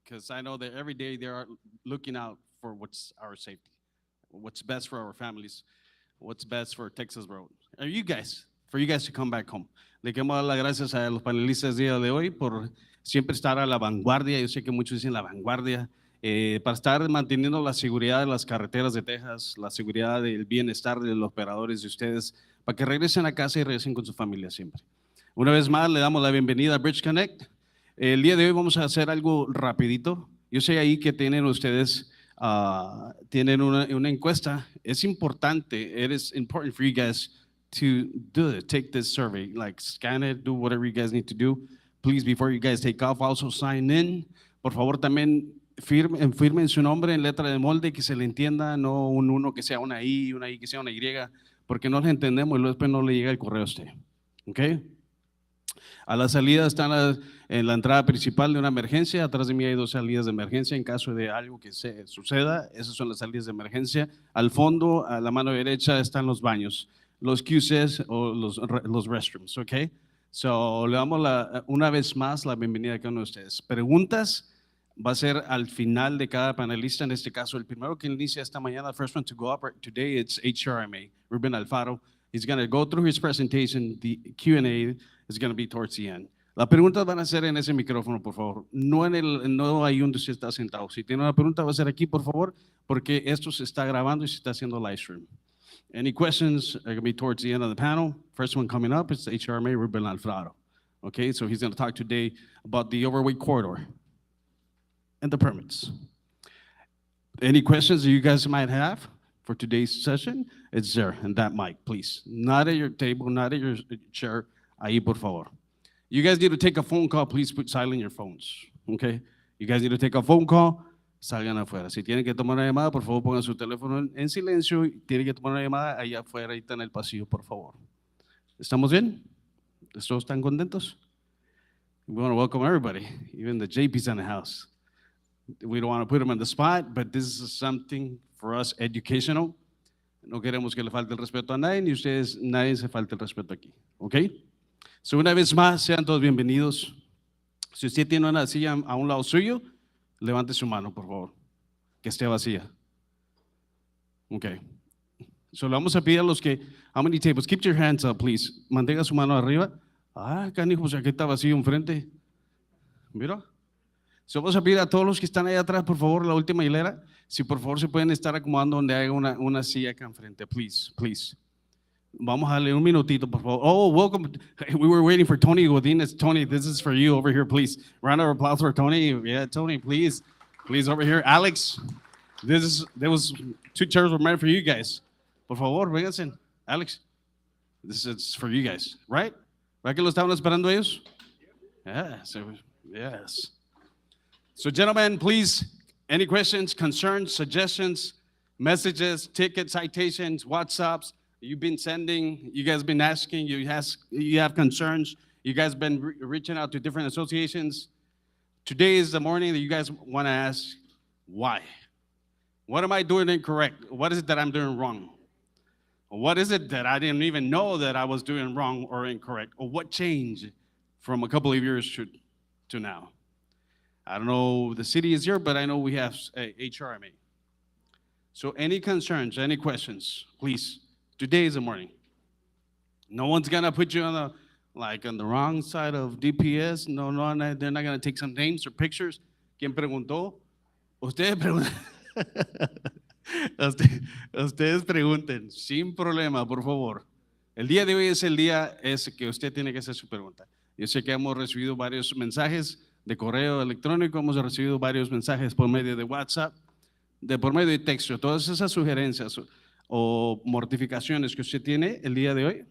because I know that every day they are looking out for what's our safety, what's best for our families, what's best for Texas Road. Are you guys, for you guys to come back home. Le queremos dar las gracias a los panelistas del día de hoy por siempre estar a la vanguardia. Yo sé que muchos dicen la vanguardia, para estar manteniendo la seguridad de las carreteras de Texas, la seguridad del bienestar de los operadores de ustedes, para que regresen a casa y regresen con su familia siempre. Una vez más, le damos la bienvenida a Bridge Connect. El día de hoy vamos a hacer algo rapidito. Yo sé ahí que tienen ustedes, tienen una encuesta. Es importante, it is important for you guys to do it, take this survey, like scan it, do whatever you guys need to do. Please, before you guys take off, also sign in. Por favor, también firmen su nombre en letra de molde, que se le entienda, no un 1 que sea una I que sea una Y, porque no le entendemos y luego después no le llega el correo a usted. ¿Ok? A la salida están en la entrada principal de una emergencia. Atrás de mí hay 2 salidas de emergencia en caso de algo que se suceda. Esas son las salidas de emergencia. Al fondo, a la mano derecha, están los baños, los QCs o los restrooms. ¿Ok? So, le damos una vez más la bienvenida a cada uno de ustedes. Preguntas va a ser al final de cada panelista. En este caso, el primero que inicia esta mañana, the first one to go up today, it's HCRMA, Ruben Alfaro. He's going to go through his presentation. The Q&A is going to be towards the end. Las preguntas van a ser en ese micrófono, por favor. No ahí donde usted está sentado. Si tiene una pregunta, va a ser aquí, por favor, porque esto se está grabando y se está haciendo live stream. Any questions are going to be towards the end of the panel. First one coming up is HRMA Ruben Alfaro. Okay, so he's going to talk today about the overweight corridor and the permits. Any questions that you guys might have for today's session? It's there, and that mic, please. Not at your table, not at your chair. Ahí, por favor. You guys need to take a phone call, please put silent your phones, okay? You guys need to take a phone call, salgan afuera. Si tienen que tomar una llamada, por favor, pongan su teléfono en silencio. Tienen que tomar una llamada allá afuera, ahí está en el pasillo, por favor. ¿Estamos bien? ¿Todos están contentos? We want to welcome everybody, even the JP's in the house. We don't want to put them on the spot, but this is something for us educational. No queremos que le falte el respeto a nadie, ni ustedes, nadie se falte el respeto aquí, ¿ok? So, una vez más, sean todos bienvenidos. Si usted tiene una silla a un lado suyo, levante su mano, por favor, que esté vacía. Ok. So, le vamos a pedir a los que, how many tables? Keep your hands up, please. Mantenga su mano arriba. Ah, canijo, pues aquí está vacío enfrente. Mira. So, vamos a pedir a todos los que están ahí atrás, por favor, la última hilera, si por favor se pueden estar acomodando donde haya una silla acá enfrente, please, please. Vamos a darle un minutito, por favor. Oh, welcome. We were waiting for Tony Godinez. Tony, this is for you over here, please. Round of applause for Tony. Yeah, Tony, please. Please, over here. Alex, there was 2 chairs were meant for you guys. Por favor, vénganse. Alex, this is for you guys, right? ¿Verdad que lo estaban esperando ellos? Yes, yes. So, gentlemen, please, any questions, concerns, suggestions, messages, tickets, citations, WhatsApps you've been sending, you guys been asking, you have concerns, you guys been reaching out to different associations. Today is the morning that you guys want to ask, why? What am I doing incorrect? What is it that I'm doing wrong? What is it that I didn't even know that I was doing wrong or incorrect? Or what changed from a couple of years to now? I don't know, the city is here, but I know we have HRMA. So any concerns, any questions, please, today is the morning. No one's gonna put you on the wrong side of DPS. No, they're not gonna take some names or pictures. ¿Quién preguntó? Ustedes preguntan. Ustedes pregunten, sin problema, por favor. El día de hoy es el día que usted tiene que hacer su pregunta. Yo sé que hemos recibido varios mensajes de correo electrónico, hemos recibido varios mensajes por medio de WhatsApp, por medio de texto. Todas esas sugerencias o mortificaciones que usted tiene el día de hoy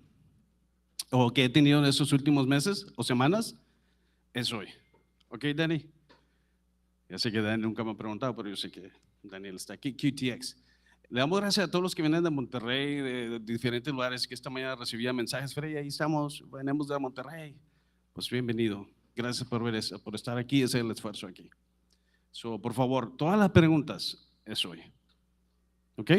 o que he tenido en estos últimos meses o semanas, es hoy. ¿Ok, Dani? Ya sé que Dani nunca me ha preguntado, pero yo sé que Daniel está aquí. QTX. Le damos gracias a todos los que vienen de Monterrey, de diferentes lugares, que esta mañana recibía mensajes. Freddy, ahí estamos, venimos de Monterrey. Pues bienvenido. Gracias por estar aquí y hacer el esfuerzo aquí. So, por favor, todas las preguntas es hoy. ¿Ok?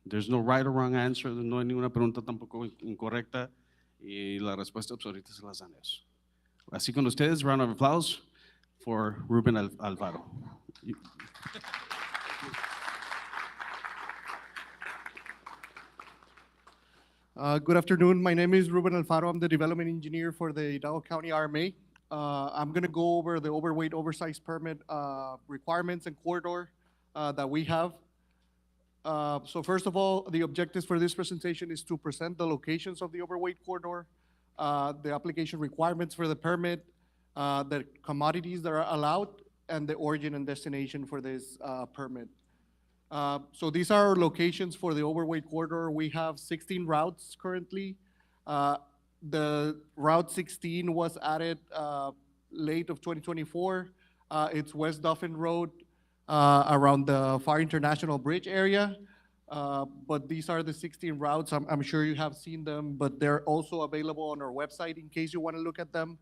There's no right or wrong answer, no hay ninguna pregunta tampoco incorrecta y la respuesta pues ahorita se las dan eso. Así con ustedes, round of applause for Ruben Alvaro. You- Good afternoon. My name is Ruben Alfaro. I'm the development engineer for the Hidalgo County RMA. I'm going to go over the overweight oversized permit requirements and corridor that we have. So first of all, the objectives for this presentation is to present the locations of the overweight corridor, the application requirements for the permit, the commodities that are allowed, and the origin and destination for this permit. So these are our locations for the overweight corridor. We have 16 routes currently. The Route 16 was added late of 2024. It's West Dauphin Road around the Pharr International Bridge area. But these are the 16 routes. I'm sure you have seen them, but they're also available on our website in case you want to look at them.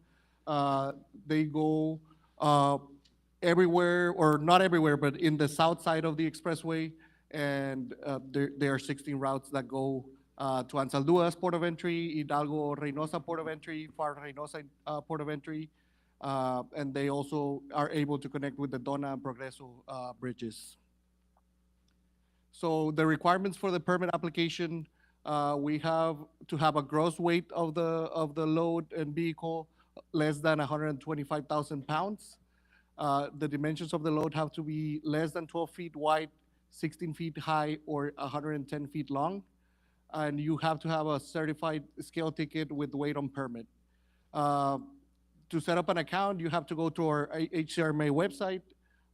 They go everywhere, or not everywhere, but in the south side of the expressway. And there are 16 routes that go to Ansalduas Port of Entry, Hidalgo Reynosa Port of Entry, Pharr Reynosa Port of Entry. And they also are able to connect with the Dona and Progreso bridges. So the requirements for the permit application, we have to have a gross weight of the load and vehicle less than 125,000 pounds. The dimensions of the load have to be less than 12 feet wide, 16 feet high, or 110 feet long. And you have to have a certified scale ticket with weight on permit. To set up an account, you have to go to our HCRMA website.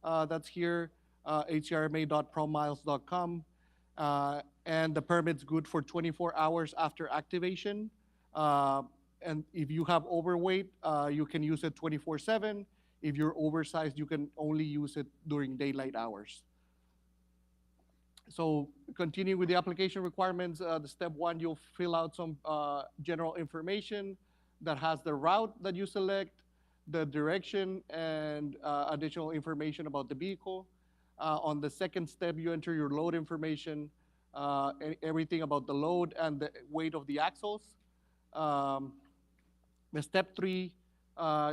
That's here, hcrma.promiles.com. And the permit's good for 24 hours after activation. And if you have overweight, you can use it 24/7. If you're oversized, you can only use it during daylight hours. So continue with the application requirements. The step one, you'll fill out some general information that has the route that you select, the direction, and additional information about the vehicle. On the second step, you enter your load information, everything about the load and the weight of the axles. The step three,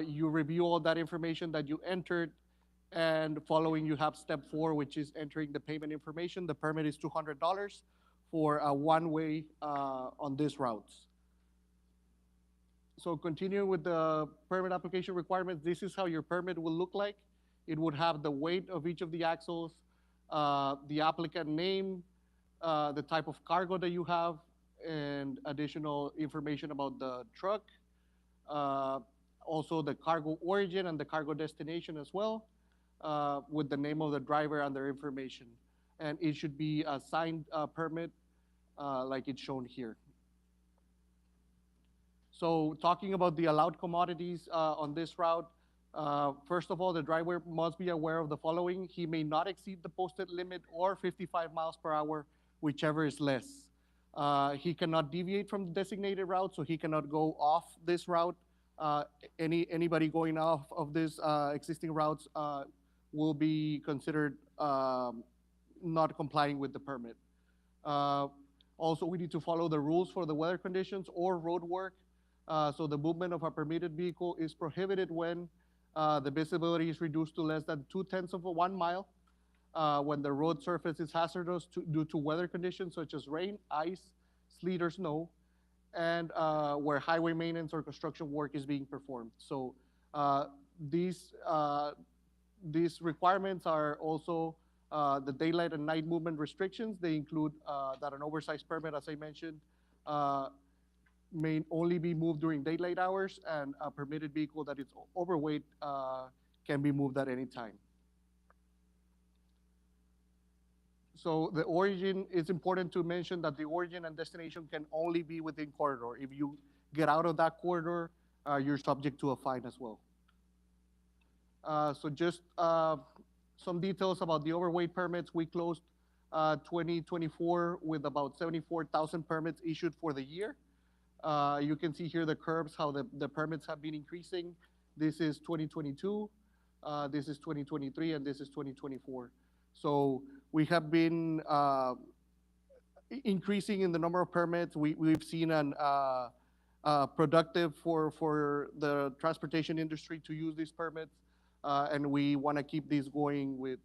you review all that information that you entered, and following you have step four, which is entering the payment information. The permit is $200 for a one-way on these routes. So continuing with the permit application requirements, this is how your permit will look like. It would have the weight of each of the axles, the applicant name, the type of cargo that you have, and additional information about the truck. Also the cargo origin and the cargo destination as well, with the name of the driver and their information. And it should be a signed permit like it's shown here. So talking about the allowed commodities on this route, first of all, the driver must be aware of the following. He may not exceed the posted limit or 55 miles per hour, whichever is less. He cannot deviate from the designated route, so he cannot go off this route. Anybody going off of this existing routes will be considered not complying with the permit. Also, we need to follow the rules for the weather conditions or road work. So the movement of a permitted vehicle is prohibited when the visibility is reduced to less than 2/10 of 1 mile, when the road surface is hazardous due to weather conditions such as rain, ice, sleet, or snow, and where highway maintenance or construction work is being performed. So these requirements are also the daylight and night movement restrictions. They include that an oversized permit, as I mentioned, may only be moved during daylight hours, and a permitted vehicle that is overweight can be moved at any time. So the origin, it's important to mention that the origin and destination can only be within corridor. If you get out of that corridor, you're subject to a fine as well. So just some details about the overweight permits. We closed 2024 with about 74,000 permits issued for the year. You can see here the curves, how the permits have been increasing. This is 2022, this is 2023, and this is 2024. So we have been increasing in the number of permits. We've seen an productive for the transportation industry to use these permits. and we want to keep these going with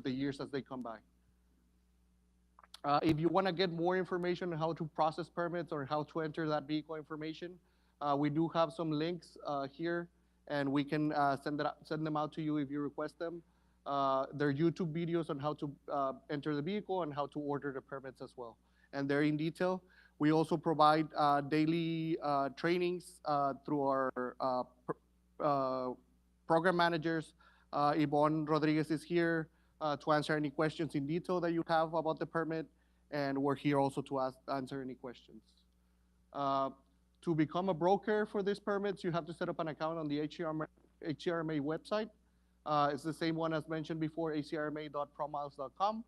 the years as they come by. If you want to get more information on how to process permits or how to enter that vehicle information, we do have some links here, and we can send them out to you if you request them. They're YouTube videos on how to enter the vehicle and how to order the permits as well, and they're in detail. We also provide daily trainings through our program managers. Yvonne Rodriguez is here to answer any questions in detail that you have about the permit, and we're here also to answer any questions. To become a broker for these permits, you have to set up an account on the HCRMA website. It's the same one as mentioned before, hcrma.promiles.com.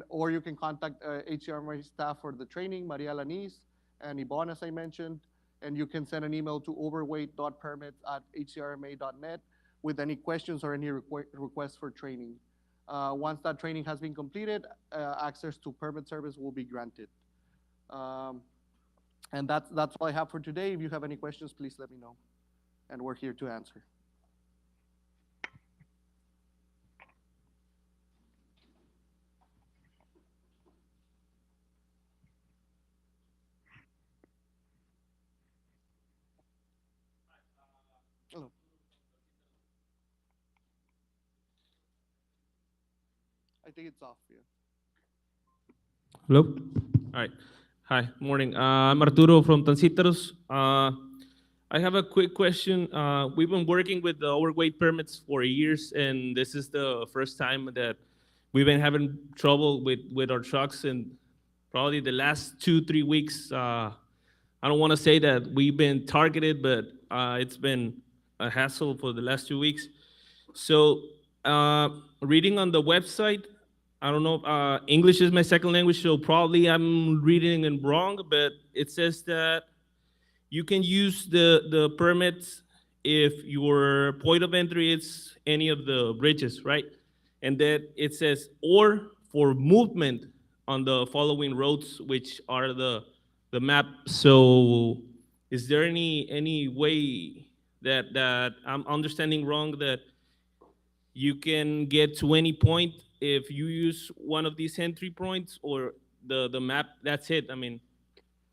Or you can contact HCRMA staff for the training, Maria Lanis and Yvonne, as I mentioned, and you can send an email to overweight.permits@hcrma.net with any questions or any requests for training. Once that training has been completed, access to permit service will be granted. And that's all I have for today. If you have any questions, please let me know, and we're here to answer. Hello. I think it's off, yeah. Hello? All right. Hi, morning. I'm Arturo from Tancitos. I have a quick question. We've been working with the overweight permits for years, and this is the first time that we've been having trouble with our trucks. And probably the last 2-3 weeks, I don't want to say that we've been targeted, but it's been a hassle for the last 2 weeks. So reading on the website, I don't know, English is my second language, so probably I'm reading it wrong, but it says that you can use the permits if your point of entry is any of the bridges, right? And that it says, or for movement on the following roads, which are the map. So is there any way that I'm understanding wrong, that you can get to any point if you use one of these entry points, or the map, that's it? I mean,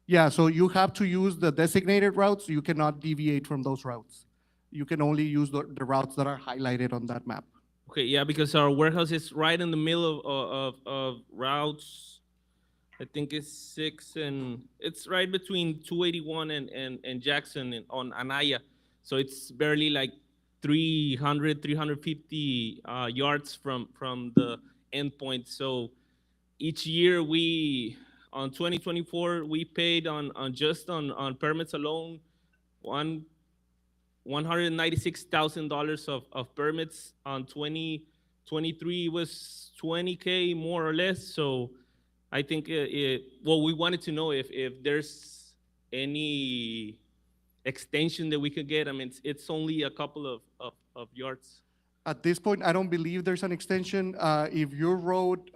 Yeah, so you have to use the designated routes. You cannot deviate from those routes. You can only use the routes that are highlighted on that map. okay, yeah, because our warehouse is right in the middle of routes. I think it's 6, and it's right between 281 and Jackson on Anaya. So it's barely like 350 yards from the endpoint. So each year on 2024, we paid on permits alone, $196,000 of permits. On 2023 was $20K more or less. So I think well, we wanted to know if there's any extension that we could get. I mean, it's only a couple of yards. At this point, I don't believe there's an extension. If your road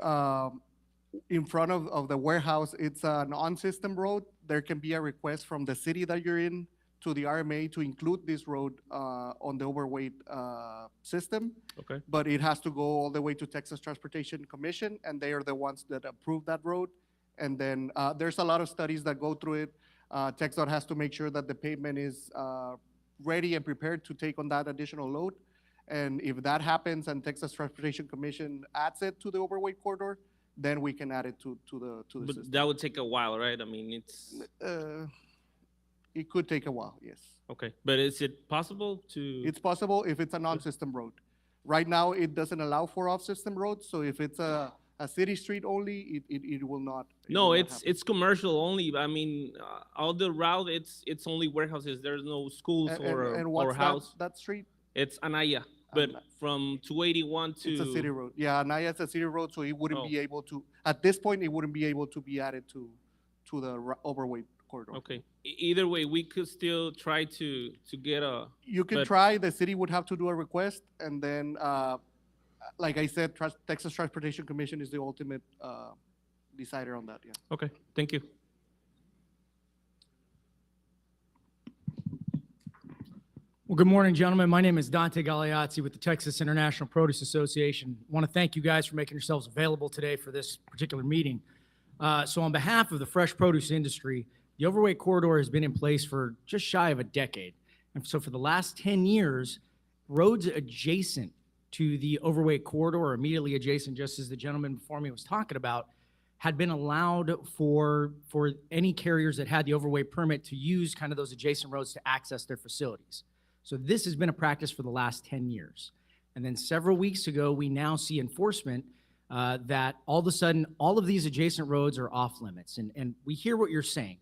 in front of the warehouse, it's an on-system road, there can be a request from the city that you're in to the RMA to include this road on the overweight system. Okay. But it has to go all the way to Texas Transportation Commission, and they are the ones that approve that road. And then there's a lot of studies that go through it. TxDOT has to make sure that the pavement is ready and prepared to take on that additional load. And if that happens and Texas Transportation Commission adds it to the overweight corridor, then we can add it to the But system. that would take a while, right? I mean, it's It could take a while, yes. okay. But is it possible to? It's possible if it's a non-system road. Right now, it doesn't allow for off-system roads, so if it's a city street only, it will not. No, will not happen. it's commercial only. I mean, all the route, it's only warehouses. There's no schools And or what's house. that street? It's Anaya, but Anaya. from 281 to. It's a city road. Yeah, Anaya is a city road, so it wouldn't Oh. be able to, at this point, it wouldn't be able to be added to the overweight corridor. Okay. Either way, we could still try to get a. You can but- try, the city would have to do a request, and then, like I said, Texas Transportation Commission is the ultimate decider on that, yeah. Okay. Thank you. Well, good morning, gentlemen. My name is Dante Galeazzi with the Texas International Produce Association. I want to thank you guys for making yourselves available today for this particular meeting. So on behalf of the fresh produce industry, the overweight corridor has been in place for just shy of a decade. And so for the last 10 years, roads adjacent to the overweight corridor, or immediately adjacent, just as the gentleman before me was talking about, had been allowed for any carriers that had the overweight permit to use kind of those adjacent roads to access their facilities. So this has been a practice for the last 10 years. And then several weeks ago, we now see enforcement that all of a sudden, all of these adjacent roads are off limits. And we hear what you're saying.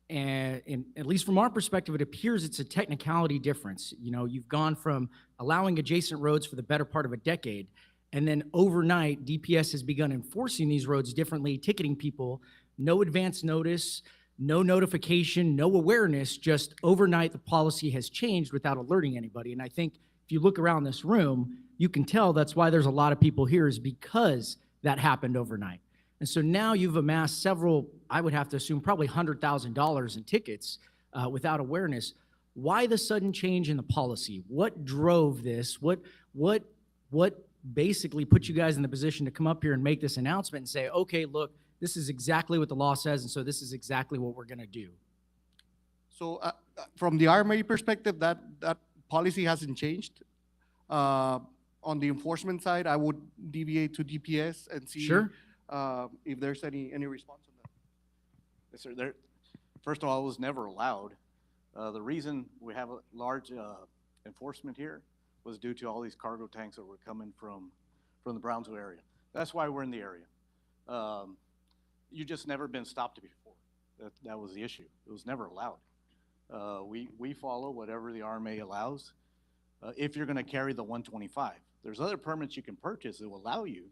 And at least from our perspective, it appears it's a technicality difference. You know, you've gone from allowing adjacent roads for the better part of a decade, and then overnight, DPS has begun enforcing these roads differently, ticketing people, no advance notice, no notification, no awareness, just overnight the policy has changed without alerting anybody. And I think if you look around this room, you can tell that's why there's a lot of people here, is because that happened overnight. And so now you've amassed several, I would have to assume, probably $100,000 in tickets without awareness. Why the sudden change in the policy? What drove this? What basically put you guys in the position to come up here and make this announcement and say, okay, look, this is exactly what the law says, and so this is exactly what we're going to do? So from the RMA perspective, that policy hasn't changed. On the enforcement side, I would deviate to DPS and see Sure. If there's any response on that. Yes, sir. First of all, it was never allowed. The reason we have a large enforcement here was due to all these cargo tanks that were coming from the Brownsville area. That's why we're in the area. You just never been stopped before. That was the issue. It was never allowed. We follow whatever the RMA allows. If you're going to carry the 125, there's other permits you can purchase that will allow you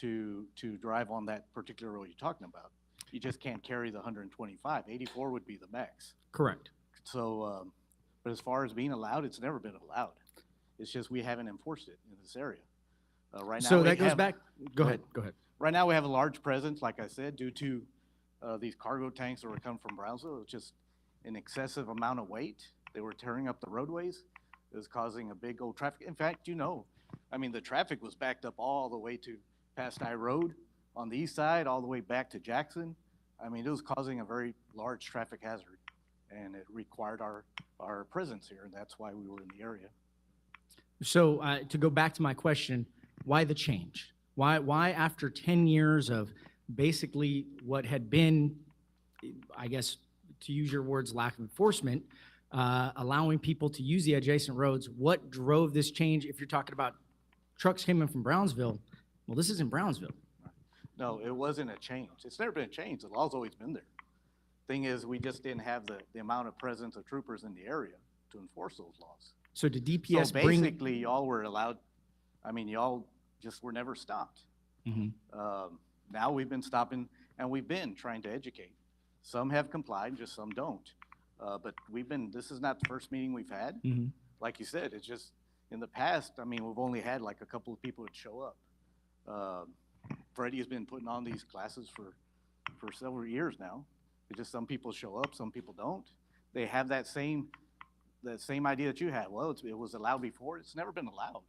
to drive on that particular road you're talking about. You just can't carry the 125. 84 would be the max. Correct. So, but as far as being allowed, it's never been allowed. It's just we haven't enforced it in this area. Right now, So we that goes have- back, go ahead. Right now, we have a large presence, like I said, due to these cargo tanks that were coming from Brownsville. It's just an excessive amount of weight. They were tearing up the roadways. It was causing a big old traffic. In fact, I mean, the traffic was backed up all the way to past I Road on the east side, all the way back to Jackson. I mean, it was causing a very large traffic hazard, and it required our presence here, and that's why we were in the area. So to go back to my question, why the change? Why after 10 years of basically what had been, I guess, to use your words, lack of enforcement, allowing people to use the adjacent roads, what drove this change? If you're talking about trucks coming from Brownsville, well, this isn't Brownsville. No, it wasn't a change. It's never been a change. The law's always been there. Thing is, we just didn't have the amount of presence of troopers in the area to enforce those laws. So did DPS So bring? basically, y'all were allowed, I mean, y'all just were never stopped. Mhm. Now we've been stopping, and we've been trying to educate. Some have complied, just some don't. But this is not the first meeting we've had. Mhm. Like you said, it's just, in the past, I mean, we've only had like a couple of people that show up. Freddie has been putting on these classes for several years now. It's just some people show up, some people don't. They have that same idea that you have. Well, it was allowed before. It's never been allowed.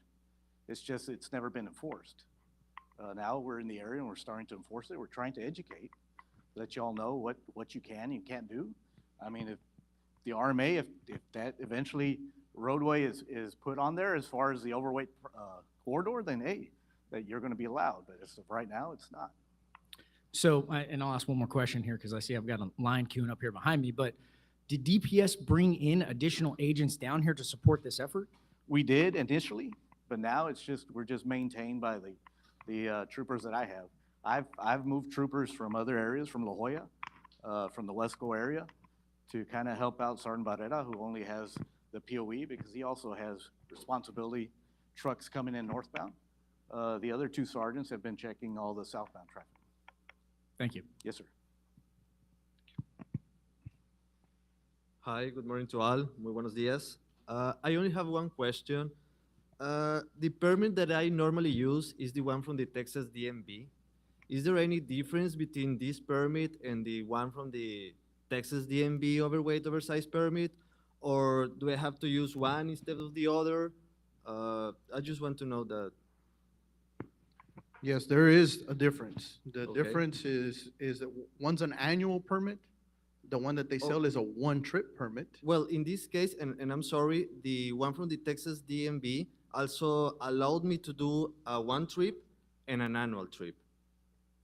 It's just, it's never been enforced. Now we're in the area and we're starting to enforce it. We're trying to educate, let y'all know what you can and can't do. I mean, if the RMA, if that eventually roadway is put on there as far as the overweight corridor, then hey, that you're going to be allowed. But as of right now, it's not. So, and I'll ask one more question here because I see I've got a line queuing up here behind me, but did DPS bring in additional agents down here to support this effort? We did initially, but now we're just maintained by the troopers that I have. I've moved troopers from other areas, from La Jolla, from the Wesco area, to kind of help out Sergeant Barrera, who only has the POE, because he also has responsibility trucks coming in northbound. The other two sergeants have been checking all the southbound traffic. Thank you. Yes, sir. Hi, good morning to all. Muy buenos días. I only have one question. The permit that I normally use is the one from the Texas DMV. Is there any difference between this permit and the one from the Texas DMV overweight oversized permit? or do I have to use one instead of the other? I just want to know that. Yes, there is a difference. The Okay. difference is that one's an annual permit. The one that they Oh. sell is a one-trip permit. Well, in this case, and I'm sorry, the one from the Texas DMV also allowed me to do a one trip and an annual trip.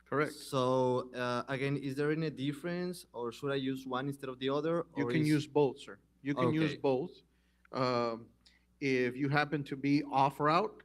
Correct. So again, is there any difference, or should I use one instead of the other? You or can is- use both, sir. You can use Okay. both. If you happen to be off route,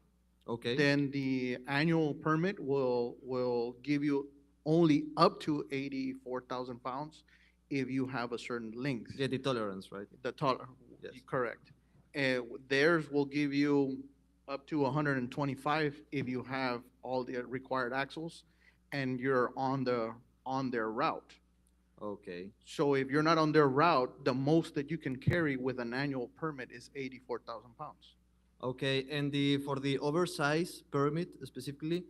Okay. then the annual permit will give you only up to 84,000 pounds if you have a certain length. Yeah, the tolerance, right? The taller, Yes. correct. Theirs will give you up to 125 if you have all the required axles and you're on their route. Okay. So if you're not on their route, the most that you can carry with an annual permit is 84,000 pounds. Okay, and for the oversized permit specifically,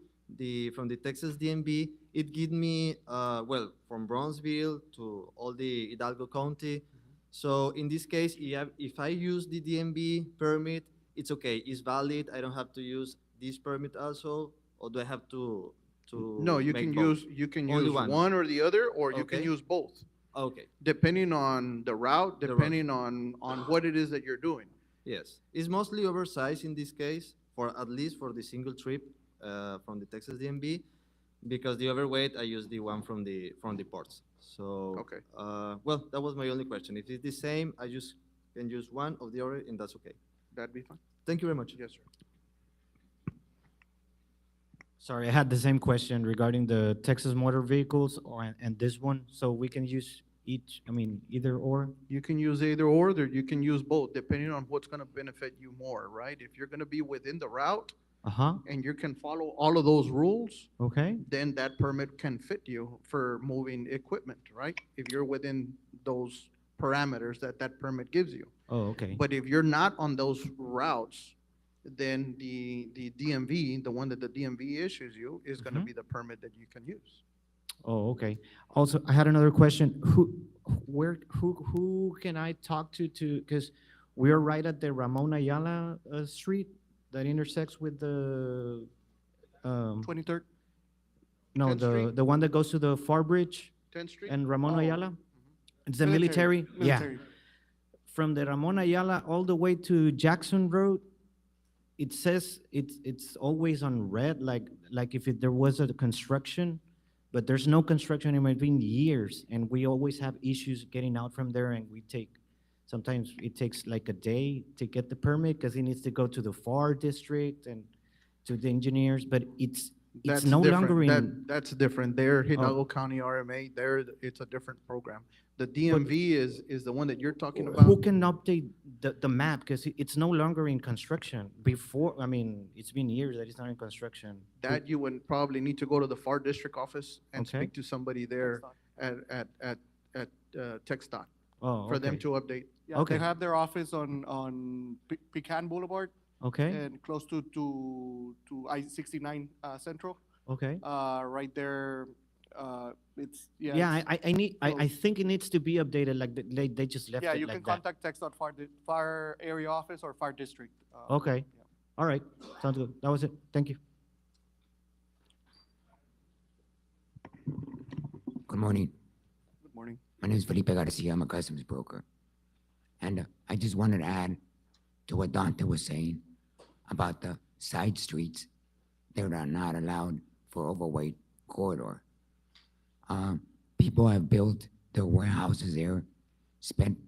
from the Texas DMV, it give me, well, from Bronzeville to all the Hidalgo County. So in this case, if I use the DMV permit, it's okay, it's valid, I don't have to use this permit also, or do I have to No, you make can both? you can Only use one. one or the other, or you can Okay. use both, Okay, depending on the route, The route. depending on what it is that you're doing. yes. It's mostly oversized in this case, at least for the single trip from the Texas DMV, because the overweight, I use the one from the ports. So, Okay. Well, that was my only question. If it's the same, I just can use one of the other, and that's okay. That'd be fine. Thank you very much. Yes, sir. Sorry, I had the same question regarding the Texas motor vehicles and this one. So we can use either or? You can use either or you can use both, depending on what's gonna benefit you more, right? If you're gonna be within the route Uh-huh, and you can follow all of those rules, okay. then that permit can fit you for moving equipment, right? If you're within those parameters that permit gives you. Oh, okay. But if you're not on those routes, then the DMV, the one that the DMV issues you, is gonna Mhm. be the permit that you can use. Oh, okay. Also, I had another question. Who can I talk because we're right at the Ramon Ayala Street that intersects with the, 23rd, no, 10th Street? the one that goes to the Pharr Bridge 10th Street? and Ramon Oh, Ayala? It's the military? Yeah. Military. From the Ramon Ayala all the way to Jackson Road, it says it's always on red, like if there was a construction, but there's no construction in between years, and we always have issues getting out from there, and sometimes it takes like a day to get the permit because it needs to go to the FAR district and to the engineers, but it's That's no different. longer in, That's different. They're Hidalgo County RMA, it's a different program. The DMV is the one that you're talking who about. can update the map? Because it's no longer in construction. Before, it's been years that it's not in construction. That you would probably need to go to the FAR district office and Okay. speak to somebody there at TXTA Oh, for them okay. to update. Yeah, Okay. they have their office on Pecan Boulevard Okay, and close to I-69 Central. okay. Right there, it's, yeah. Yeah, it's- I close. think it needs to be updated, like, they just left Yeah, it you can like that. contact FAR area office or FAR district. Okay. yeah. All right, sounds good. That was it. Thank you. Good morning. Good morning. My name is Felipe Garcia. I'm a customs broker. And I just wanted to add to what Dante was saying about the side streets that are not allowed for overweight corridor. People have built their warehouses there, spent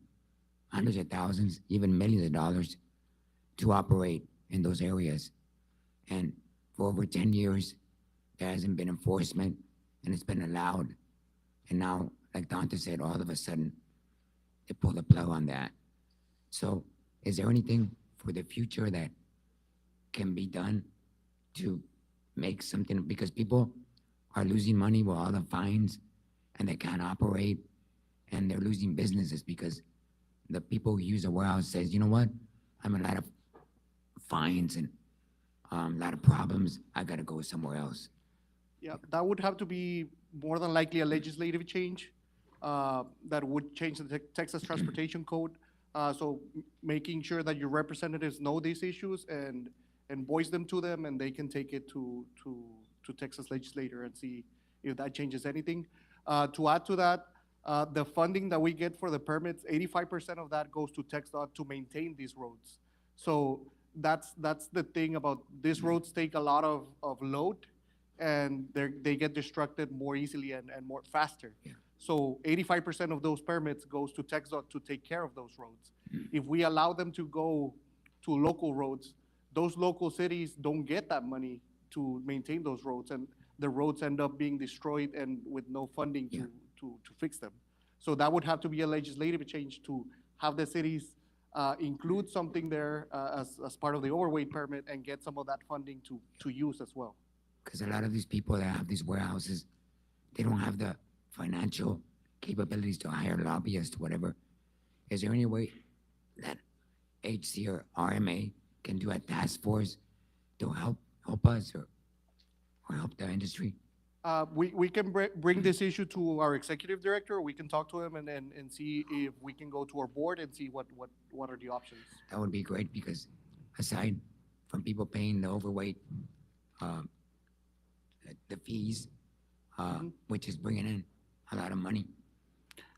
hundreds of thousands, even millions of dollars to operate in those areas. And for over 10 years, there hasn't been enforcement and it's been allowed. And now, like Dante said, all of a sudden, they pull the plug on that. So is there anything for the future that can be done to make something, because people are losing money with all the fines and they can't operate and they're losing businesses because the people who use the warehouse says, you know what, I'm a lot of fines and a lot of problems, I gotta go somewhere else. Yeah, that would have to be more than likely a legislative change that would change the Texas Transportation Code. So making sure that your representatives know these issues and voice them to them, and they can take it to Texas legislator and see if that changes anything. To add to that, the funding that we get for the permits, 85% of that goes to TXDOT to maintain these roads. So that's the thing about these roads take a lot of load, and they get destructed more easily and more faster. Yeah. So 85% of those permits goes to TXDOT to take care of those roads. If we allow them to go to local roads, those local cities don't get that money to maintain those roads, and the roads end up being destroyed and with no funding Yeah. to fix them. So that would have to be a legislative change to have the cities include something there as part of the overweight permit and get some of that funding to use as well. Because a lot of these people that have these warehouses, they don't have the financial capabilities to hire lobbyists, whatever. Is there any way that HCRMA can do a task force to help us or help the industry? We can bring this issue to our executive director. We can talk to him and see if we can go to our board and see what are the options. That would be great because aside from people paying the overweight, the fees, which is bringing in a lot of money.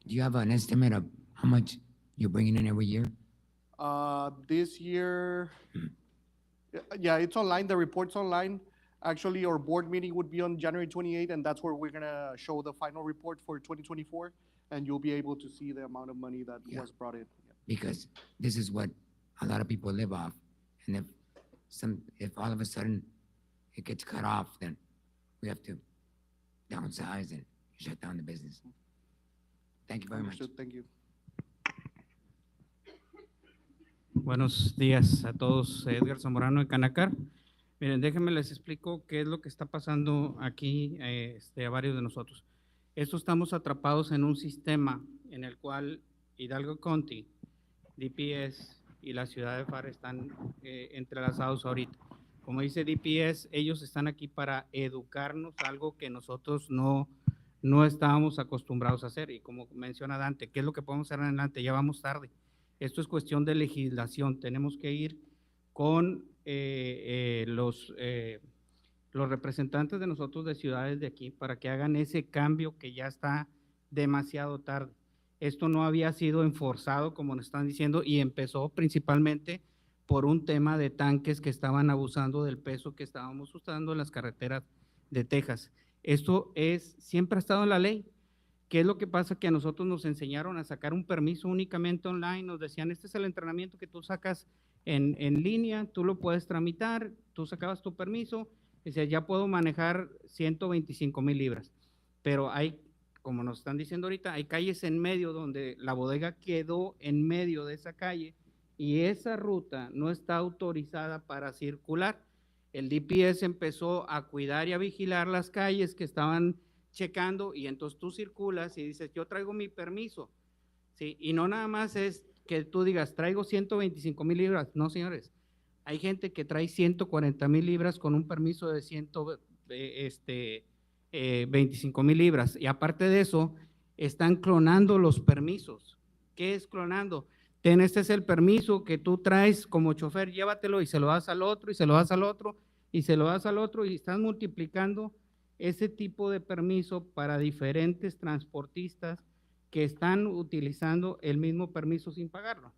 Do you have an estimate of how much you're bringing in every year? This year, yeah, it's online. The report's online. Actually, our board meeting would be on January 28th, and that's where we're gonna show the final report for 2024, and you'll be able to see the amount of money that Yeah. was brought in. Because this is what a lot of people live off. And if all of a sudden it gets cut off, then we have to downsize and shut down the business. Thank you very much. Understood. Thank you. Buenos días a todos. Edgar Zamorano de Canacar. Miren, déjenme les explico qué es lo que está pasando aquí a varios de nosotros. Estamos atrapados en un sistema en el cual Hidalgo County, DPS y la ciudad de Pharr están entrelazados ahorita. Como dice DPS, ellos están aquí para educarnos, algo que nosotros no estábamos acostumbrados a hacer. Y como menciona Dante, ¿qué es lo que podemos hacer en adelante? Ya vamos tarde. Esto es cuestión de legislación. Tenemos que ir con los representantes de nosotros de ciudades de aquí para que hagan ese cambio que ya está demasiado tarde. Esto no había sido enforzado, como nos están diciendo, y empezó principalmente por un tema de tanques que estaban abusando del peso que estábamos usando en las carreteras de Texas. Esto siempre ha estado en la ley. ¿Qué es lo que pasa? Que a nosotros nos enseñaron a sacar un permiso únicamente online. Nos decían, este es el entrenamiento que tú sacas en línea, tú lo puedes tramitar, tú sacabas tu permiso, decías, ya puedo manejar 125,000 libras. Pero hay, como nos están diciendo ahorita, hay calles en medio donde la bodega quedó en medio de esa calle y esa ruta no está autorizada para circular. El DPS empezó a cuidar y a vigilar las calles que estaban checando y entonces tú circulas y dices, yo traigo mi permiso, ¿sí? Y no nada más es que tú digas, traigo 125,000 libras. No, señores, hay gente que trae 140,000 libras con un permiso de 25,000 libras. Y aparte de eso, están clonando los permisos. ¿Qué es clonando? Este es el permiso que tú traes como chofer, llévatelo y se lo das al otro, y se lo das al otro, y se lo das al otro, y estás multiplicando ese tipo de permiso para diferentes transportistas que están utilizando el mismo permiso sin pagarlo.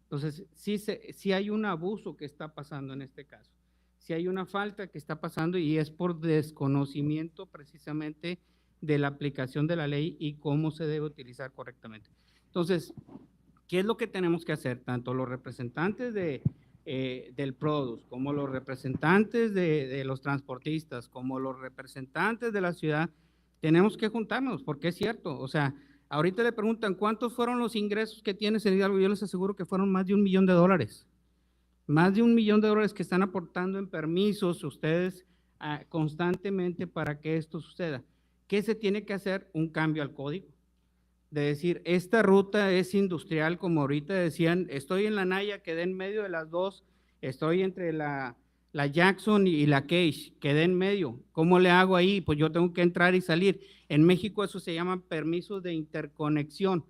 Entonces, sí hay un abuso que está pasando en este caso. Sí hay una falta que está pasando y es por desconocimiento precisamente de la aplicación de la ley y cómo se debe utilizar correctamente. Entonces, ¿qué es lo que tenemos que hacer? Tanto los representantes del Produce, como los representantes de los transportistas, como los representantes de la ciudad, tenemos que juntarnos, porque es cierto, o sea, ahorita le preguntan, ¿cuántos fueron los ingresos que tienes en Hidalgo? Yo les aseguro que fueron más de $1 millón. Más de $1 millón que están aportando en permisos ustedes constantemente para que esto suceda. ¿Qué se tiene que hacer? Un cambio al código. De decir, esta ruta es industrial, como ahorita decían, estoy en la Naya, quedé en medio de las dos, estoy entre la Jackson y la Cage, quedé en medio. ¿Cómo le hago ahí? Pues yo tengo que entrar y salir. En México eso se llama permisos de interconexión.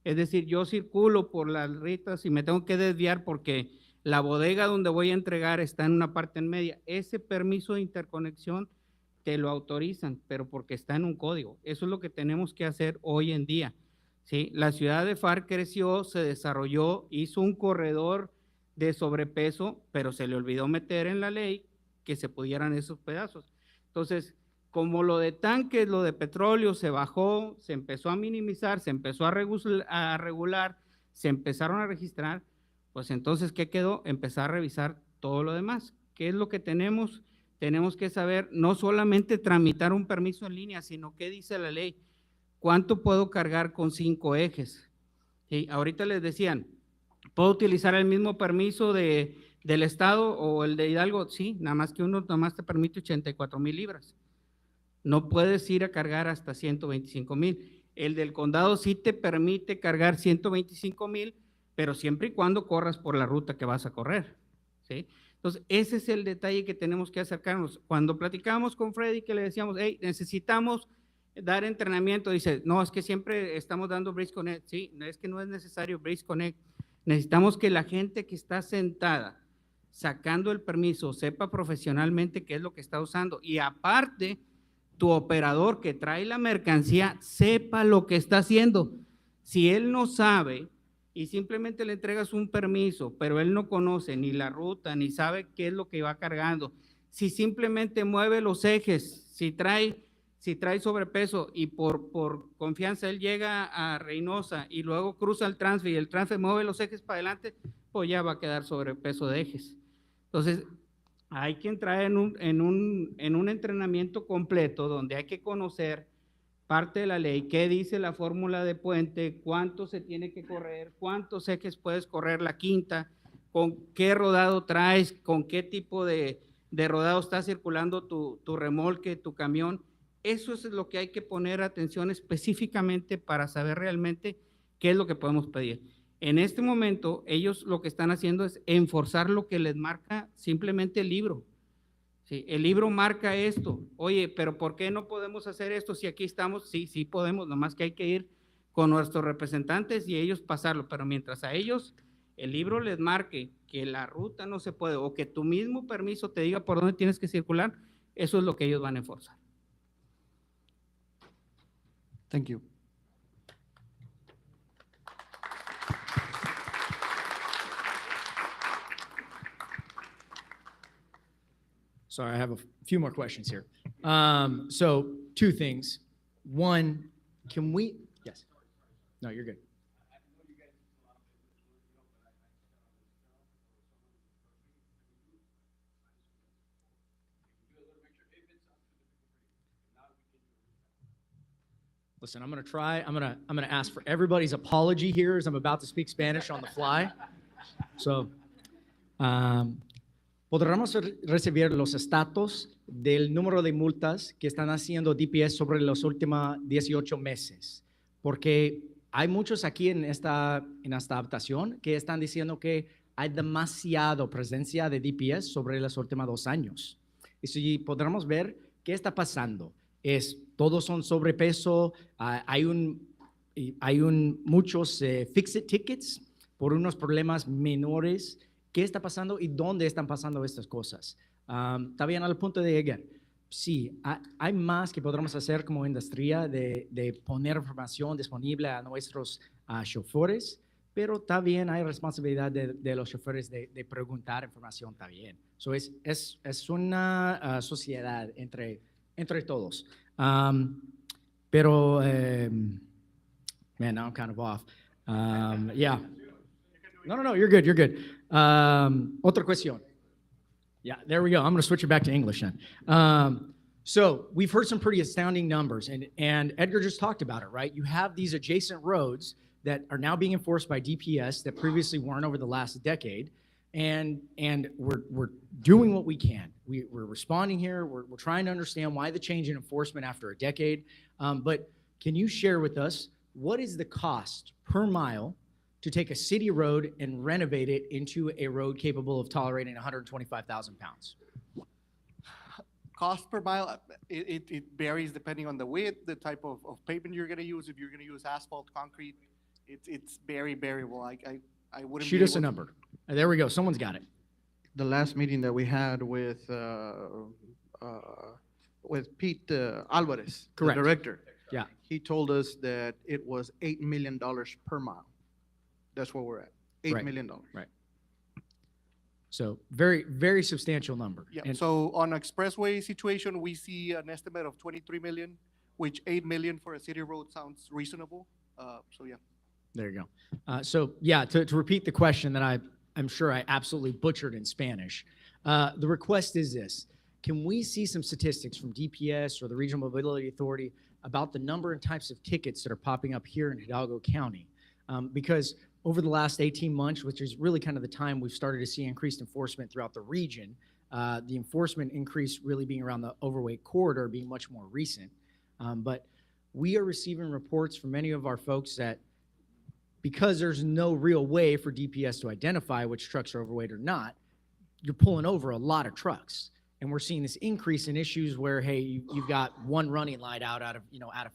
Es decir, yo circulo por las ritas y me tengo que desviar porque la bodega donde voy a entregar está en una parte en media. Ese permiso de interconexión te lo autorizan, pero porque está en un código. Eso es lo que tenemos que hacer hoy en día. ¿Sí? La ciudad de Pharr creció, se desarrolló, hizo un corredor de sobrepeso, pero se le olvidó meter en la ley que se pudieran esos pedazos. Entonces, como lo de tanques, lo de petróleo se bajó, se empezó a minimizar, se empezó a regular, se empezaron a registrar, pues entonces, ¿qué quedó? Empezar a revisar todo lo demás. ¿Qué es lo que tenemos? Tenemos que saber no solamente tramitar un permiso en línea, sino qué dice la ley. ¿Cuánto puedo cargar con 5 ejes? ¿Sí? Ahorita les decían, ¿puedo utilizar el mismo permiso del Estado o el de Hidalgo? Sí, nada más que uno nomás te permite 84,000 libras. No puedes ir a cargar hasta 125,000. El del condado sí te permite cargar 125,000, pero siempre y cuando corras por la ruta que vas a correr. ¿Sí? Entonces, ese es el detalle que tenemos que acercarnos. Cuando platicábamos con Freddy, que le decíamos, hey, necesitamos dar entrenamiento, dice, no, es que siempre estamos dando Bridge Connect. Sí, es que no es necesario Bridge Connect. Necesitamos que la gente que está sentada sacando el permiso sepa profesionalmente qué es lo que está usando. Y aparte, tu operador que trae la mercancía sepa lo que está haciendo. Si él no sabe y simplemente le entregas un permiso, pero él no conoce ni la ruta, ni sabe qué es lo que va cargando, si simplemente mueve los ejes, si trae sobrepeso y por confianza él llega a Reynosa y luego cruza el transfer y el transfer mueve los ejes para adelante, pues ya va a quedar sobrepeso de ejes. Entonces, hay que entrar en un entrenamiento completo donde hay que conocer parte de la ley, qué dice la fórmula de puente, cuánto se tiene que correr, cuántos ejes puedes correr la quinta, con qué rodado traes, con qué tipo de rodado está circulando tu remolque, tu camión. Eso es lo que hay que poner atención específicamente para saber realmente qué es lo que podemos pedir. En este momento, ellos lo que están haciendo es enforzar lo que les marca simplemente el libro. Sí, el libro marca esto. Oye, pero ¿por qué no podemos hacer esto si aquí estamos? Sí, sí podemos, nomás que hay que ir con nuestros representantes y ellos pasarlo. Pero mientras a ellos el libro les marque que la ruta no se puede o que tu mismo permiso te diga por dónde tienes que circular, eso es lo que ellos van a enforzar. Thank you. Sorry, I have a few more questions here. So 2 things. One, can we, yes. No, you're good. Listen, I'm gonna ask for everybody's apology here as I'm about to speak Spanish on the fly. So, podremos recibir los estatus del número de multas que están haciendo DPS sobre los últimos 18 meses, porque hay muchos aquí en esta adaptación que están diciendo que hay demasiada presencia de DPS sobre los últimos 2 años. Y si podremos ver qué está pasando, todos son sobrepeso, hay muchos fix-it tickets por unos problemas menores. ¿Qué está pasando y dónde están pasando estas cosas? También al punto de llegar, sí, hay más que podremos hacer como industria de poner información disponible a nuestros choferes, pero también hay responsabilidad de los choferes de preguntar información también. So es una sociedad entre todos. Pero, man, now I'm kind of off. Yeah. No, you're good. Otra cuestión. Yeah, there we go. I'm going to switch it back to English then. So we've heard some pretty astounding numbers, and Edgar just talked about it, right? You have these adjacent roads that are now being enforced by DPS that previously weren't over the last decade, and we're doing what we can. We're responding here. We're trying to understand why the change in enforcement after a decade. But can you share with us what is the cost per mile to take a city road and renovate it into a road capable of tolerating 125,000 pounds? Cost per mile, it varies depending on the width, the type of pavement you're going to use. If you're going to use asphalt, concrete, It's very variable. I wouldn't be Shoot us a able to- number. There we go. Someone's got it. The last meeting that we had with Pete Alvarez, the Correct. director. Yeah. He told us that it was $8 million per mile. That's where we're at, $8 Right. million. So very, very substantial number. Yeah, And- so on expressway situation, we see an estimate of 23 million, which 8 million for a city road sounds reasonable. So yeah. There you go. So yeah, to repeat the question that I'm sure I absolutely butchered in Spanish, the request is this: can we see some statistics from DPS or the Regional Mobility Authority about the number and types of tickets that are popping up here in Hidalgo County? Because over the last 18 months, which is really kind of the time we've started to see increased enforcement throughout the region, the enforcement increase really being around the overweight corridor being much more recent. But we are receiving reports from many of our folks that because there's no real way for DPS to identify which trucks are overweight or not, you're pulling over a lot of trucks. And we're seeing this increase in issues where, hey, you've got one running light out of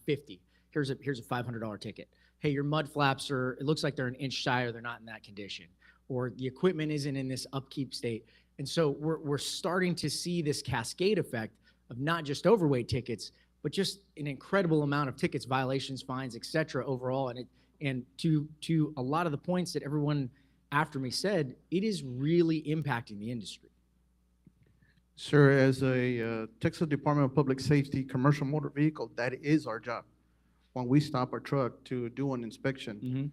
50. Here's a $500 ticket. Hey, your mud flaps it looks like they're an inch shy or they're not in that condition. Or the equipment isn't in this upkeep state. And so we're starting to see this cascade effect of not just overweight tickets, but just an incredible amount of tickets, violations, fines, et cetera, overall. And to a lot of the points that everyone after me said, it is really impacting the industry. Sir, as a Texas Department of Public Safety commercial motor vehicle, that is our job. When we stop our truck to do an inspection,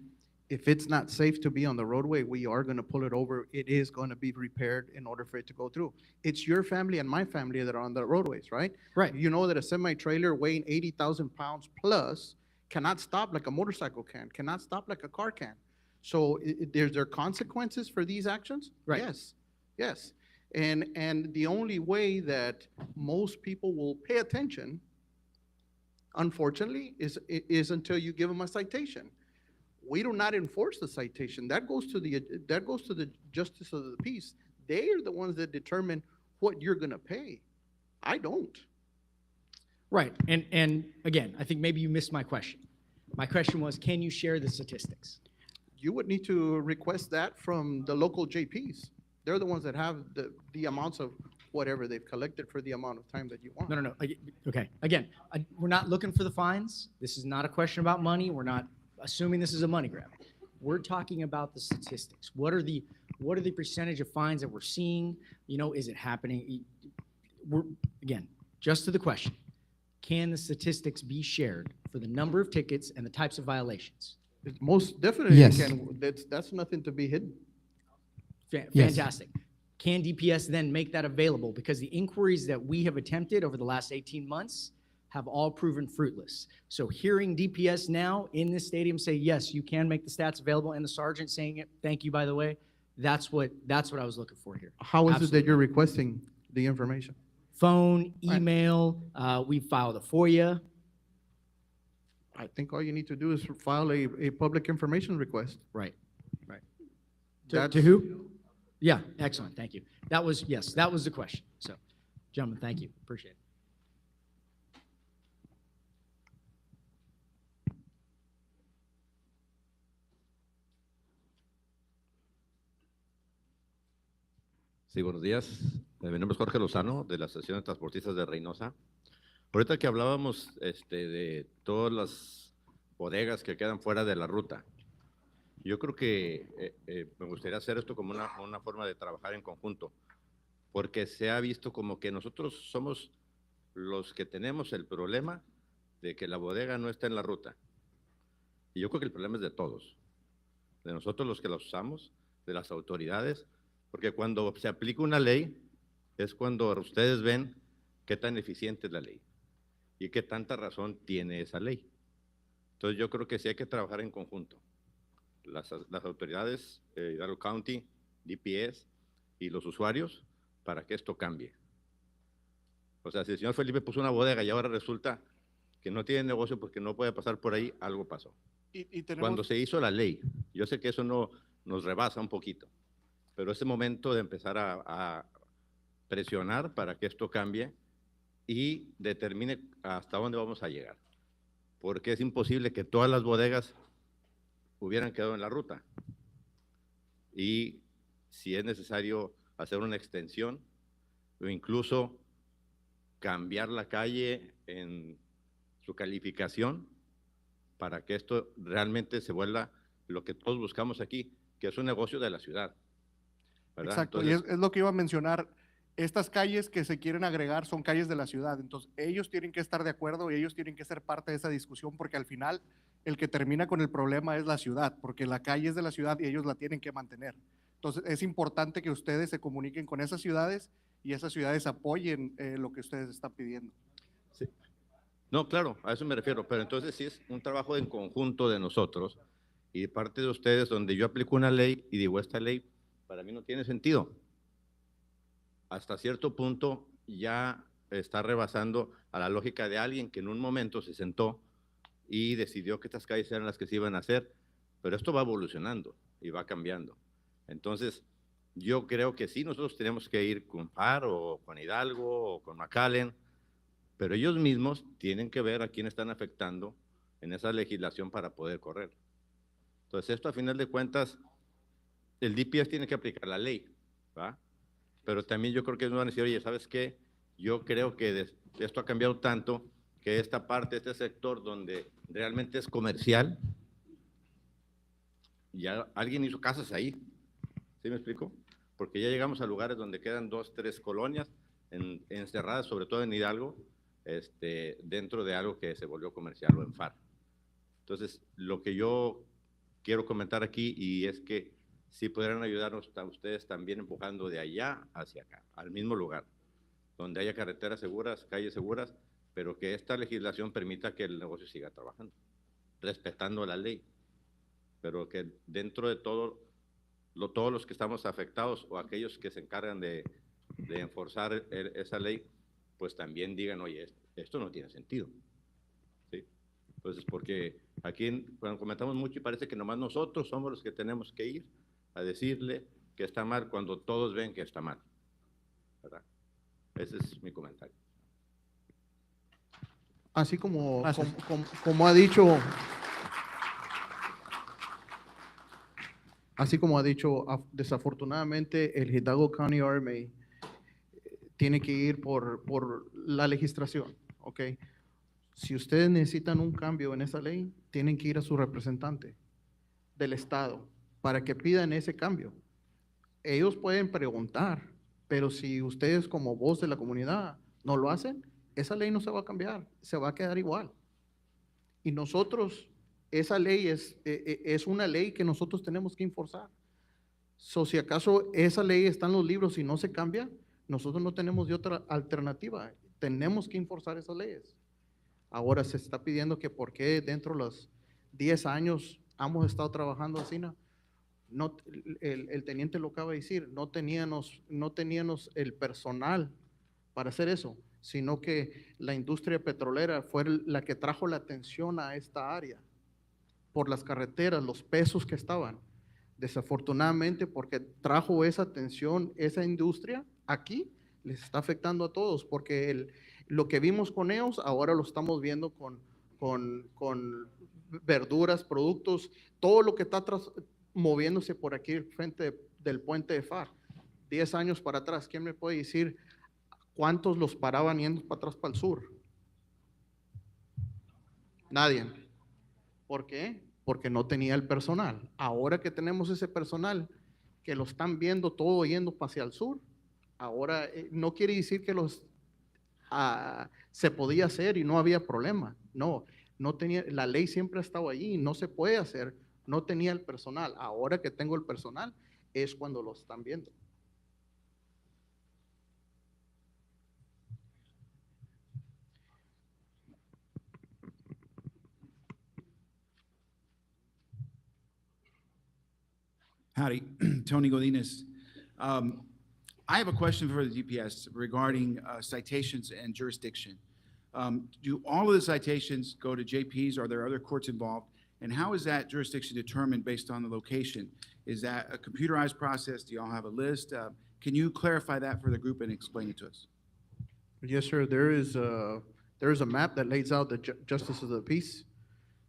if it's not safe to be on the roadway, we are going to pull it over. It is going to be repaired in order for it to go through. It's your family and my family that are on the roadways, right? Right. You know that a semi-trailer weighing 80,000 pounds plus cannot stop like a motorcycle cannot stop like a car can. So there are consequences for these actions? Right. Yes, yes. And the only way that most people will pay attention, unfortunately, is until you give them a citation. We do not enforce the citation. That goes to the justice of the peace. They are the ones that determine what you're gonna pay. I don't. Right. And again, I think maybe you missed my question. My question was, can you share the statistics? You would need to request that from the local JPs. They're the ones that have the amounts of whatever they've collected for the amount of time that you want. No. Okay. Again, we're not looking for the fines. This is not a question about money. We're not assuming this is a money grab. We're talking about the statistics. What are the percentage of fines that we're seeing? Is it happening? Again, just to the question, can the statistics be shared for the number of tickets and the types of violations? It most definitely Yes. can. That's nothing to be hidden. Yes. Fantastic. Can DPS then make that available? Because the inquiries that we have attempted over the last 18 months have all proven fruitless. So hearing DPS now in this stadium say, yes, you can make the stats available, and the sergeant saying it, thank you, by the way, that's what I was looking for here. How is it Absolutely. that you're requesting the information? Phone, Right. email, we filed a FOIA. I think all you need to do is file a public information request. Right. To That's- who? Yeah, excellent, thank you. That was the question. So, gentlemen, thank you, appreciate it. Sí, buenos días. Mi nombre es Jorge Lozano, de la Asociación de Transportistas de Reynosa. Ahorita que hablábamos de todas las bodegas que quedan fuera de la ruta, yo creo que me gustaría hacer esto como una forma de trabajar en conjunto, porque se ha visto como que nosotros somos los que tenemos el problema de que la bodega no está en la ruta. Y yo creo que el problema es de todos, de nosotros los que la usamos, de las autoridades, porque cuando se aplica una ley es cuando ustedes ven qué tan eficiente es la ley y qué tanta razón tiene esa ley. Entonces yo creo que sí hay que trabajar en conjunto. Las autoridades, Hidalgo County, DPS y los usuarios para que esto cambie. O sea, si el señor Felipe puso una bodega y ahora resulta que no tiene negocio porque no puede pasar por ahí, algo pasó. Y tenemos, Cuando se hizo la ley, yo sé que eso nos rebasa un poquito, pero es el momento de empezar a presionar para que esto cambie y determine hasta dónde vamos a llegar. Porque es imposible que todas las bodegas hubieran quedado en la ruta. Y si es necesario hacer una extensión o incluso cambiar la calle en su calificación para que esto realmente se vuelva lo que todos buscamos aquí, que es un negocio de la ciudad, ¿verdad? Exacto, Entonces, y es lo que iba a mencionar. Estas calles que se quieren agregar son calles de la ciudad, entonces ellos tienen que estar de acuerdo y ellos tienen que ser parte de esa discusión porque al final el que termina con el problema es la ciudad, porque la calle es de la ciudad y ellos la tienen que mantener. Entonces es importante que ustedes se comuniquen con esas ciudades y esas ciudades apoyen lo que ustedes están pidiendo. sí. No, claro, a eso me refiero, pero entonces sí es un trabajo en conjunto de nosotros y de parte de ustedes donde yo aplico una ley y digo, esta ley para mí no tiene sentido. Hasta cierto punto ya está rebasando a la lógica de alguien que en un momento se sentó y decidió que estas calles eran las que se iban a hacer, pero esto va evolucionando y va cambiando. Entonces, yo creo que sí, nosotros tenemos que ir con Pharr o con Hidalgo o con McAllen, pero ellos mismos tienen que ver a quién están afectando en esa legislación para poder correr. Entonces, esto a final de cuentas, el DPS tiene que aplicar la ley, ¿va? Pero también yo creo que ellos van a decir, oye, ¿sabes qué? Yo creo que esto ha cambiado tanto que esta parte, este sector donde realmente es comercial, ya alguien hizo casas ahí, ¿sí me explico? Porque ya llegamos a lugares donde quedan 2, 3 colonias encerradas, sobre todo en Hidalgo, dentro de algo que se volvió comercial o en Pharr. Entonces, lo que yo quiero comentar aquí y es que sí podrán ayudarnos a ustedes también empujando de allá hacia acá, al mismo lugar, donde haya carreteras seguras, calles seguras, pero que esta legislación permita que el negocio siga trabajando, respetando la ley, pero que dentro de todo, todos los que estamos afectados o aquellos que se encargan de enforzar esa ley, pues también digan, oye, esto no tiene sentido. ¿Sí? Entonces, porque aquí cuando comentamos mucho y parece que nomás nosotros somos los que tenemos que ir a decirle que está mal cuando todos ven que está mal, ¿verdad? Ese es mi comentario. Así como, Gracias. como ha dicho, desafortunadamente el Hidalgo County RMA tiene que ir por la legislación, ¿ok? Si ustedes necesitan un cambio en esa ley, tienen que ir a su representante del Estado para que pidan ese cambio. Ellos pueden preguntar, pero si ustedes como voz de la comunidad no lo hacen, esa ley no se va a cambiar, se va a quedar igual. Y nosotros, esa ley es una ley que nosotros tenemos que enforzar. Si acaso esa ley está en los libros y no se cambia, nosotros no tenemos de otra alternativa. Tenemos que enforzar esas leyes. Ahora se está pidiendo que por qué dentro de los 10 años hemos estado trabajando así, ¿no? No, el teniente lo acaba de decir, no teníamos el personal para hacer eso, sino que la industria petrolera fue la que trajo la atención a esta área por las carreteras, los pesos que estaban. Desafortunadamente, porque trajo esa atención, esa industria aquí, les está afectando a todos, porque lo que vimos con ellos, ahora lo estamos viendo con verduras, productos, todo lo que está moviéndose por aquí frente del puente de Pharr. 10 años para atrás, ¿quién me puede decir cuántos los paraban yendo para atrás para el sur? Nadie. ¿Por qué? Porque no tenía el personal. Ahora que tenemos ese personal, que lo están viendo todo yendo hacia el sur, ahora no quiere decir que se podía hacer y no había problema. No tenía, la ley siempre ha estado allí, no se puede hacer, no tenía el personal. Ahora que tengo el personal es cuando lo están viendo. Howdy, Tony Godinez. I have a question for the DPS regarding citations and jurisdiction. Do all of the citations go to JPs? Are there other courts involved? And how is that jurisdiction determined based on the location? Is that a computerized process? Do y'all have a list? Can you clarify that for the group and explain it to us? Yes, sir. There is a map that lays out the justices of the peace.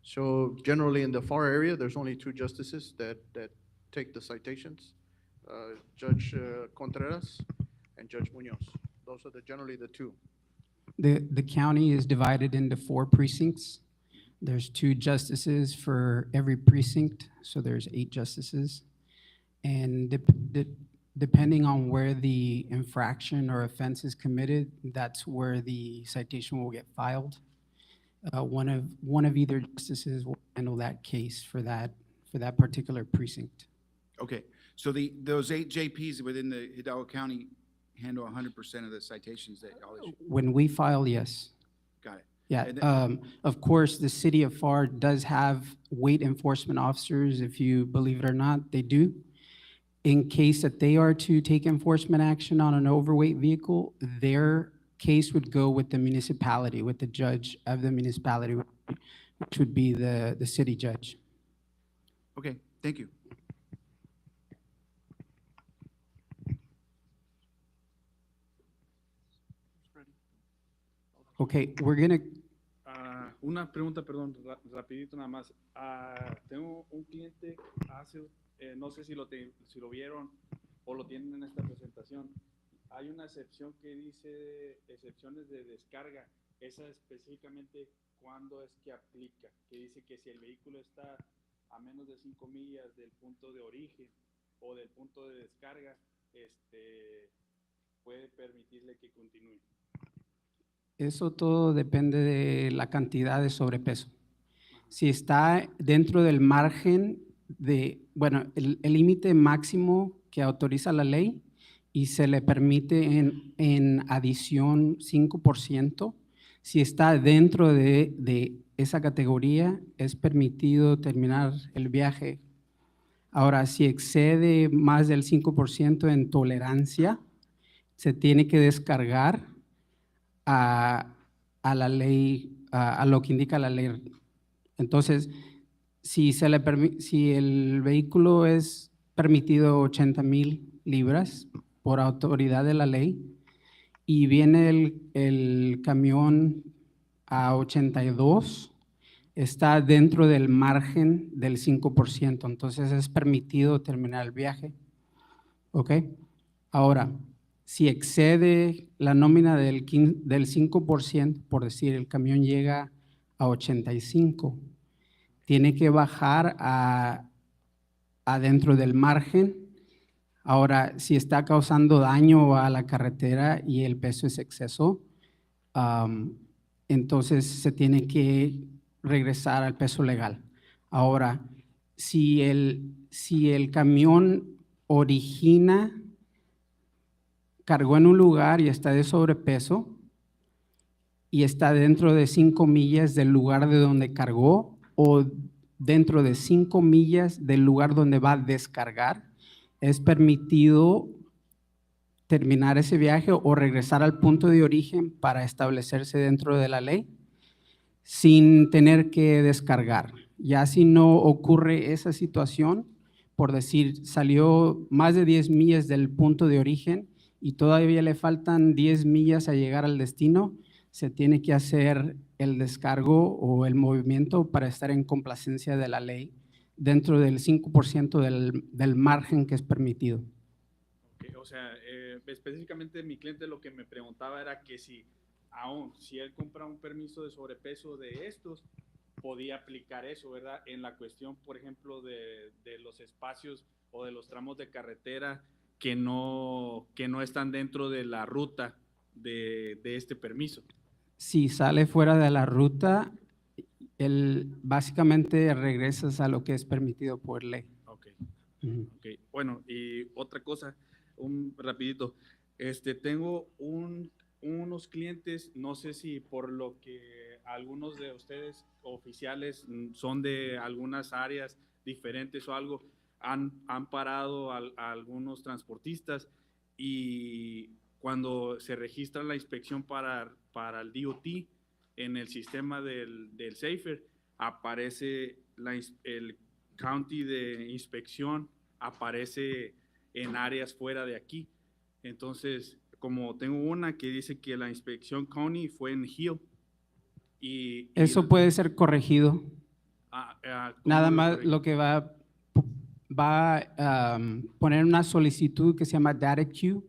So generally in the Pharr area, there's only two justices that take the citations, Judge Contreras and Judge Munoz. Those are generally the two. The county is divided into 4 precincts. There's 2 justices for every precinct, so there's 8 justices. And depending on where the infraction or offense is committed, that's where the citation will get filed. One of either justices will handle that case for that particular precinct. Okay, so those 8 JPs within the Hidalgo County handle 100% of the citations that y'all issue? When we file, yes. Got it. Yeah, And then- of course, the city of Pharr does have weight enforcement officers, if you believe it or not, they do. In case that they are to take enforcement action on an overweight vehicle, their case would go with the municipality, with the judge of the municipality, which would be the city judge. Okay, thank you. Okay, we're gonna, Una pregunta, perdón, rapidito nada más. Tengo un cliente no sé si lo vieron o lo tienen en esta presentación. Hay una excepción que dice excepciones de descarga. Esa específicamente, ¿cuándo es que aplica? Que dice que si el vehículo está a menos de 5 millas del punto de origen o del punto de descarga, puede permitirle que continúe. eso todo depende de la cantidad de sobrepeso. Si está dentro del margen bueno, el límite máximo que autoriza la ley y se le permite en adición 5%, si está dentro de esa categoría, es permitido terminar el viaje. Ahora, si excede más del 5% en tolerancia, se tiene que descargar a la ley, a lo que indica la ley. Entonces, si el vehículo es permitido 80,000 libras por autoridad de la ley y viene el camión a 82, está dentro del margen del 5%, entonces es permitido terminar el viaje. ¿Ok? Ahora, si excede la nómina del 5%, por decir, el camión llega a 85, tiene que bajar adentro del margen. Ahora, si está causando daño a la carretera y el peso es exceso, entonces se tiene que regresar al peso legal. Ahora, si el camión cargó en un lugar y está de sobrepeso y está dentro de 5 millas del lugar de donde cargó o dentro de 5 millas del lugar donde va a descargar, es permitido terminar ese viaje o regresar al punto de origen para establecerse dentro de la ley sin tener que descargar. Ya si no ocurre esa situación, por decir, salió más de 10 millas del punto de origen y todavía le faltan 10 millas a llegar al destino, se tiene que hacer el descargo o el movimiento para estar en complacencia de la ley dentro del 5% del margen que es permitido. Okay, o sea, específicamente mi cliente lo que me preguntaba era que si él compra un permiso de sobrepeso de estos, podía aplicar eso, ¿verdad? En la cuestión, por ejemplo, de los espacios o de los tramos de carretera que no están dentro de la ruta de este permiso. Si sale fuera de la ruta, básicamente regresas a lo que es permitido por ley. Ok. Okay. Bueno, y otra cosa, rapidito, tengo unos clientes, no sé si por lo que algunos de ustedes oficiales son de algunas áreas diferentes o algo, han parado a algunos transportistas y cuando se registra la inspección para el DOT en el sistema del Safer, aparece el county de inspección, aparece en áreas fuera de aquí. Entonces, como tengo una que dice que la inspección county fue en Hill. Eso puede ser corregido. ¿cómo Nada lo más corrijo? lo que va a poner una solicitud que se llama Data Queue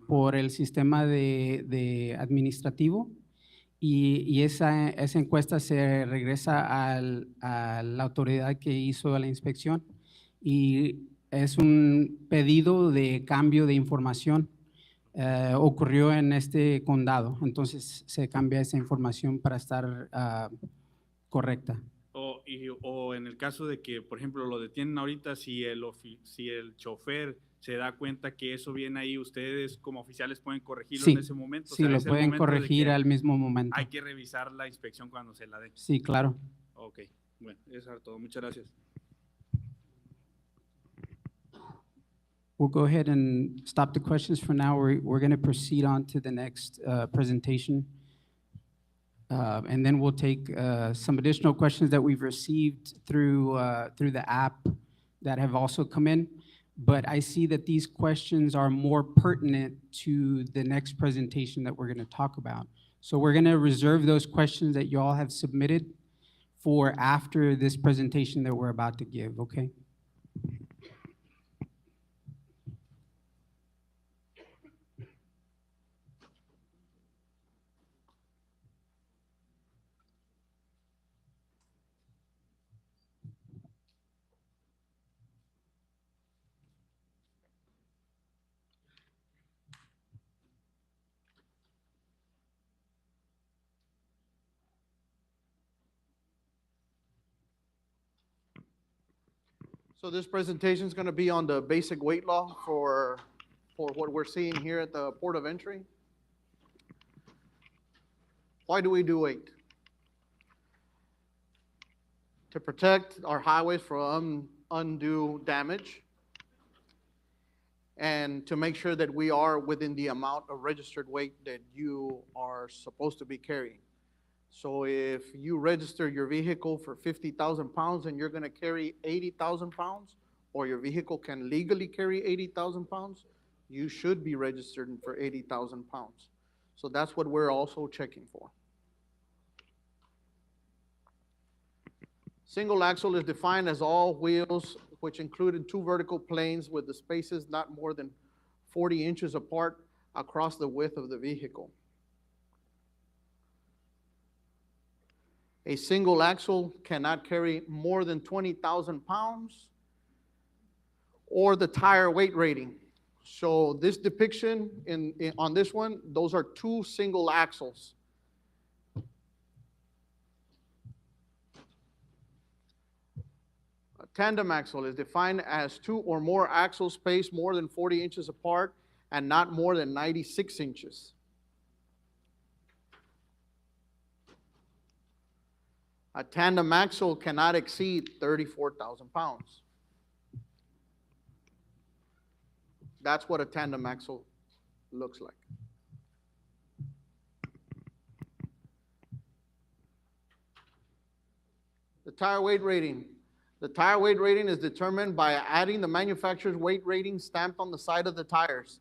por el sistema de administrativo y esa encuesta se regresa a la autoridad que hizo la inspección y es un pedido de cambio de información. Ocurrió en este condado, entonces se cambia esa información para estar correcta. O en el caso de que, por ejemplo, lo detienen ahorita, si si el chofer se da cuenta que eso viene ahí, ustedes como oficiales pueden corregirlo Sí, en ese momento. O sí, sea, lo es el pueden momento de corregir que al mismo momento. hay que revisar la inspección cuando se la dé. Sí, claro. Ok, bueno, eso era todo. Muchas gracias. We'll go ahead and stop the questions for now. We're going to proceed on to the next presentation. And then we'll take some additional questions that we've received through the app that have also come in. But I see that these questions are more pertinent to the next presentation that we're going to talk about. So we're going to reserve those questions that you all have submitted for after this presentation that we're about to give, okay? So this presentation is going to be on the basic weight law for what we're seeing here at the port of entry. Why do we do weight? To protect our highways from undue damage and to make sure that we are within the amount of registered weight that you are supposed to be carrying. So if you register your vehicle for 50,000 pounds and you're gonna carry 80,000 pounds, or your vehicle can legally carry 80,000 pounds, you should be registered for 80,000 pounds. So that's what we're also checking for. Single axle is defined as all wheels which included two vertical planes with the spaces not more than 40 inches apart across the width of the vehicle. A single axle cannot carry more than 20,000 pounds or the tire weight rating. So this depiction on this one, those are two single axles. A tandem axle is defined as two or more axles spaced more than 40 inches apart and not more than 96 inches. A tandem axle cannot exceed 34,000 pounds. That's what a tandem axle looks like. The tire weight rating. The tire weight rating is determined by adding the manufacturer's weight rating stamped on the side of the tires.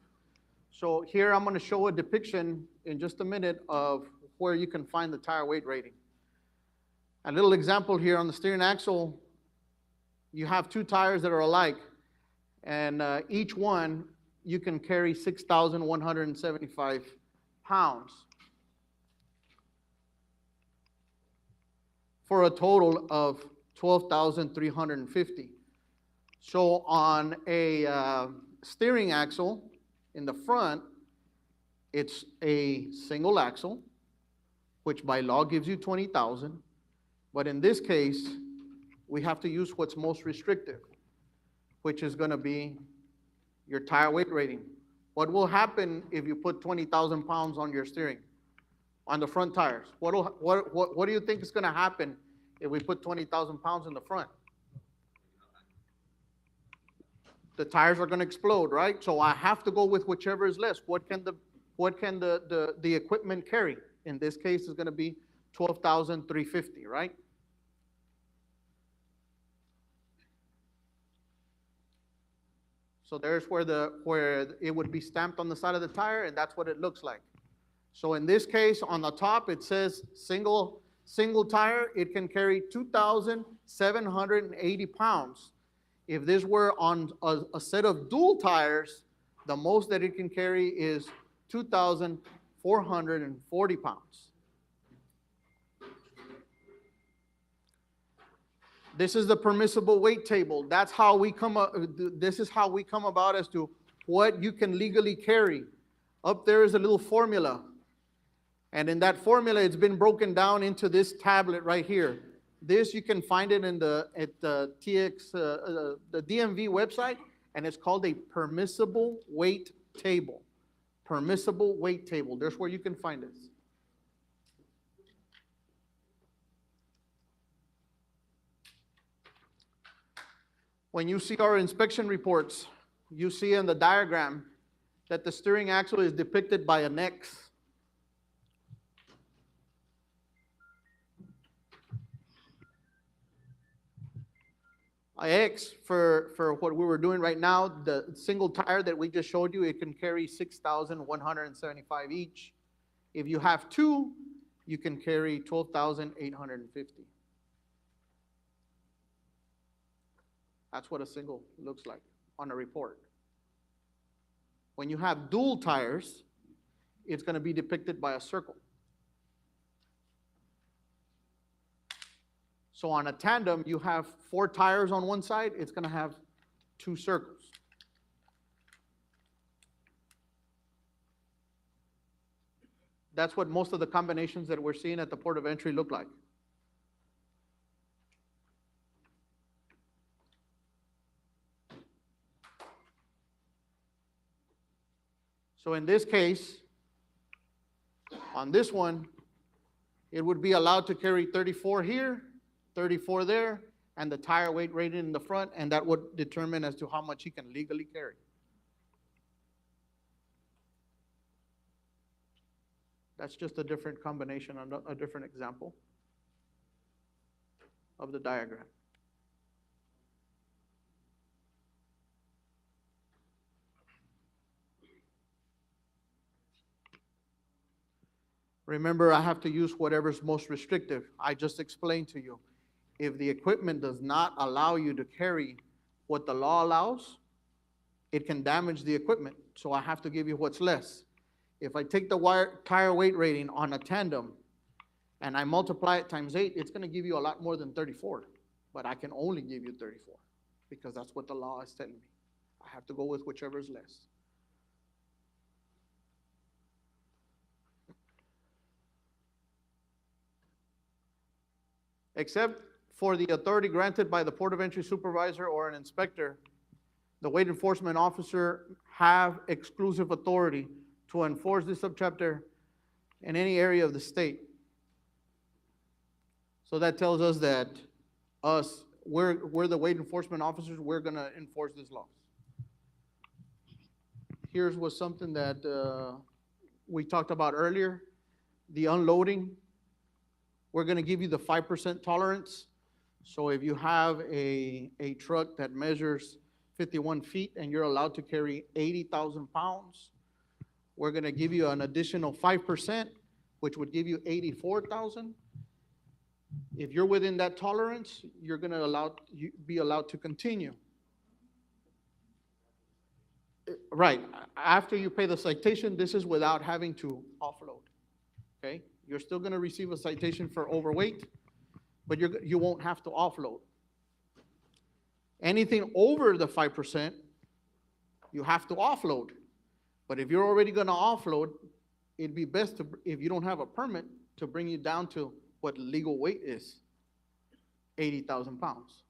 So here I'm going to show a depiction in just a minute of where you can find the tire weight rating. A little example here on the steering axle, you have two tires that are alike, and each one you can carry 6,175 pounds for a total of 12,350. So on a steering axle in the front, it's a single axle, which by law gives you 20,000. But in this case, we have to use what's most restrictive, which is going to be your tire weight rating. What will happen if you put 20,000 pounds on your steering, on the front tires? What do you think is going to happen if we put 20,000 pounds in the front? The tires are going to explode, right? So I have to go with whichever is less. What can the equipment carry? In this case, it's going to be 12,350, right? So there's where it would be stamped on the side of the tire, and that's what it looks like. So in this case, on the top, it says single single tire, it can carry 2,780 pounds. If this were on a set of dual tires, the most that it can carry is 2,440 pounds. This is the permissible weight table. That's how we this is how we come about as to what you can legally carry. Up there is a little formula. And in that formula, it's been broken down into this tablet right here. This, you can find it at the DMV website, and it's called a permissible weight table. Permissible weight table. There's where you can find this. When you see our inspection reports, you see in the diagram that the steering axle is depicted by an X. X for what we were doing right now, the single tire that we just showed you, it can carry 6,175 each. If you have two, you can carry 12,850. That's what a single looks like on a report. When you have dual tires, it's going to be depicted by a circle. So on a tandem, you have 4 tires on one side, it's going to have 2 circles. That's what most of the combinations that we're seeing at the port of entry look like. So in this case, on this one, it would be allowed to carry 34 here, 34 there, and the tire weight rated in the front, and that would determine as to how much he can legally carry. That's just a different combination, a different example of the diagram. Remember, I have to use whatever's most restrictive. I just explained to you. If the equipment does not allow you to carry what the law allows, it can damage the equipment. So I have to give you what's less. If I take the tire weight rating on a tandem and I multiply it times 8, it's going to give you a lot more than 34. But I can only give you 34 because that's what the law is telling me. I have to go with whichever is less. Except for the authority granted by the Port of Entry supervisor or an inspector, the weight enforcement officer have exclusive authority to enforce this subchapter in any area of the state. So that tells us that we're the weight enforcement officers, we're gonna enforce this law. Here's was something that we talked about earlier, the unloading. We're gonna give you the 5% tolerance. So if you have a truck that measures 51 feet and you're allowed to carry 80,000 pounds, we're gonna give you an additional 5%, which would give you 84,000. If you're within that tolerance, you're gonna be allowed to continue. Right, after you pay the citation, this is without having to offload, okay? You're still gonna receive a citation for overweight, but you won't have to offload. Anything over the 5%, you have to offload. But if you're already gonna offload, it'd be best to, if you don't have a permit, to bring you down to what legal weight is, 80,000 pounds.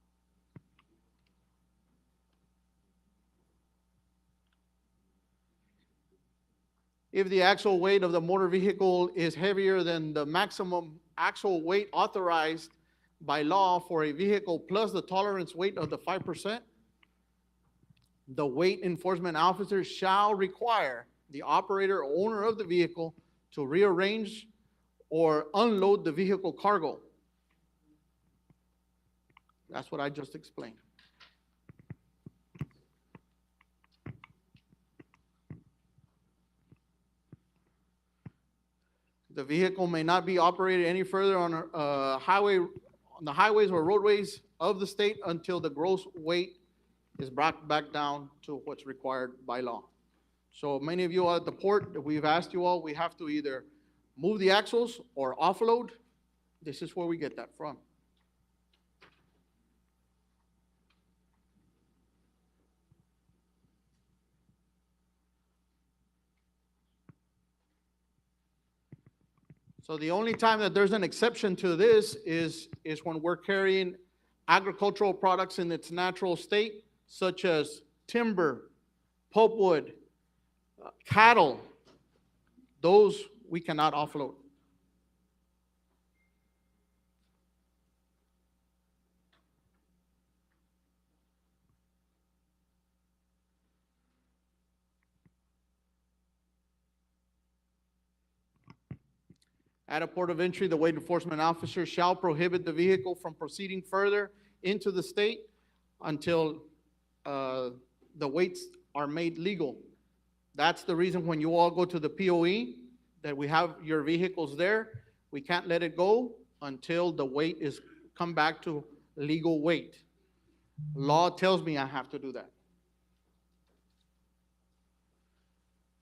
If the actual weight of the motor vehicle is heavier than the maximum actual weight authorized by law for a vehicle plus the tolerance weight of the 5%, the weight enforcement officer shall require the operator or owner of the vehicle to rearrange or unload the vehicle cargo. That's what I just explained. The vehicle may not be operated any further on the highways or roadways of the state until the gross weight is brought back down to what's required by law. So many of you at the port, we've asked you all, we have to either move the axles or offload. This is where we get that from. So the only time that there's an exception to this is when we're carrying agricultural products in its natural state, such as timber, pulpwood, cattle. Those we cannot offload. At a port of entry, the weight enforcement officer shall prohibit the vehicle from proceeding further into the state until the weights are made legal. That's the reason when you all go to the POE, that we have your vehicles there, we can't let it go until the weight is come back to legal weight. Law tells me I have to do that.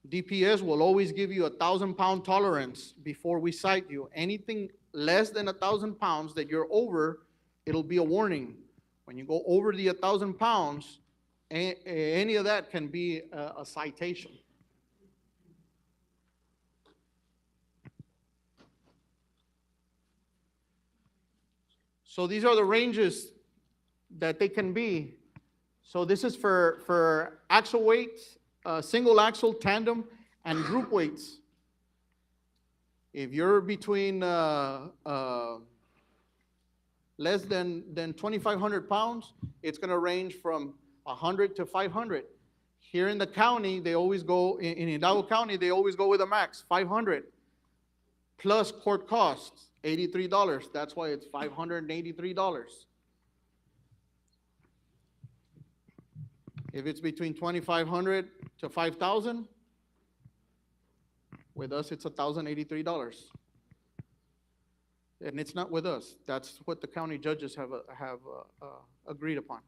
DPS will always give you 1,000-pound tolerance before we cite you. Anything less than 1,000 pounds that you're over, it'll be a warning. When you go over the 1,000 pounds, any of that can be a citation. So these are the ranges that they can be. So this is for axle weights, single axle, tandem, and group weights. If you're between less than 2,500 pounds, it's going to range from 100 to 500. Here in the county, they always go, in Hidalgo County, they always go with a max, 500, plus court costs, $83. That's why it's $583. If it's between 2,500 to 5,000, with us, it's $1,083. And it's not with us. That's what the county judges have agreed upon.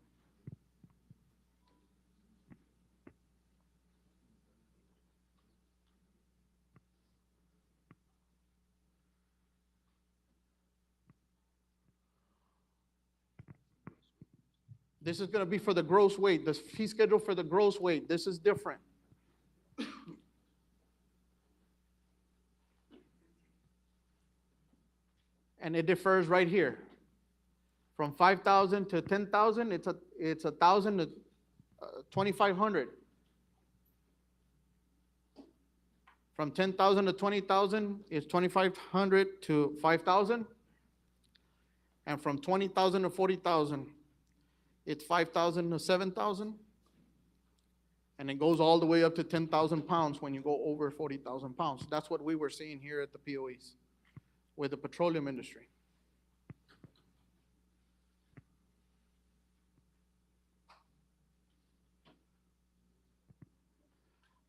This is going to be for the gross weight. The fee schedule for the gross weight. This is different. And it differs right here. From 5,000 to 10,000, it's 1,000 to 2,500. From 10,000 to 20,000, it's 2,500 to 5,000. And from 20,000 to 40,000, it's 5,000 to 7,000. And it goes all the way up to 10,000 pounds when you go over 40,000 pounds. That's what we were seeing here at the POEs with the petroleum industry.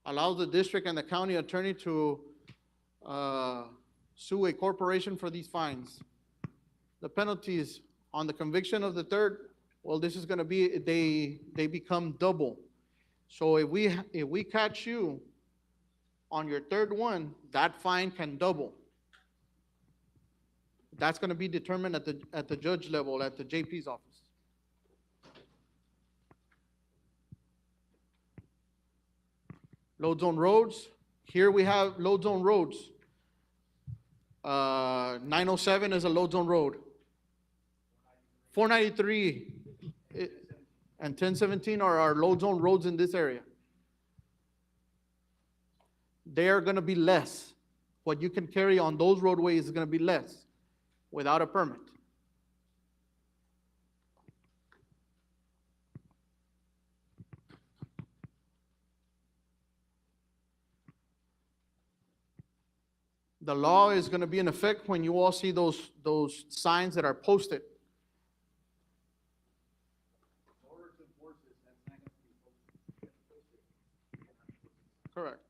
Allows the district and the county attorney to sue a corporation for these fines. The penalties on the conviction of the third, well, this is going to be, they become double. So if we catch you on your third one, that fine can double. That's going to be determined at the judge level, at the JP's office. Load zone roads. Here we have load zone roads. 907 is a load zone road. 493 and 1017 are our load zone roads in this area. They are going to be less. What you can carry on those roadways is going to be less without a permit. The law is going to be in effect when you all see those signs that are posted. Correct.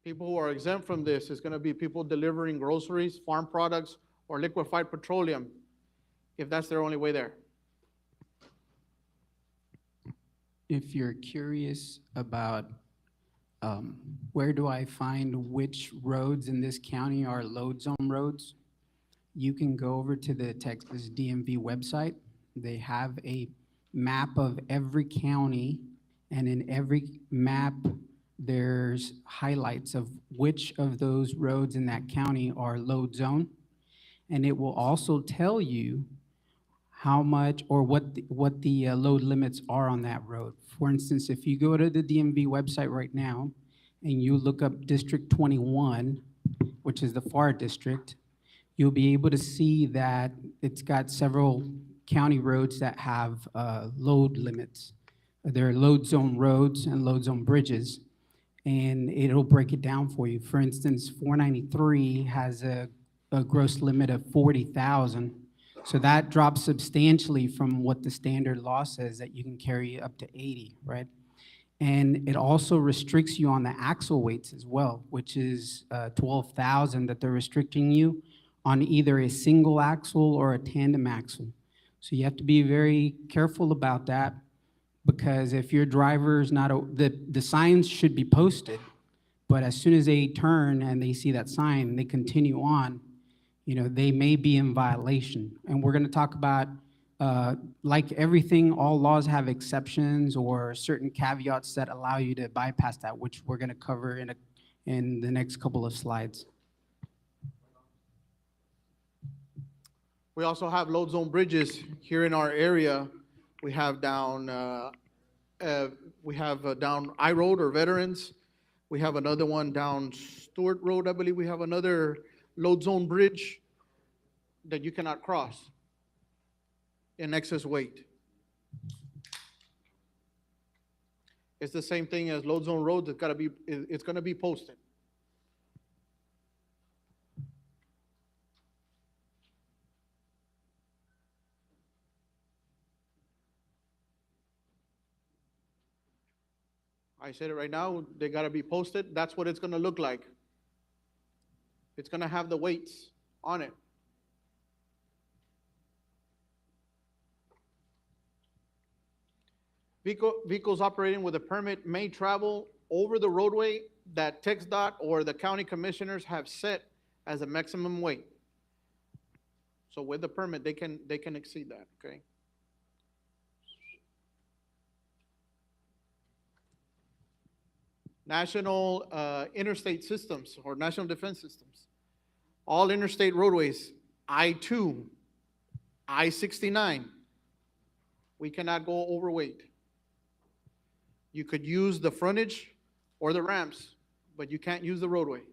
People who are exempt from this is gonna be people delivering groceries, farm products, or liquefied petroleum, if that's their only way there. If you're curious about where do I find which roads in this county are load zone roads, you can go over to the Texas DMV website. They have a map of every county, and in every map, there's highlights of which of those roads in that county are load zone. And it will also tell you how much or what the load limits are on that road. For instance, if you go to the DMV website right now and you look up District 21, which is the Pharr district, you'll be able to see that it's got several county roads that have load limits. There are load zone roads and load zone bridges, and it'll break it down for you. For instance, 493 has a gross limit of 40,000. So that drops substantially from what the standard law says that you can carry up to 80, right? And it also restricts you on the axle weights as well, which is 12,000 that they're restricting you on either a single axle or a tandem axle. So you have to be very careful about that, because if your driver is not, the signs should be posted, but as soon as they turn and they see that sign, they continue on, you know, they may be in violation. And we're gonna talk about, like everything, all laws have exceptions or certain caveats that allow you to bypass that, which we're gonna cover in the next couple of slides. We also have load zone bridges here in our area. We have down, down I Road or Veterans. We have another one down Stewart Road, I believe. We have another load zone bridge that you cannot cross in excess weight. It's the same thing as load zone roads. It's gonna be posted. I said it right now, they gotta be posted. That's what it's gonna look like. It's gonna have the weights on it. Vehicles operating with a permit may travel over the roadway that TXDOT or the county commissioners have set as a maximum weight. So with the permit, they can exceed that, okay? National interstate systems or national defense systems. All interstate roadways, I-2, I-69, we cannot go overweight. You could use the frontage or the ramps, but you can't use the roadway.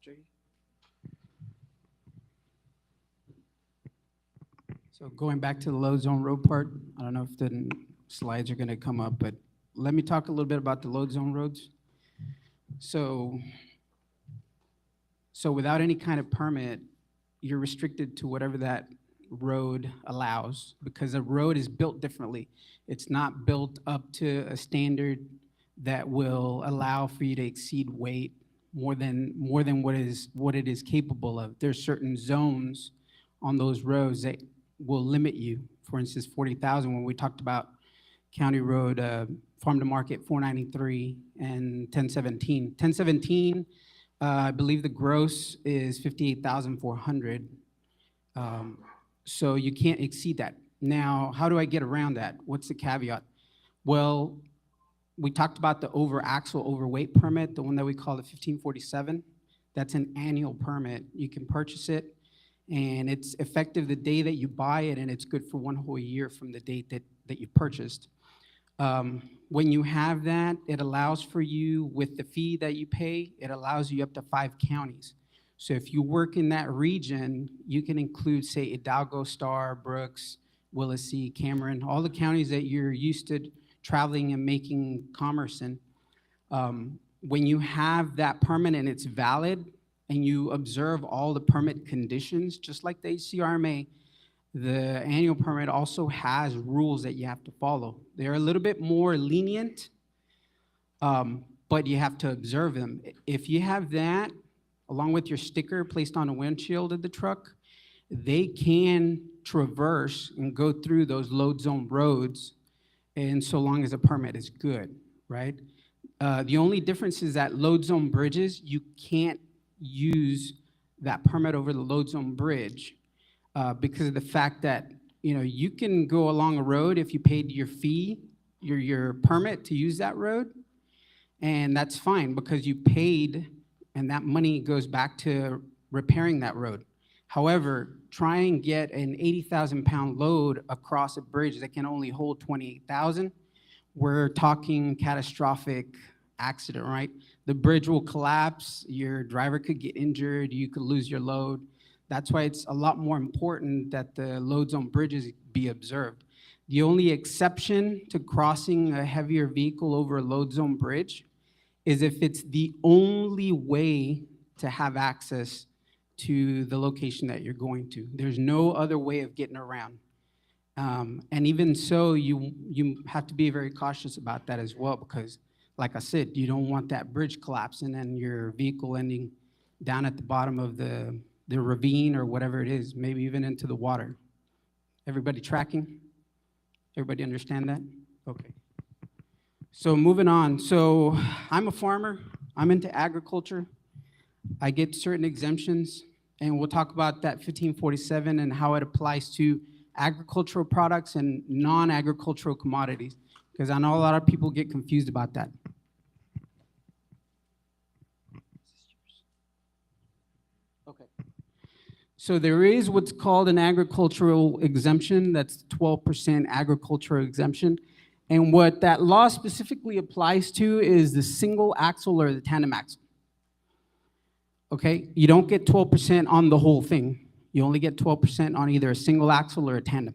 Jay? So going back to the load zone road part, I don't know if the slides are gonna come up, but let me talk a little bit about the load zone roads. So without any kind of permit, you're restricted to whatever that road allows, because a road is built differently. It's not built up to a standard that will allow for you to exceed weight more than what it is capable of. There's certain zones on those roads that will limit you. For instance, 40,000, when we talked about County Road, Farm to Market 493 and 1017. 1017, I believe the gross is 58,400. So you can't exceed that. Now, how do I get around that? What's the caveat? Well, we talked about the over-axle, overweight permit, the one that we call the 1547. That's an annual permit. You can purchase it, and it's effective the day that you buy it, and it's good for one whole year from the date that you purchased. When you have that, it allows for you, with the fee that you pay, it allows you up to 5 counties. So if you work in that region, you can include, say, Hidalgo, Star, Brooks, Willacy, Cameron, all the counties that you're used to traveling and making commerce in. When you have that permit and it's valid, and you observe all the permit conditions, just like the HCRMA, the annual permit also has rules that you have to follow. They're a little bit more lenient, but you have to observe them. If you have that, along with your sticker placed on the windshield of the truck, they can traverse and go through those load zone roads, and so long as the permit is good, right? The only difference is that load zone bridges, you can't use that permit over the load zone bridge because of the fact that, you know, you can go along a road if you paid your fee, your permit to use that road, and that's fine because you paid and that money goes back to repairing that road. However, try and get an 80,000-pound load across a bridge that can only hold 28,000. We're talking catastrophic accident, right? The bridge will collapse, your driver could get injured, you could lose your load. That's why it's a lot more important that the load zone bridges be observed. The only exception to crossing a heavier vehicle over a load zone bridge is if it's the only way to have access to the location that you're going to. There's no other way of getting around. And even so, you have to be very cautious about that as well, because like I said, you don't want that bridge collapsing and your vehicle ending down at the bottom of the ravine or whatever it is, maybe even into the water. Everybody tracking? Everybody understand that? Okay. So moving on. So I'm a farmer. I'm into agriculture. I get certain exemptions, and we'll talk about that 1547 and how it applies to agricultural products and non-agricultural commodities, because I know a lot of people get confused about that. Okay. So there is what's called an agricultural exemption. That's 12% agricultural exemption. And what that law specifically applies to is the single axle or the tandem axle. Okay, you don't get 12% on the whole thing. You only get 12% on either a single axle or a tandem.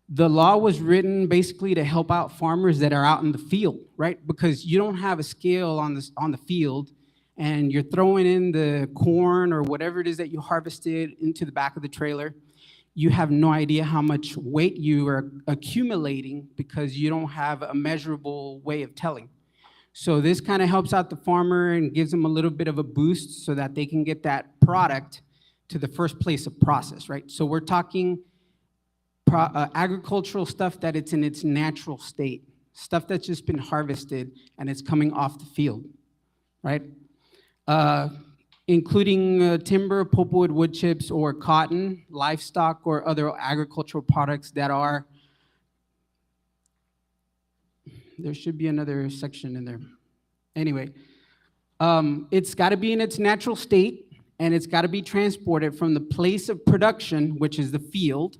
The law was written basically to help out farmers that are out in the field, right? Because you don't have a scale on the field, and you're throwing in the corn or whatever it is that you harvested into the back of the trailer. You have no idea how much weight you are accumulating because you don't have a measurable way of telling. So this kind of helps out the farmer and gives them a little bit of a boost so that they can get that product to the first place of process, right? So we're talking agricultural stuff that it's in its natural state, stuff that's just been harvested and it's coming off the field, right? Including timber, pulpwood, wood chips, or cotton, livestock, or other agricultural products that are, there should be another section in there. Anyway, it's got to be in its natural state, and it's got to be transported from the place of production, which is the field,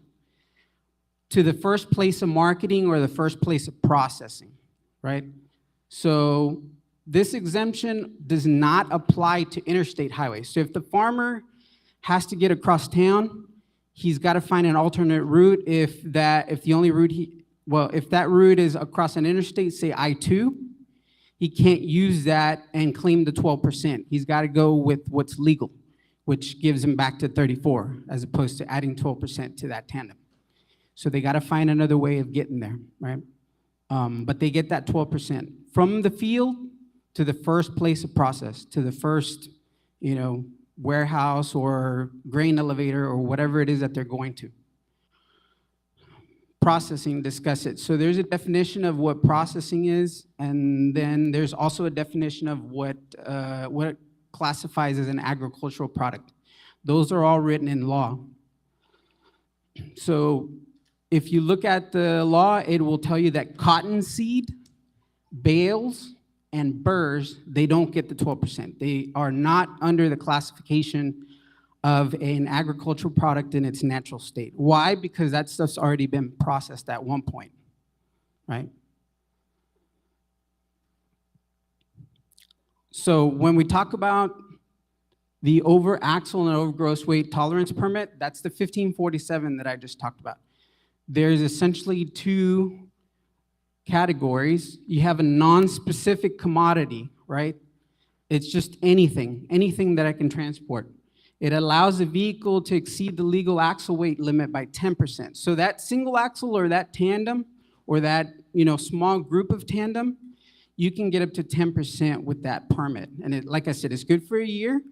to the first place of marketing or the first place of processing, right? So this exemption does not apply to interstate highways. So if the farmer has to get across town, he's got to find an alternate route. If that route is across an interstate, say I-2, he can't use that and claim the 12%. He's got to go with what's legal, which gives him back to 34, as opposed to adding 12% to that tandem. So they got to find another way of getting there, right? But they get that 12% from the field to the first place of process, to the first, warehouse or grain elevator or whatever it is that they're going to. Processing, discuss it. So there's a definition of what processing is, and then there's also a definition of what classifies as an agricultural product. Those are all written in law. So if you look at the law, it will tell you that cottonseed, bales, and burrs, they don't get the 12%. They are not under the classification of an agricultural product in its natural state. Why? Because that stuff's already been processed at one point, right? So when we talk about the over axle and over gross weight tolerance permit, that's the 1547 that I just talked about. There's essentially two categories. You have a non-specific commodity, right? It's just anything that I can transport. It allows a vehicle to exceed the legal axle weight limit by 10%. So that single axle or that tandem or that small group of tandem, you can get up to 10% with that permit. And it, like I said, it's good for a year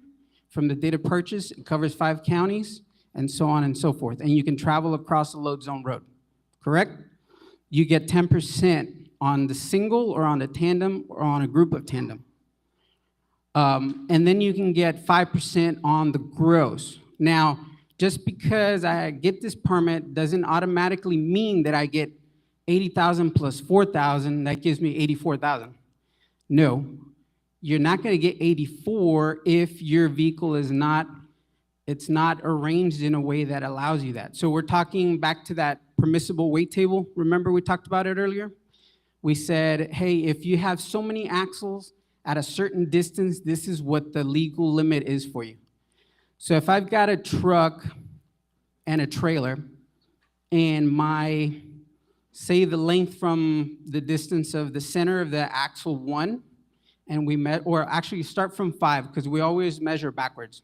from the date of purchase. It covers 5 counties and so on and so forth. And you can travel across the load zone road, correct? You get 10% on the single or on a tandem or on a group of tandem. And then you can get 5% on the gross. Now, just because I get this permit doesn't automatically mean that I get 80,000 plus 4,000, that gives me 84,000. No, you're not gonna get 84 if your vehicle is not, it's not arranged in a way that allows you that. So we're talking back to that permissible weight table. Remember we talked about it earlier? We said, hey, if you have so many axles at a certain distance, this is what the legal limit is for you. So if I've got a truck and a trailer and my, say the length from the distance of the center of the axle 1, and we met, or actually start from 5, because we always measure backwards.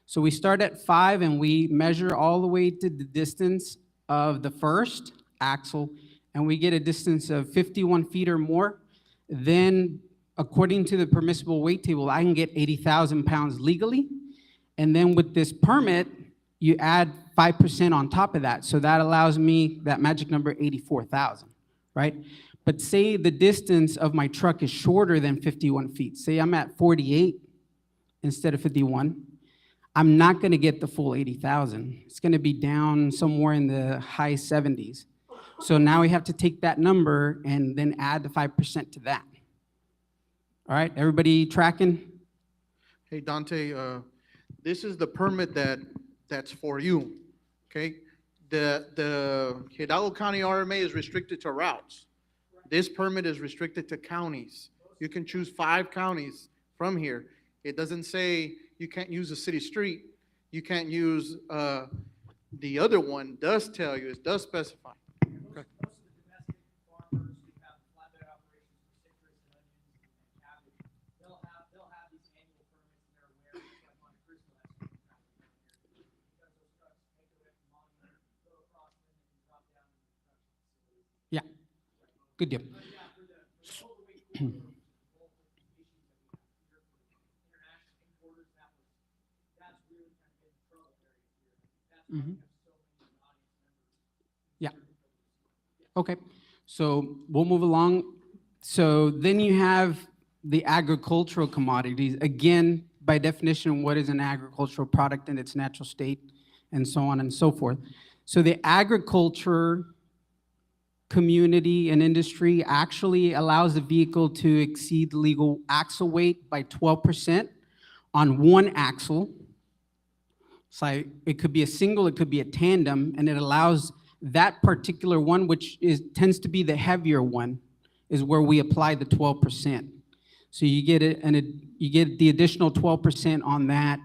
So we start at 5 and we measure all the way to the distance of the first axle, and we get a distance of 51 feet or more. Then, according to the permissible weight table, I can get 80,000 pounds legally. And then with this permit, you add 5% on top of that. So that allows me that magic number 84,000, right? But say the distance of my truck is shorter than 51 feet. Say I'm at 48 instead of 51. I'm not gonna get the full 80,000. It's gonna be down somewhere in the high 70s. So now we have to take that number and then add the 5% to that. All right, everybody tracking? Hey, Dante, this is the permit that's for you, okay? The Hidalgo County RMA is restricted to routes. This permit is restricted to counties. You can choose 5 counties from here. It doesn't say you can't use a city street. You can't use, the other one does tell you, it does specify. Okay. Yeah, good deal. Mm-hmm. Yeah. Okay, so we'll move along. So then you have the agricultural commodities. Again, by definition, what is an agricultural product in its natural state, and so on and so forth. So the agriculture community and industry actually allows the vehicle to exceed the legal axle weight by 12% on one axle. So it could be a single, it could be a tandem, and it allows that particular one, which tends to be the heavier one, is where we apply the 12%. So you get it, and you get the additional 12% on that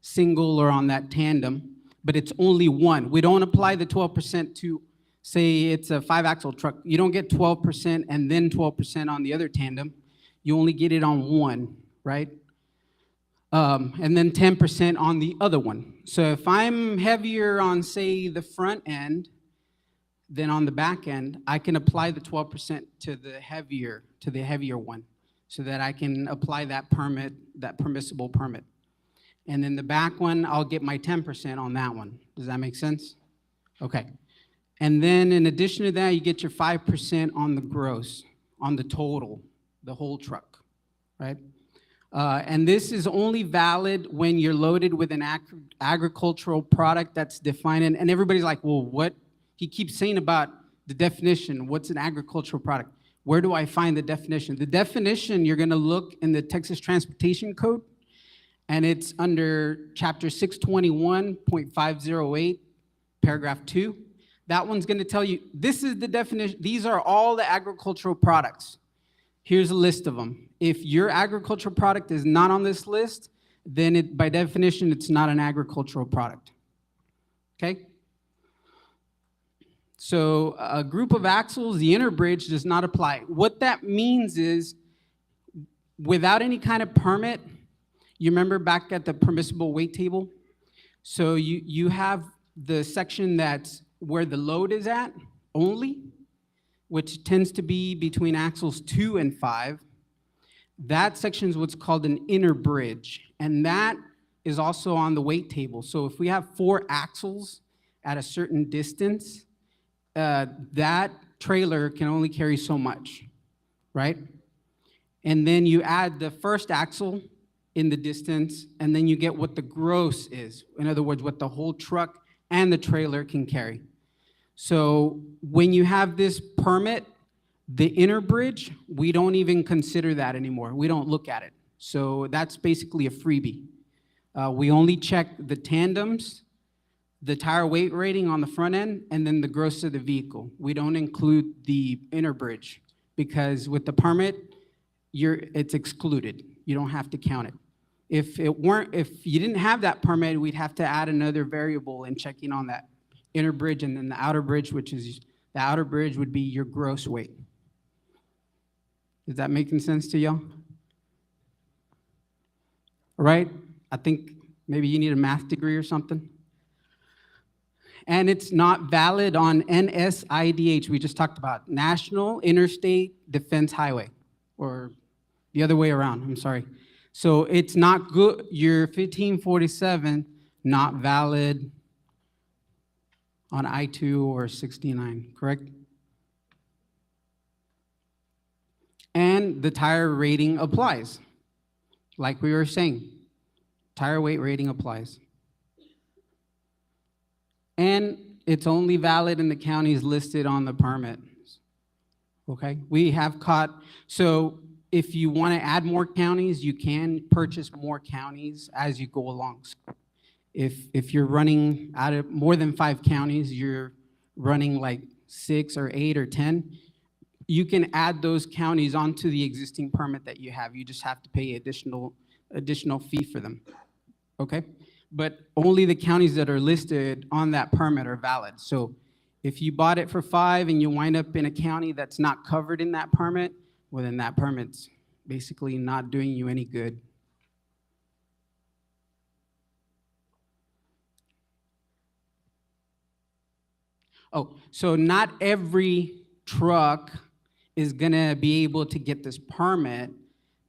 single or on that tandem, but it's only one. We don't apply the 12% to, say it's a 5-axle truck. You don't get 12% and then 12% on the other tandem. You only get it on one, right? And then 10% on the other one. So if I'm heavier on, say, the front end than on the back end, I can apply the 12% to the heavier one, so that I can apply that permit, that permissible permit. And then the back one, I'll get my 10% on that one. Does that make sense? Okay. And then in addition to that, you get your 5% on the gross, on the total, the whole truck, right? And this is only valid when you're loaded with an agricultural product that's defined. And everybody's like, well, what? He keeps saying about the definition. What's an agricultural product? Where do I find the definition? The definition, you're going to look in the Texas Transportation Code, and it's under Chapter 621.508, Paragraph 2. That one's going to tell you, this is the definition. These are all the agricultural products. Here's a list of them. If your agricultural product is not on this list, then it, by definition, it's not an agricultural product. Okay? So a group of axles, the inner bridge does not apply. What that means is, without any kind of permit, you remember back at the permissible weight table? So you have the section that's where the load is at only, which tends to be between axles 2 and 5. That section is what's called an inner bridge, and that is also on the weight table. So if we have 4 axles at a certain distance, that trailer can only carry so much, right? And then you add the first axle in the distance, and then you get what the gross is. In other words, what the whole truck and the trailer can carry. So when you have this permit, the inner bridge, we don't even consider that anymore. We don't look at it. So that's basically a freebie. We only check the tandems, the tire weight rating on the front end, and then the gross of the vehicle. We don't include the inner bridge because with the permit, it's excluded. You don't have to count it. If you didn't have that permit, we'd have to add another variable in checking on that inner bridge, and then the outer bridge, which is, the outer bridge would be your gross weight. Is that making sense to y'all? All right, I think maybe you need a math degree or something. And it's not valid on NSIDH, we just talked about, National Interstate Defense Highway, or the other way around, I'm sorry. So it's not good, your 1547, not valid on I-2 or 69, correct? And the tire rating applies. Like we were saying, tire weight rating applies. And it's only valid in the counties listed on the permit. Okay, we have caught, so if you want to add more counties, you can purchase more counties as you go along. If you're running out of more than 5 counties, you're running like 6 or 8 or 10, you can add those counties onto the existing permit that you have. You just have to pay additional fee for them, okay? But only the counties that are listed on that permit are valid. So if you bought it for 5 and you wind up in a county that's not covered in that permit, well, then that permit's basically not doing you any good. Oh, so not every truck is gonna be able to get this permit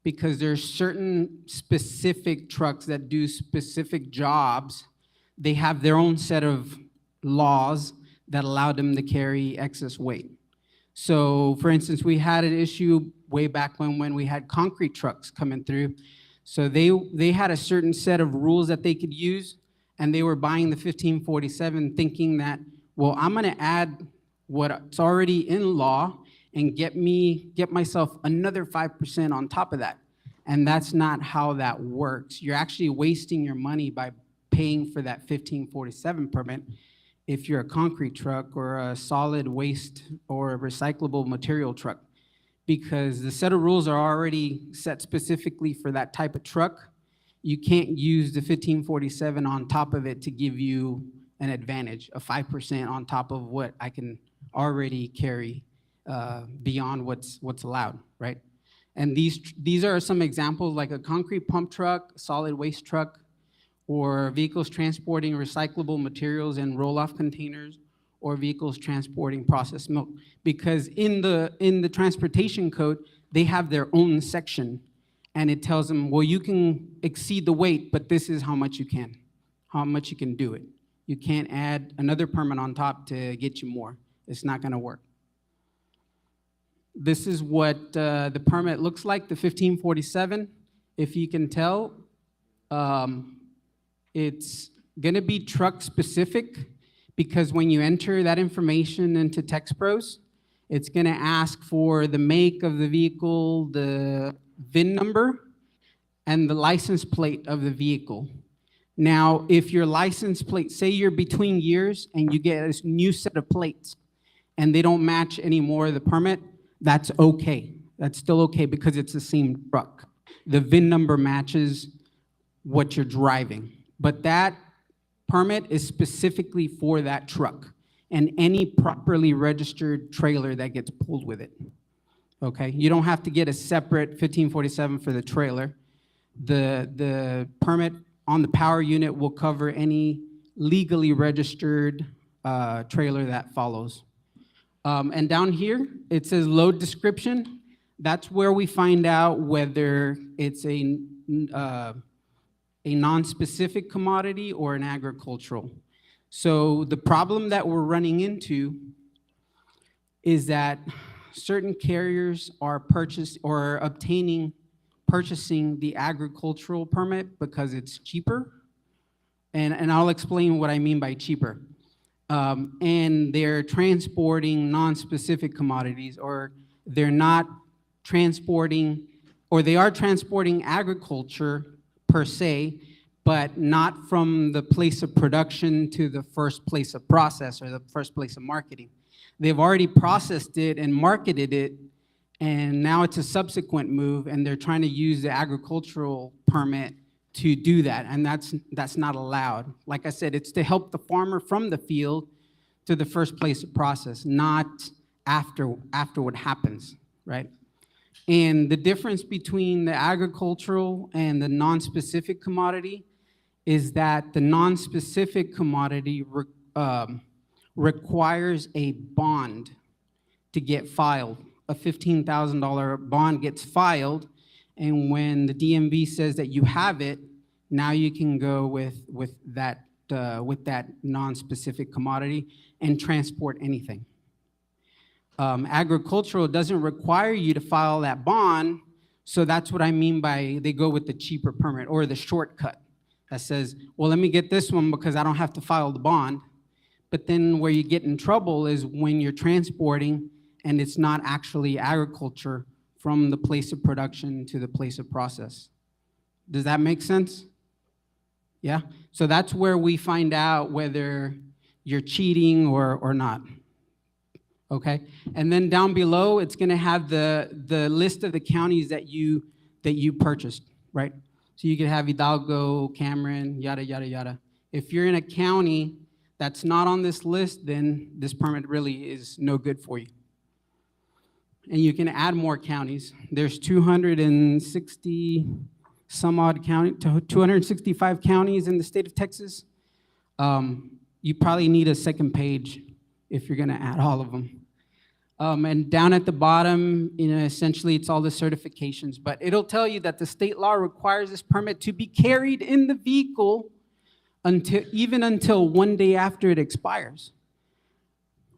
because there's certain specific trucks that do specific jobs. They have their own set of laws that allow them to carry excess weight. So for instance, we had an issue way back when we had concrete trucks coming through. So they had a certain set of rules that they could use, and they were buying the 1547 thinking that, well, I'm gonna add what's already in law and get myself another 5% on top of that. And that's not how that works. You're actually wasting your money by paying for that 1547 permit if you're a concrete truck or a solid waste or a recyclable material truck, because the set of rules are already set specifically for that type of truck. You can't use the 1547 on top of it to give you an advantage, a 5% on top of what I can already carry beyond what's allowed, right? And these are some examples, like a concrete pump truck, solid waste truck, or vehicles transporting recyclable materials in roll-off containers, or vehicles transporting processed milk. Because in the transportation code, they have their own section, and it tells them, well, you can exceed the weight, but this is how much you can do it. You can't add another permit on top to get you more. It's not gonna work. This is what the permit looks like, the 1547. If you can tell, it's gonna be truck specific, because when you enter that information into TextPros, it's gonna ask for the make of the vehicle, the VIN number, and the license plate of the vehicle. Now, if your license plate, say you're between years and you get a new set of plates and they don't match anymore the permit, that's okay. That's still okay because it's the same truck. The VIN number matches what you're driving. But that permit is specifically for that truck and any properly registered trailer that gets pulled with it. Okay, you don't have to get a separate 1547 for the trailer. The permit on the power unit will cover any legally registered trailer that follows. And down here, it says load description. That's where we find out whether it's a non-specific commodity or an agricultural. So the problem that we're running into is that certain carriers are purchasing the agricultural permit because it's cheaper. And I'll explain what I mean by cheaper. And they're transporting non-specific commodities, or they're not transporting, or they are transporting agriculture per se, but not from the place of production to the first place of process or the first place of marketing. They've already processed it and marketed it, and now it's a subsequent move, and they're trying to use the agricultural permit to do that, and that's not allowed. Like I said, it's to help the farmer from the field to the first place of process, not after what happens, right? And the difference between the agricultural and the non-specific commodity is that the non-specific commodity requires a bond to get filed. A $15,000 bond gets filed, and when the DMV says that you have it, now you can go with that non-specific commodity and transport anything. Agricultural doesn't require you to file that bond, so that's what I mean by they go with the cheaper permit or the shortcut that says, well, let me get this one because I don't have to file the bond. But then where you get in trouble is when you're transporting and it's not actually agriculture from the place of production to the place of process. Does that make sense? Yeah? So that's where we find out whether you're cheating or not. Okay? And then down below, it's gonna have the list of the counties that you purchased, right? So you could have Hidalgo, Cameron, yada, yada, yada. If you're in a county that's not on this list, then this permit really is no good for you. And you can add more counties. There's 260 some odd 265 counties in the state of Texas. You probably need a second page if you're gonna add all of them. And down at the bottom, essentially it's all the certifications, but it'll tell you that the state law requires this permit to be carried in the vehicle until 1 day after it expires,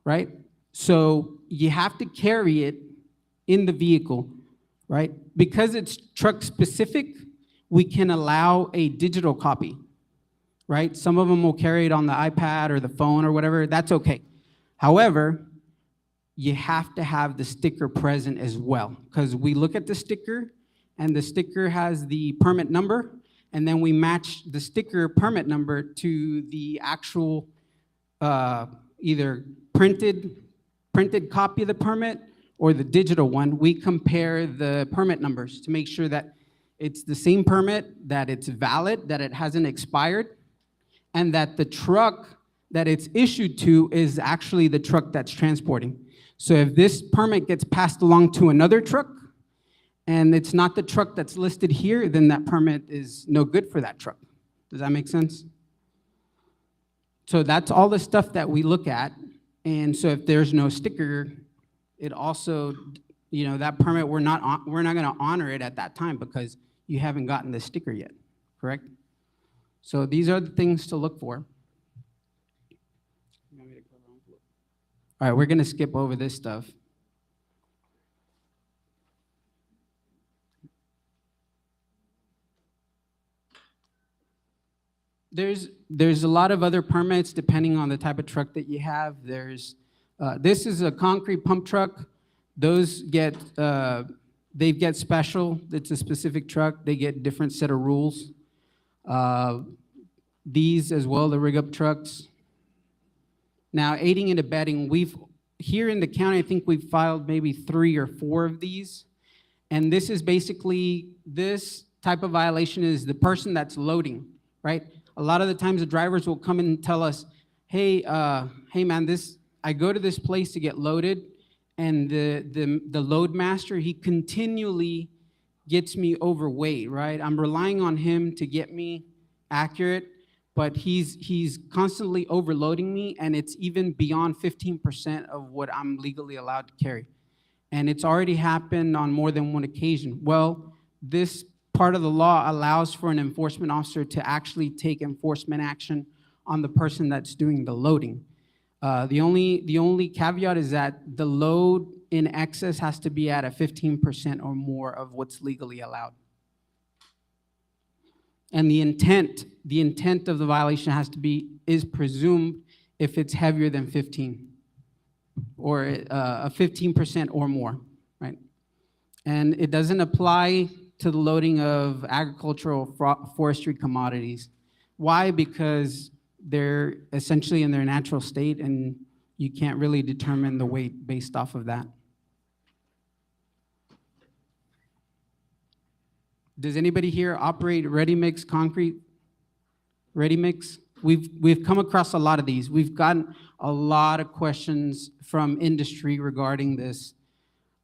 right? So you have to carry it in the vehicle, right? Because it's truck specific, we can allow a digital copy, right? Some of them will carry it on the iPad or the phone or whatever, that's okay. However, you have to have the sticker present as well, because we look at the sticker and the sticker has the permit number, and then we match the sticker permit number to the actual either printed copy of the permit or the digital one. We compare the permit numbers to make sure that it's the same permit, that it's valid, that it hasn't expired, and that the truck that it's issued to is actually the truck that's transporting. So if this permit gets passed along to another truck and it's not the truck that's listed here, then that permit is no good for that truck. Does that make sense? So that's all the stuff that we look at. And so if there's no sticker, it also, that permit, we're not gonna honor it at that time because you haven't gotten the sticker yet, correct? So these are the things to look for. All right, we're gonna skip over this stuff. There's a lot of other permits depending on the type of truck that you have. This is a concrete pump truck. Those they get special. It's a specific truck. They get different set of rules. These as well, the rig up trucks. Now, aiding and abetting, here in the county, I think we've filed maybe 3 or 4 of these. And this is basically, this type of violation is the person that's loading, right? A lot of the times the drivers will come and tell us, hey, hey man, I go to this place to get loaded, and the load master, he continually gets me overweight, right? I'm relying on him to get me accurate, but he's constantly overloading me, and it's even beyond 15% of what I'm legally allowed to carry. And it's already happened on more than one occasion. Well, this part of the law allows for an enforcement officer to actually take enforcement action on the person that's doing the loading. The only caveat is that the load in excess has to be at a 15% or more of what's legally allowed. And the intent of the violation is presumed if it's heavier than 15, or a 15% or more, right? And it doesn't apply to the loading of agricultural forestry commodities. Why? Because they're essentially in their natural state, and you can't really determine the weight based off of that. Does anybody here operate ready-mix concrete? Ready-mix? We've come across a lot of these. We've gotten a lot of questions from industry regarding this.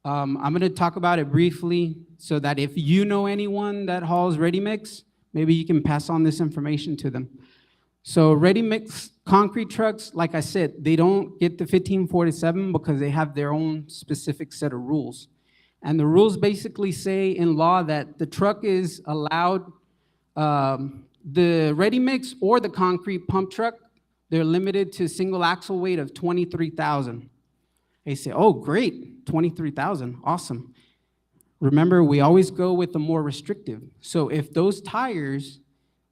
I'm gonna talk about it briefly so that if you know anyone that hauls ready-mix, maybe you can pass on this information to them. So ready-mix concrete trucks, like I said, they don't get the 1547 because they have their own specific set of rules. And the rules basically say in law that the truck is allowed, the ready-mix or the concrete pump truck, they're limited to single axle weight of 23,000. They say, oh, great, 23,000, awesome. Remember, we always go with the more restrictive. So if those tires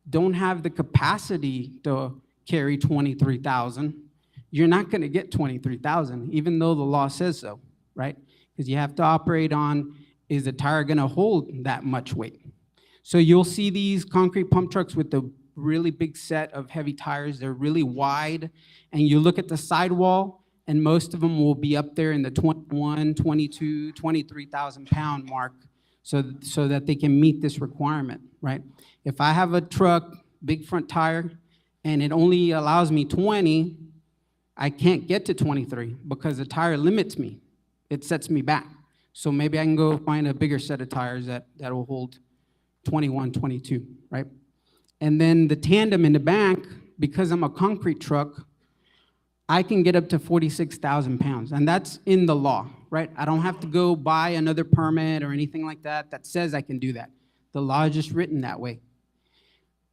don't have the capacity to carry 23,000, you're not gonna get 23,000, even though the law says so, right? Because you have to operate on, is the tire gonna hold that much weight? So you'll see these concrete pump trucks with the really big set of heavy tires. They're really wide, and you look at the sidewall, and most of them will be up there in the 21, 22, 23,000 pound mark, so that they can meet this requirement, right? If I have a truck, big front tire, and it only allows me 20, I can't get to 23 because the tire limits me. It sets me back. So maybe I can go find a bigger set of tires that will hold 21, 22, right? And then the tandem in the back, because I'm a concrete truck, I can get up to 46,000 pounds, and that's in the law, right? I don't have to go buy another permit or anything like that that says I can do that. The law is just written that way.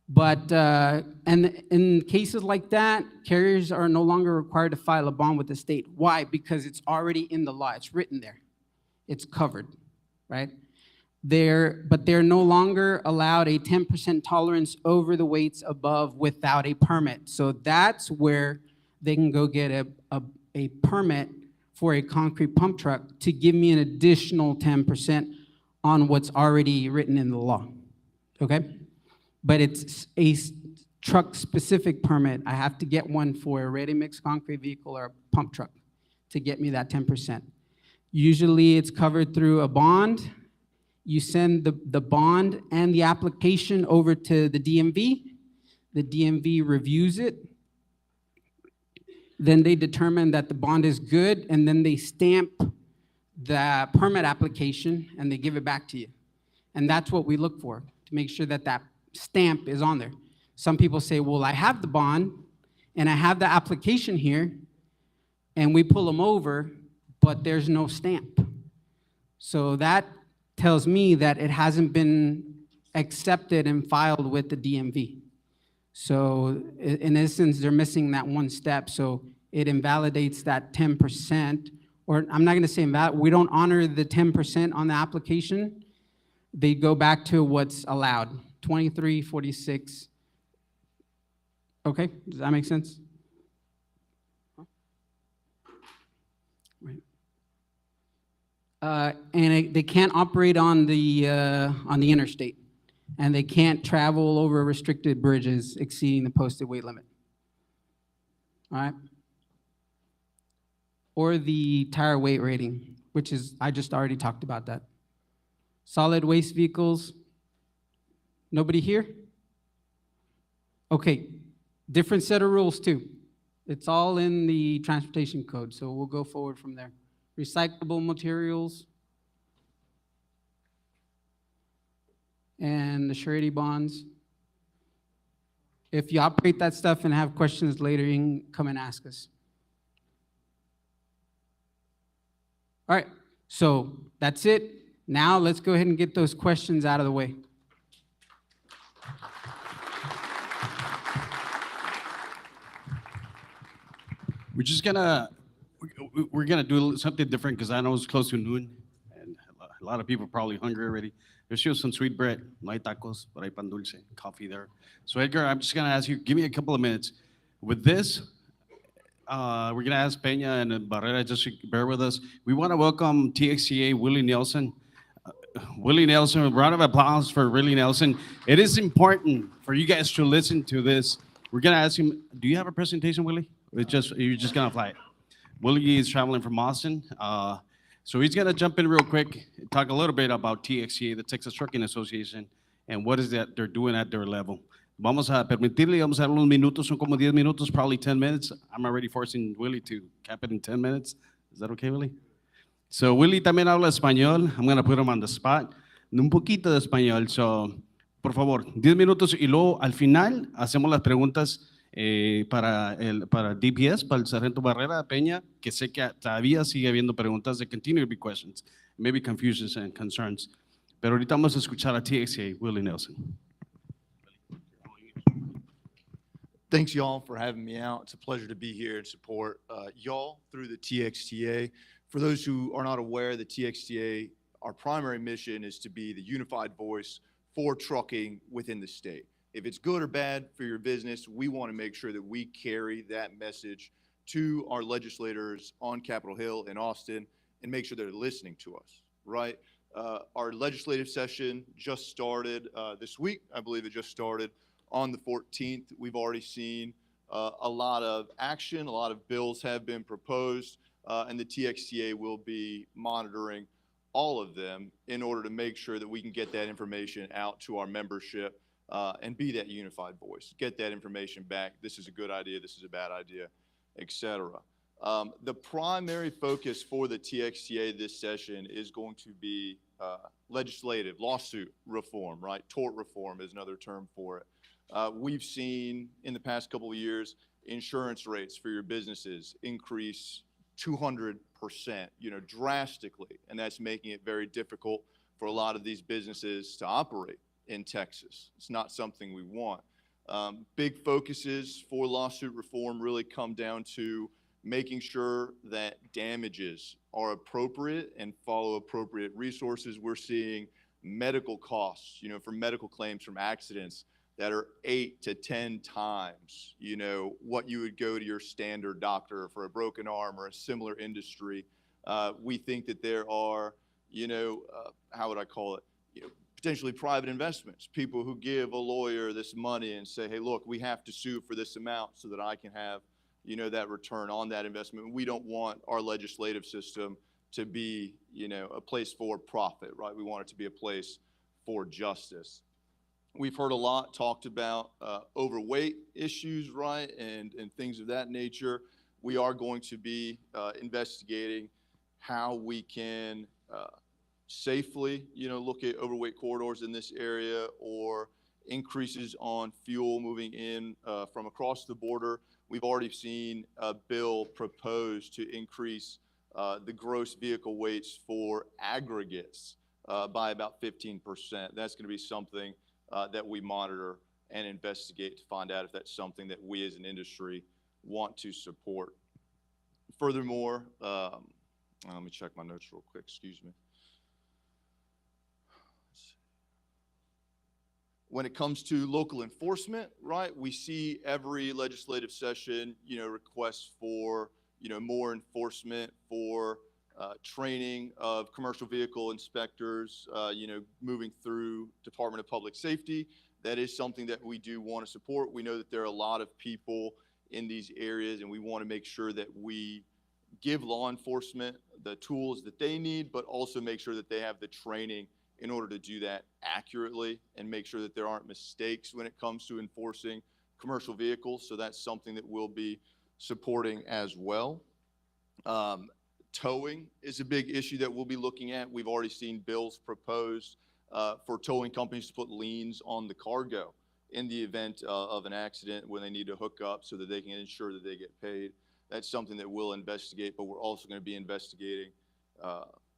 But, and in cases like that, carriers are no longer required to file a bond with the state. Why? Because it's already in the law, it's written there. It's covered, right? But they're no longer allowed a 10% tolerance over the weights above without a permit. So that's where they can go get a permit for a concrete pump truck to give me an additional 10% on what's already written in the law, okay? But it's a truck-specific permit. I have to get one for a ready-mix concrete vehicle or a pump truck to get me that 10%. Usually it's covered through a bond. You send the bond and the application over to the DMV. The DMV reviews it. Then they determine that the bond is good, and then they stamp the permit application and they give it back to you. And that's what we look for, to make sure that that stamp is on there. Some people say, well, I have the bond and I have the application here, and we pull them over, but there's no stamp. So that tells me that it hasn't been accepted and filed with the DMV. So in essence, they're missing that one step. So it invalidates that 10%, or I'm not gonna say invalid, we don't honor the 10% on the application. They go back to what's allowed, 23, 46. Okay, does that make sense? Right. They can't operate on the interstate, and they can't travel over restricted bridges exceeding the posted weight limit. All right? Or the tire weight rating, which is, I just already talked about that. Solid waste vehicles? Nobody here? Okay, different set of rules too. It's all in the transportation code, so we'll go forward from there. Recyclable materials and the surety bonds. If you operate that stuff and have questions later, you can come and ask us. All right, so that's it. Now let's go ahead and get those questions out of the way. We're gonna do something different because I know it's close to noon and a lot of people are probably hungry already. There's still some sweet bread, no hay tacos, but hay pan dulce, coffee there. So Edgar, I'm just gonna ask you, give me a couple of minutes. With this, we're gonna ask Peña and Barrera just to bear with us. We wanna welcome TXTA Willie Nelson. Willie Nelson, a round of applause for Willie Nelson. It is important for you guys to listen to this. We're gonna ask him, do you have a presentation, Willie? You're just gonna fly it. Willie is traveling from Austin. So he's gonna jump in real quick, talk a little bit about TXTA, the Texas Trucking Association, and what is that they're doing at their level. Vamos a permitirle, vamos a dar unos minutos, son como 10 minutos, probably 10 minutes. I'm already forcing Willie to cap it in 10 minutes. Is that okay, Willie? So Willie también habla español. I'm gonna put him on the spot. Un poquito de español. So, por favor, 10 minutos y luego al final hacemos las preguntas para DPS, para el Sargento Barrera Peña, que sé que todavía sigue habiendo preguntas. There continue to be questions, maybe confusions and concerns. Pero ahorita vamos a escuchar a TXA, Willie Nelson. Thanks, y'all, for having me out. It's a pleasure to be here and support y'all through the TXTA. For those who are not aware, the TXTA, our primary mission is to be the unified voice for trucking within the state. If it's good or bad for your business, we want to make sure that we carry that message to our legislators on Capitol Hill in Austin and make sure they're listening to us, right? Our legislative session just started this week. I believe it just started on the 14th. We've already seen a lot of action. A lot of bills have been proposed, and the TXTA will be monitoring all of them in order to make sure that we can get that information out to our membership and be that unified voice, get that information back. This is a good idea, this is a bad idea, etc. The primary focus for the TXTA this session is going to be legislative, lawsuit reform, right? Tort reform is another term for it. We've seen in the past couple of years, insurance rates for your businesses increase 200%, drastically, and that's making it very difficult for a lot of these businesses to operate in Texas. It's not something we want. Big focuses for lawsuit reform really come down to making sure that damages are appropriate and follow appropriate resources. We're seeing medical costs, for medical claims from accidents that are 8 to 10 times, what you would go to your standard doctor for a broken arm or a similar industry. We think that there are, how would I call it? Potentially private investments, people who give a lawyer this money and say, hey, look, we have to sue for this amount so that I can have, that return on that investment. We don't want our legislative system to be, a place for profit, right? We want it to be a place for justice. We've heard a lot talked about overweight issues, right, and things of that nature. We are going to be investigating how we can safely, look at overweight corridors in this area or increases on fuel moving in from across the border. We've already seen a bill proposed to increase the gross vehicle weights for aggregates by about 15%. That's going to be something that we monitor and investigate to find out if that's something that we as an industry want to support. Furthermore, let me check my notes real quick, excuse me. When it comes to local enforcement, right, we see every legislative session, requests for, more enforcement for training of commercial vehicle inspectors, moving through Department of Public Safety. That is something that we do want to support. We know that there are a lot of people in these areas, and we want to make sure that we give law enforcement the tools that they need, but also make sure that they have the training in order to do that accurately and make sure that there aren't mistakes when it comes to enforcing commercial vehicles. So that's something that we'll be supporting as well. Towing is a big issue that we'll be looking at. We've already seen bills proposed for towing companies to put liens on the cargo in the event of an accident when they need to hook up so that they can ensure that they get paid. That's something that we'll investigate, but we're also going to be investigating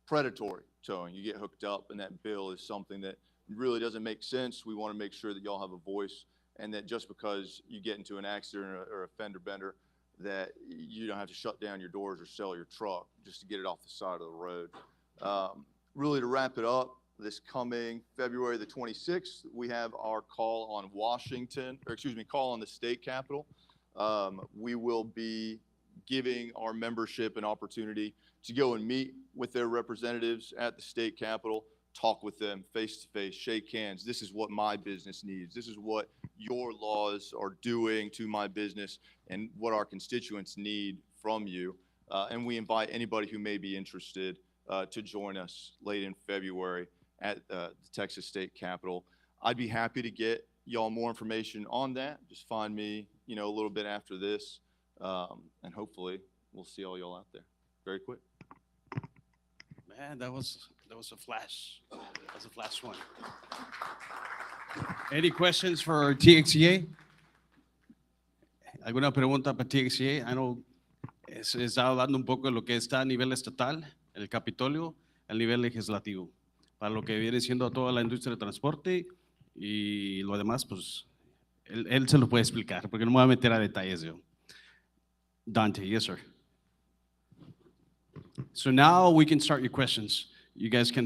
predatory towing. You get hooked up and that bill is something that really doesn't make sense. We want to make sure that y'all have a voice, and that just because you get into an accident or a fender bender, that you don't have to shut down your doors or sell your truck just to get it off the side of the road. Really, to wrap it up, this coming February the 26th, we have our call on call on the state capitol. We will be giving our membership an opportunity to go and meet with their representatives at the state capitol, talk with them face to face, shake hands. This is what my business needs. This is what your laws are doing to my business and what our constituents need from you. And we invite anybody who may be interested to join us late in February at the Texas State Capitol. I'd be happy to get y'all more information on that. Just find me, a little bit after this, and hopefully we'll see all y'all out there very quick. Man, that was a flash. That was a flash one. Any questions for TXTA? ¿Alguna pregunta para TXTA? I know se está hablando un poco de lo que está a nivel estatal, el Capitolio, a nivel legislativo, para lo que viene siendo toda la industria de transporte y lo demás, pues él se lo puede explicar, porque no me voy a meter a detalles yo. Dante, yes, sir. So now we can start your questions. You guys can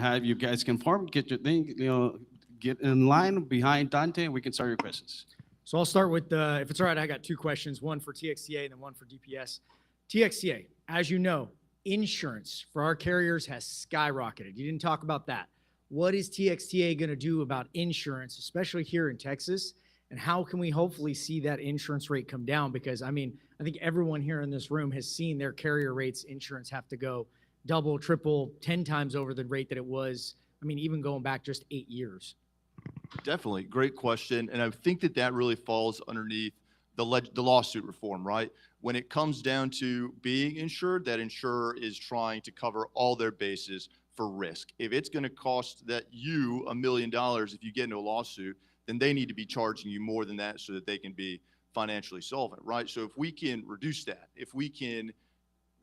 form, get your thing, get in line behind Dante, and we can start your questions. So I'll start with, if it's all right, I got two questions, one for TXTA and then one for DPS. TXTA, as you know, insurance for our carriers has skyrocketed. You didn't talk about that. What is TXTA going to do about insurance, especially here in Texas? And how can we hopefully see that insurance rate come down? Because, I think everyone here in this room has seen their carrier rates, insurance have to go double, triple, 10 times over the rate that it was, even going back just 8 years. Definitely, great question. And I think that really falls underneath the lawsuit reform, right? When it comes down to being insured, that insurer is trying to cover all their bases for risk. If it's going to cost you $1 million if you get into a lawsuit, then they need to be charging you more than that so that they can be financially solvent, right? So if we can reduce that, if we can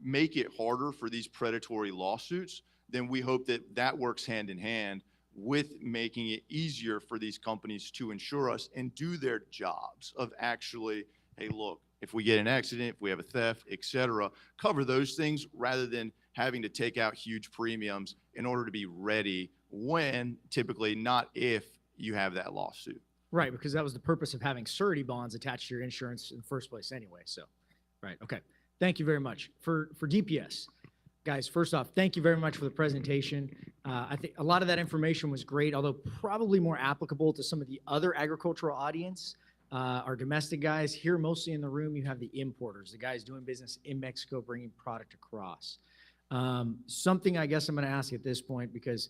make it harder for these predatory lawsuits, then we hope that works hand in hand with making it easier for these companies to insure us and do their jobs of actually, hey, look, if we get an accident, if we have a theft, et cetera, cover those things rather than having to take out huge premiums in order to be ready when, typically not if, you have that lawsuit. Right, because that was the purpose of having surety bonds attached to your insurance in the first place anyway, so. Right, okay. Thank you very much. For DPS, guys, first off, thank you very much for the presentation. I think a lot of that information was great, although probably more applicable to some of the other agricultural audience. Our domestic guys here, mostly in the room, you have the importers, the guys doing business in Mexico, bringing product across. Something I guess I'm going to ask at this point, because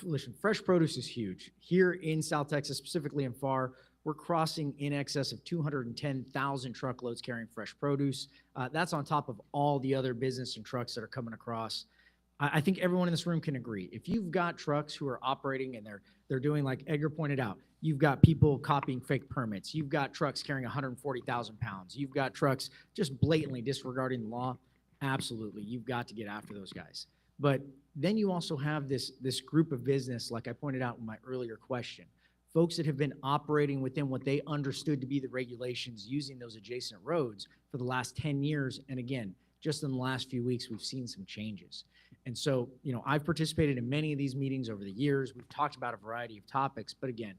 listen, fresh produce is huge. Here in South Texas, specifically in Pharr, we're crossing in excess of 210,000 truckloads carrying fresh produce. That's on top of all the other business and trucks that are coming across. I think everyone in this room can agree. If you've got trucks who are operating and they're doing, like Edgar pointed out, you've got people copying fake permits. You've got trucks carrying 140,000 pounds. You've got trucks just blatantly disregarding the law. Absolutely, you've got to get after those guys. But then you also have this group of business, like I pointed out in my earlier question, folks that have been operating within what they understood to be the regulations using those adjacent roads for the last 10 years. And again, just in the last few weeks, we've seen some changes. And so, I've participated in many of these meetings over the years. We've talked about a variety of topics, but again,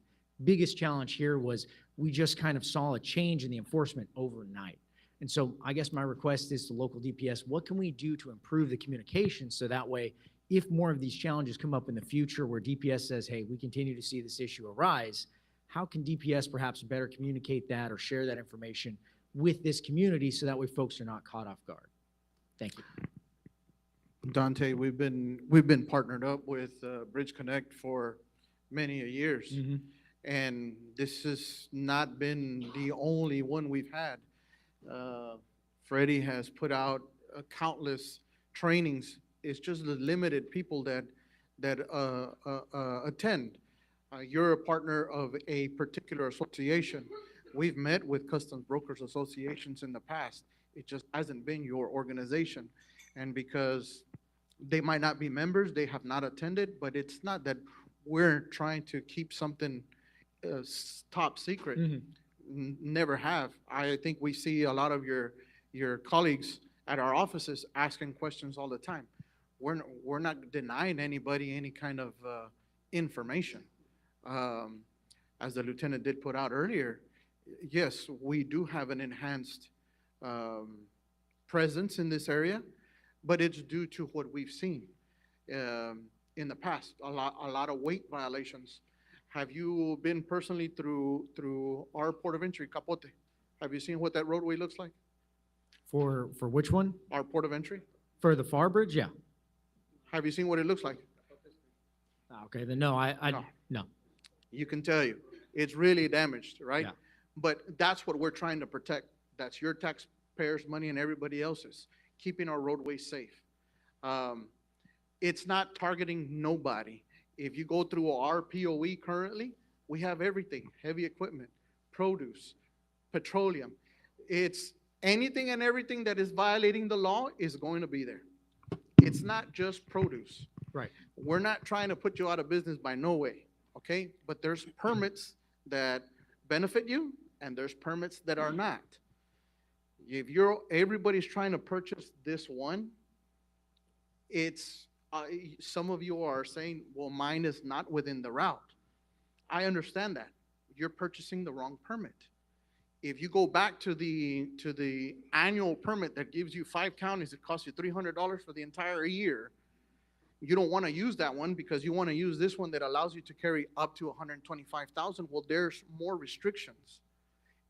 biggest challenge here was we just kind of saw a change in the enforcement overnight. And so I guess my request is to local DPS, what can we do to improve the communication so that way, if more of these challenges come up in the future where DPS says, hey, we continue to see this issue arise, how can DPS perhaps better communicate that or share that information with this community so that way folks are not caught off guard? Thank you. Dante, we've been partnered up with Bridge Connect for many a years. And this has not been the only one we've had. Freddie has put out countless trainings. It's just the limited people that attend. You're a partner of a particular association. We've met with Customs Brokers Associations in the past. It just hasn't been your organization. And because they might not be members, they have not attended, but it's not that we're trying to keep something top secret. Never have. I think we see a lot of your colleagues at our offices asking questions all the time. We're not denying anybody any kind of information. As the lieutenant did put out earlier, yes, we do have an enhanced presence in this area, but it's due to what we've seen in the past. A lot of weight violations. Have you been personally through our port of entry, Capote? Have you seen what that roadway looks like? For which one? Our port of entry? For the Pharr Bridge? Yeah. Have you seen what it looks like? Okay, then no, no. You can tell you, it's really damaged, right? Yeah. But that's what we're trying to protect. That's your taxpayers' money and everybody else's, keeping our roadways safe. It's not targeting nobody. If you go through our POE currently, we have everything, heavy equipment, produce, petroleum. It's anything and everything that is violating the law is going to be there. It's not just produce. Right. We're not trying to put you out of business by no way, okay? But there's permits that benefit you and there's permits that are not. If everybody's trying to purchase this one, it's, some of you are saying, well, mine is not within the route. I understand that. You're purchasing the wrong permit. If you go back to the annual permit that gives you 5 counties, it costs you $300 for the entire year. You don't want to use that one because you want to use this one that allows you to carry up to 125,000. Well, there's more restrictions.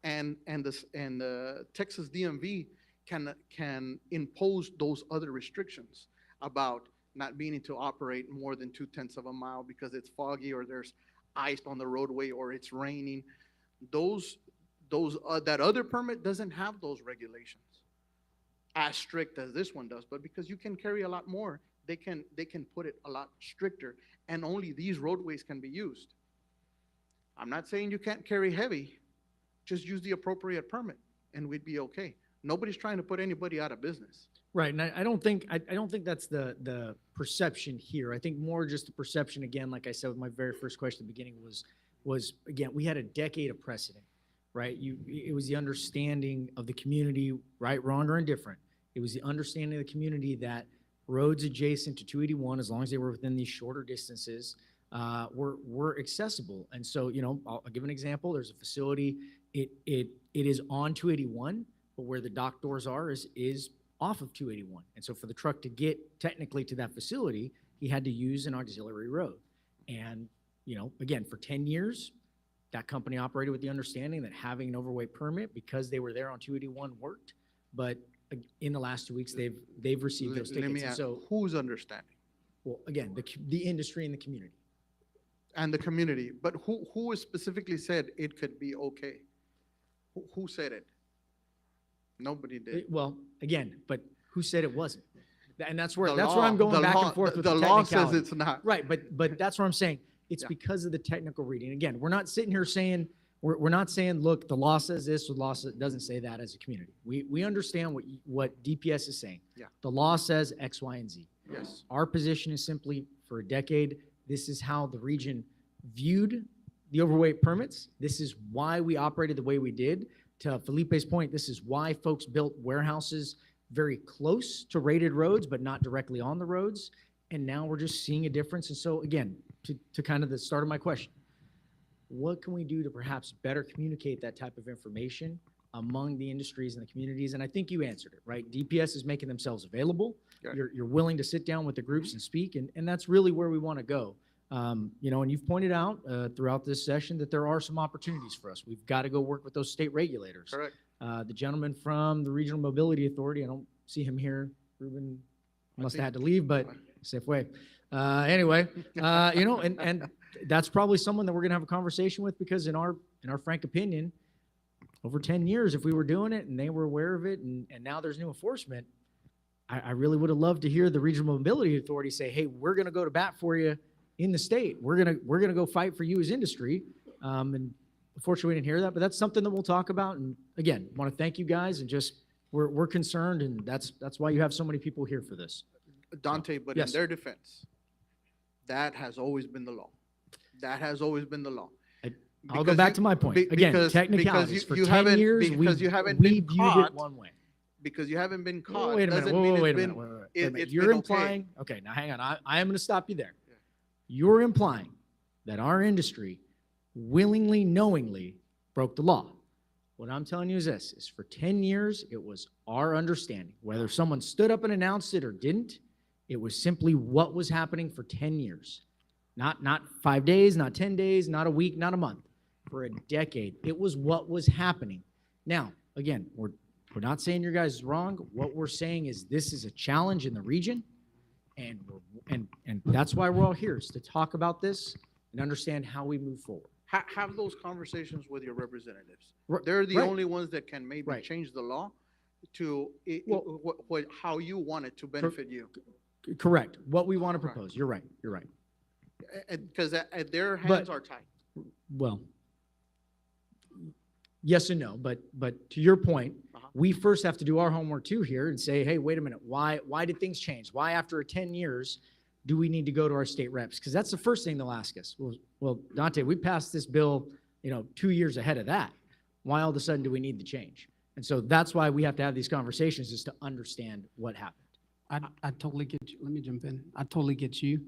And the Texas DMV can impose those other restrictions about not being able to operate more than 0.2 of a mile because it's foggy or there's ice on the roadway or it's raining. That other permit doesn't have those regulations as strict as this one does, but because you can carry a lot more, they can put it a lot stricter, and only these roadways can be used. I'm not saying you can't carry heavy, just use the appropriate permit and we'd be okay. Nobody's trying to put anybody out of business. Right, and I don't think that's the perception here. I think more just the perception, again, like I said with my very first question at the beginning was again, we had a decade of precedent, right? It was the understanding of the community, right, wrong or indifferent. It was the understanding of the community that roads adjacent to 281, as long as they were within these shorter distances, were accessible. And so, I'll give an example. There's a facility, it is on 281, but where the dock doors are is off of 281. And so for the truck to get technically to that facility, he had to use an auxiliary road. And, again, for 10 years, that company operated with the understanding that having an overweight permit because they were there on 281 worked. But in the last 2 weeks, they've received those tickets. Let me And ask, so, who's understanding? well, again, the industry and the community. And the community, but who specifically said it could be okay? Who said it? Nobody did. Well, again, but who said it wasn't? And that's where The that's law- where I'm going the back law- and forth with the the law says technicality. it's not. Right, but that's what I'm saying. It's Yeah. because of the technical reading. Again, we're not sitting here saying we're not saying, look, the law says this, the law doesn't say that as a community. We understand what DPS is saying. Yeah. The law says X, Y, and Z. Yes. Our position is simply for a decade, this is how the region viewed the overweight permits. This is why we operated the way we did. To Felipe's point, this is why folks built warehouses very close to rated roads, but not directly on the roads. And now we're just seeing a difference. And so again, to kind of the start of my question, what can we do to perhaps better communicate that type of information among the industries and the communities? And I think you answered it, right? DPS is making themselves available. Yeah. You're willing to sit down with the groups and speak, and that's really where we want to go. And you've pointed out throughout this session that there are some opportunities for us. We've got to go work with those state regulators. Correct. The gentleman from the Regional Mobility Authority, I don't see him here. Ruben must have had to leave, but safe way. Anyway, and that's probably someone that we're gonna have a conversation with, because in our frank opinion, over 10 years, if we were doing it and they were aware of it and now there's new enforcement, I really would have loved to hear the Regional Mobility Authority say, hey, we're gonna go to bat for you in the state. We're gonna go fight for you as industry. And unfortunately, we didn't hear that, but that's something that we'll talk about. And again, want to thank you guys, and just, we're concerned, and that's why you have so many people here for this. Dante, but Yes. in their defense, that has always been the law. That has always been the law. I'll go Because back you- to my point. be- Again, because- technicalities. For you 10 haven't- years, because you haven't we been viewed caught. it one way. Because you haven't been Whoa, caught, wait a minute, doesn't whoa, mean whoa, it's wait a been, minute, wait, wait, it- it's You're been okay. implying, okay, now hang on, I am gonna stop you there. You're implying that our industry willingly, knowingly broke the law. What I'm telling you is this, is for 10 years, it was our understanding, whether someone stood up and announced it or didn't, it was simply what was happening for 10 years. Not 5 days, not 10 days, not a week, not a month, for a decade. It was what was happening. Now, again, we're not saying your guys is wrong. What we're saying is this is a challenge in the region, and that's why we're all here, is to talk about this and understand how we move forward. Have those conversations with your representatives. Right, They're the right. only ones that can maybe Right. change the law to Well- how you want it to benefit you. Correct. What we want to Right. propose. You're right. You're right. Because their hands are tied. Well, yes and no, but to your point, we first have to do our homework too here and say, hey, wait a minute, why did things change? Why after 10 years do we need to go to our state reps? Because that's the first thing they'll ask us. Well, Dante, we passed this bill, 2 years ahead of that. Why all of a sudden do we need the change? And so that's why we have to have these conversations, is to understand what happened. I totally get you. Let me jump in. I totally get you.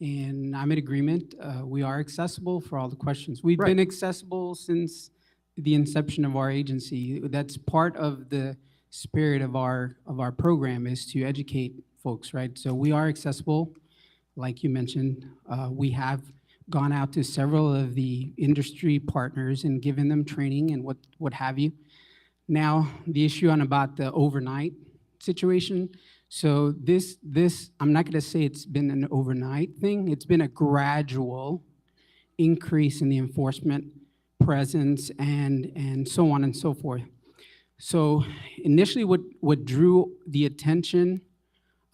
And I'm in agreement. We are accessible for all the questions. We've been Right. accessible since the inception of our agency. That's part of the spirit of our program, is to educate folks, right? So we are accessible, like you mentioned. We have gone out to several of the industry partners and given them training and what have you. Now, the issue about the overnight situation. So this, I'm not gonna say it's been an overnight thing. It's been a gradual increase in the enforcement presence and so on and so forth. So initially what drew the attention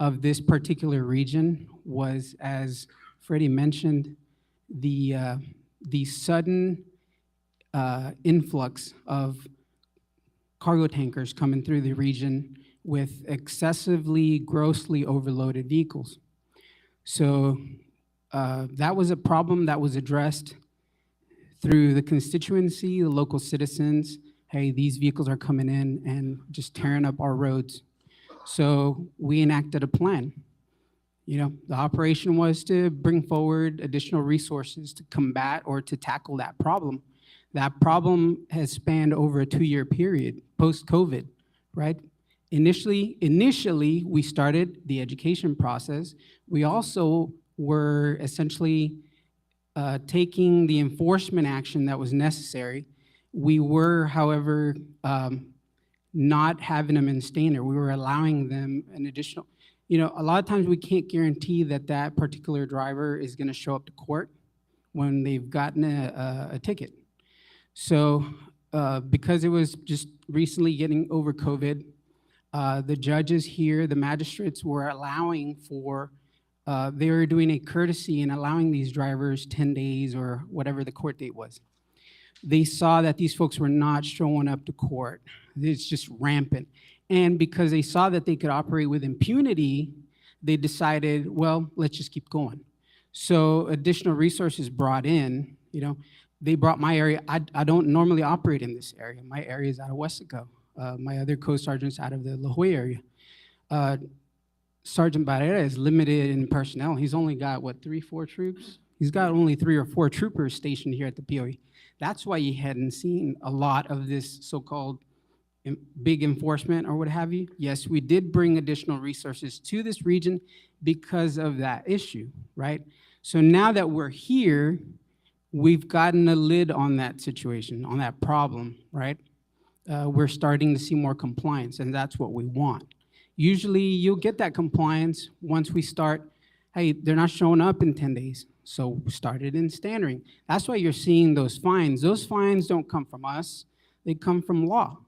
of this particular region was, as Freddie mentioned, the sudden influx of cargo tankers coming through the region with excessively, grossly overloaded vehicles. So that was a problem that was addressed through the constituency, the local citizens. Hey, these vehicles are coming in and just tearing up our roads. So we enacted a plan. The operation was to bring forward additional resources to combat or to tackle that problem. That problem has spanned over a 2-year period, post-COVID, right? Initially, we started the education process. We also were essentially taking the enforcement action that was necessary. We were, however, not having them in standard. We were allowing them an additional, a lot of times we can't guarantee that particular driver is gonna show up to court when they've gotten a ticket. So because it was just recently getting over COVID, the judges here, the magistrates were allowing for, they were doing a courtesy and allowing these drivers 10 days or whatever the court date was. They saw that these folks were not showing up to court. It's just rampant. And because they saw that they could operate with impunity, they decided, well, let's just keep going. So additional resources brought in, they brought my area. I don't normally operate in this area. My area is out of Westaco. My other co-sergeant's out of the La Jolla area. Sergeant Barrera is limited in personnel. He's only got, 3-4 troops? He's got only 3 or 4 troopers stationed here at the POE. That's why you hadn't seen a lot of this so-called big enforcement or what have you. Yes, we did bring additional resources to this region because of that issue, right? So now that we're here, we've gotten a lid on that situation, on that problem, right? We're starting to see more compliance, and that's what we want. Usually you'll get that compliance once we start, hey, they're not showing up in 10 days. So started in standarding. That's why you're seeing those fines. Those fines don't come from us, they come from law.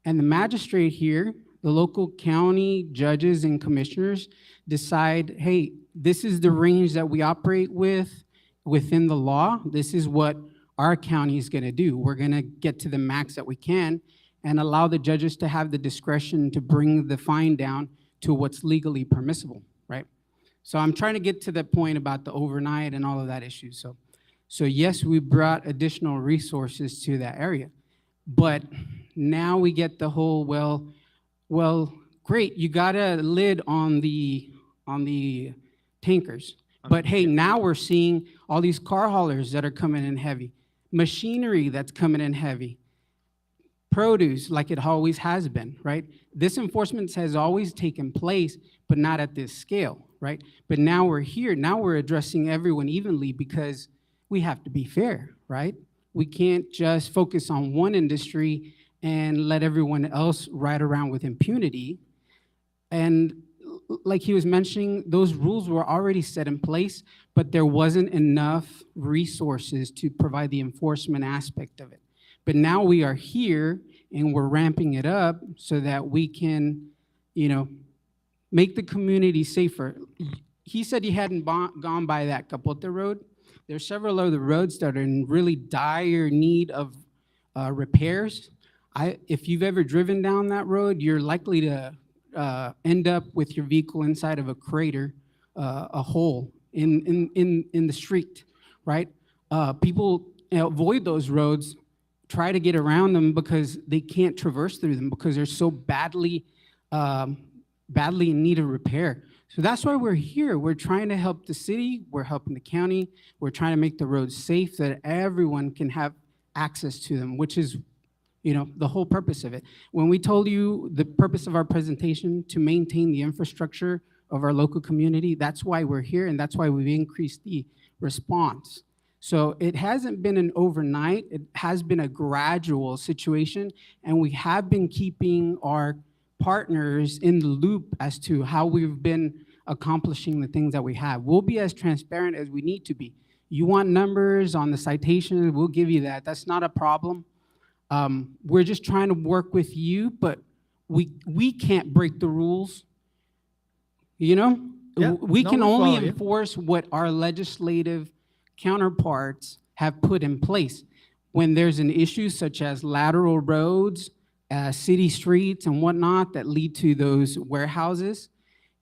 And the magistrate here, the local county judges and commissioners decide, hey, this is the range that we operate within the law. This is what our county is gonna do. We're gonna get to the max that we can and allow the judges to have the discretion to bring the fine down to what's legally permissible, right? So I'm trying to get to the point about the overnight and all of that issue. So yes, we brought additional resources to that area, but now we get the whole, well, great, you got a lid on the tankers. But hey, now we're seeing all these car haulers that are coming in heavy, machinery that's coming in heavy, produce like it always has been, right? This enforcement has always taken place, but not at this scale, right? But now we're here, now we're addressing everyone evenly because we have to be fair, right? We can't just focus on one industry and let everyone else ride around with impunity. And like he was mentioning, those rules were already set in place, but there wasn't enough resources to provide the enforcement aspect of it. But now we are here and we're ramping it up so that we can, make the community safer. He said he hadn't gone by that Capote Road. There's several other roads that are in really dire need of repairs. If you've ever driven down that road, you're likely to end up with your vehicle inside of a crater, a hole in the street, right? People avoid those roads, try to get around them because they can't traverse through them because they're so badly in need of repair. So that's why we're here. We're trying to help the city, we're helping the county, we're trying to make the roads safe so that everyone can have access to them, which is the whole purpose of it. When we told you the purpose of our presentation to maintain the infrastructure of our local community, that's why we're here and that's why we've increased the response. So it hasn't been an overnight, it has been a gradual situation, and we have been keeping our partners in the loop as to how we've been accomplishing the things that we have. We'll be as transparent as we need to be. You want numbers on the citations, we'll give you that. That's not a problem. We're just trying to work with you, but we can't break the rules. We can only enforce what our legislative counterparts have put in place. When there's an issue such as lateral roads, city streets and whatnot that lead to those warehouses,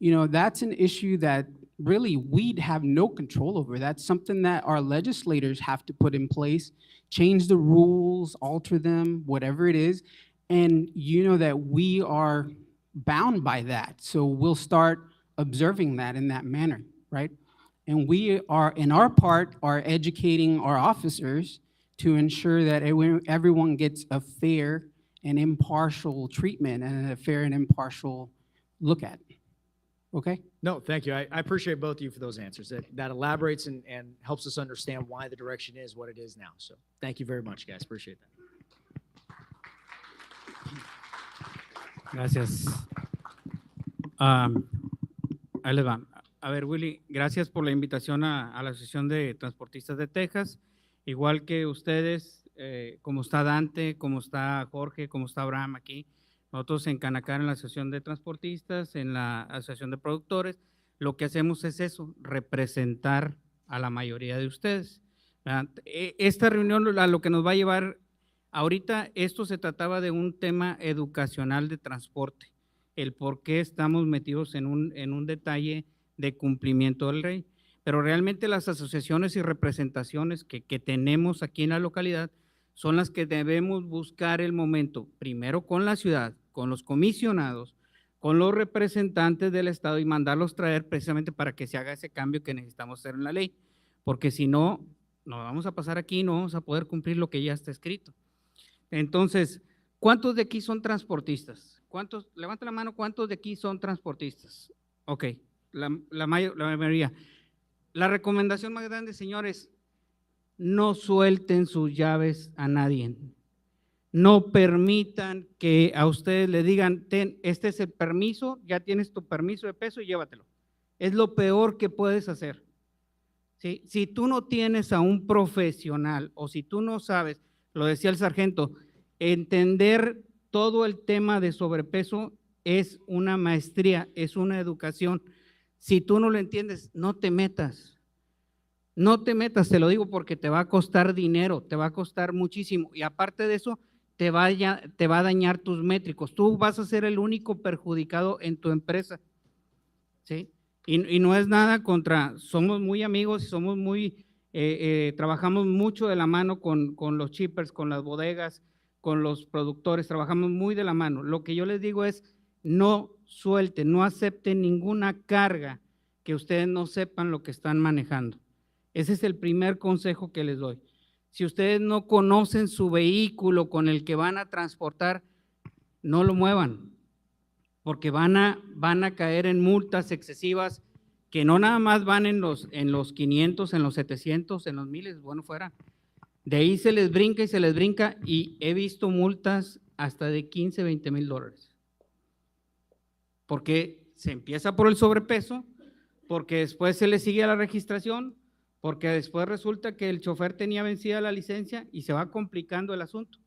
that's an issue that really we'd have no control over. That's something that our legislators have to put in place, change the rules, alter them, whatever it is. And that we are bound by that. So we'll start observing that in that manner, right? And we are, in our part, are educating our officers to ensure that everyone gets a fair and impartial treatment and a fair and impartial look at it. Okay? No, thank you. I appreciate both of you for those answers. That elaborates and helps us understand why the direction is what it is now. So thank you very much, guys. Appreciate that. Gracias. Ahí les va. A ver, Willy, gracias por la invitación a la Asociación de Transportistas de Texas. Igual que ustedes, como está Dante, como está Jorge, como está Abraham aquí, nosotros en Canacar, en la Asociación de Transportistas, en la Asociación de Productores, lo que hacemos es eso, representar a la mayoría de ustedes. Esta reunión a lo que nos va a llevar, ahorita esto se trataba de un tema educacional de transporte, el por qué estamos metidos en un detalle de cumplimiento del ley, pero realmente las asociaciones y representaciones que tenemos aquí en la localidad son las que debemos buscar el momento, primero con la ciudad, con los comisionados, con los representantes del Estado y mandarlos traer precisamente para que se haga ese cambio que necesitamos hacer en la ley, porque si no, nos vamos a pasar aquí y no vamos a poder cumplir lo que ya está escrito. Entonces, ¿cuántos de aquí son transportistas? ¿Cuántos? Levanta la mano, ¿cuántos de aquí son transportistas? Ok, la mayoría. La recomendación más grande, señores, no suelten sus llaves a nadie. No permitan que a ustedes le digan, ten, este es el permiso, ya tienes tu permiso de peso y llévatelo. Es lo peor que puedes hacer. ¿sí? Si tú no tienes a un profesional o si tú no sabes, lo decía el sargento, entender todo el tema de sobrepeso es una maestría, es una educación. Si tú no lo entiendes, no te metas. No te metas, te lo digo porque te va a costar dinero, te va a costar muchísimo. Y aparte de eso, te va a dañar tus métricos. Tú vas a ser el único perjudicado en tu empresa, ¿sí? Y no es nada contra, somos muy amigos y somos muy, trabajamos mucho de la mano con los shippers, con las bodegas, con los productores, trabajamos muy de la mano. Lo que yo les digo es, no suelten, no acepten ninguna carga que ustedes no sepan lo que están manejando. Ese es el primer consejo que les doy. Si ustedes no conocen su vehículo con el que van a transportar, no lo muevan, porque van a caer en multas excesivas que no nada más van en los 500, en los 700, en los 1000, bueno fuera. De ahí se les brinca y se les brinca y he visto multas hasta de 15, 20 mil dólares. Porque se empieza por el sobrepeso, porque después se le sigue a la registración, porque después resulta que el chofer tenía vencida la licencia y se va complicando el asunto.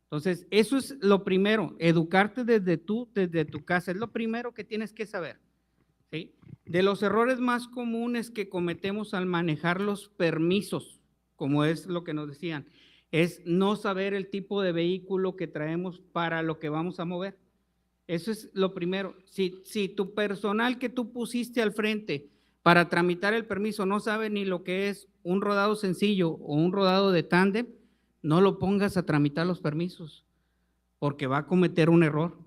Entonces, eso es lo primero, educarte desde tu casa, es lo primero que tienes que saber, ¿sí? De los errores más comunes que cometemos al manejar los permisos, como es lo que nos decían, es no saber el tipo de vehículo que traemos para lo que vamos a mover. Eso es lo primero. Si tu personal que tú pusiste al frente para tramitar el permiso no sabe ni lo que es un rodado sencillo o un rodado de tándem, no lo pongas a tramitar los permisos, porque va a cometer un error.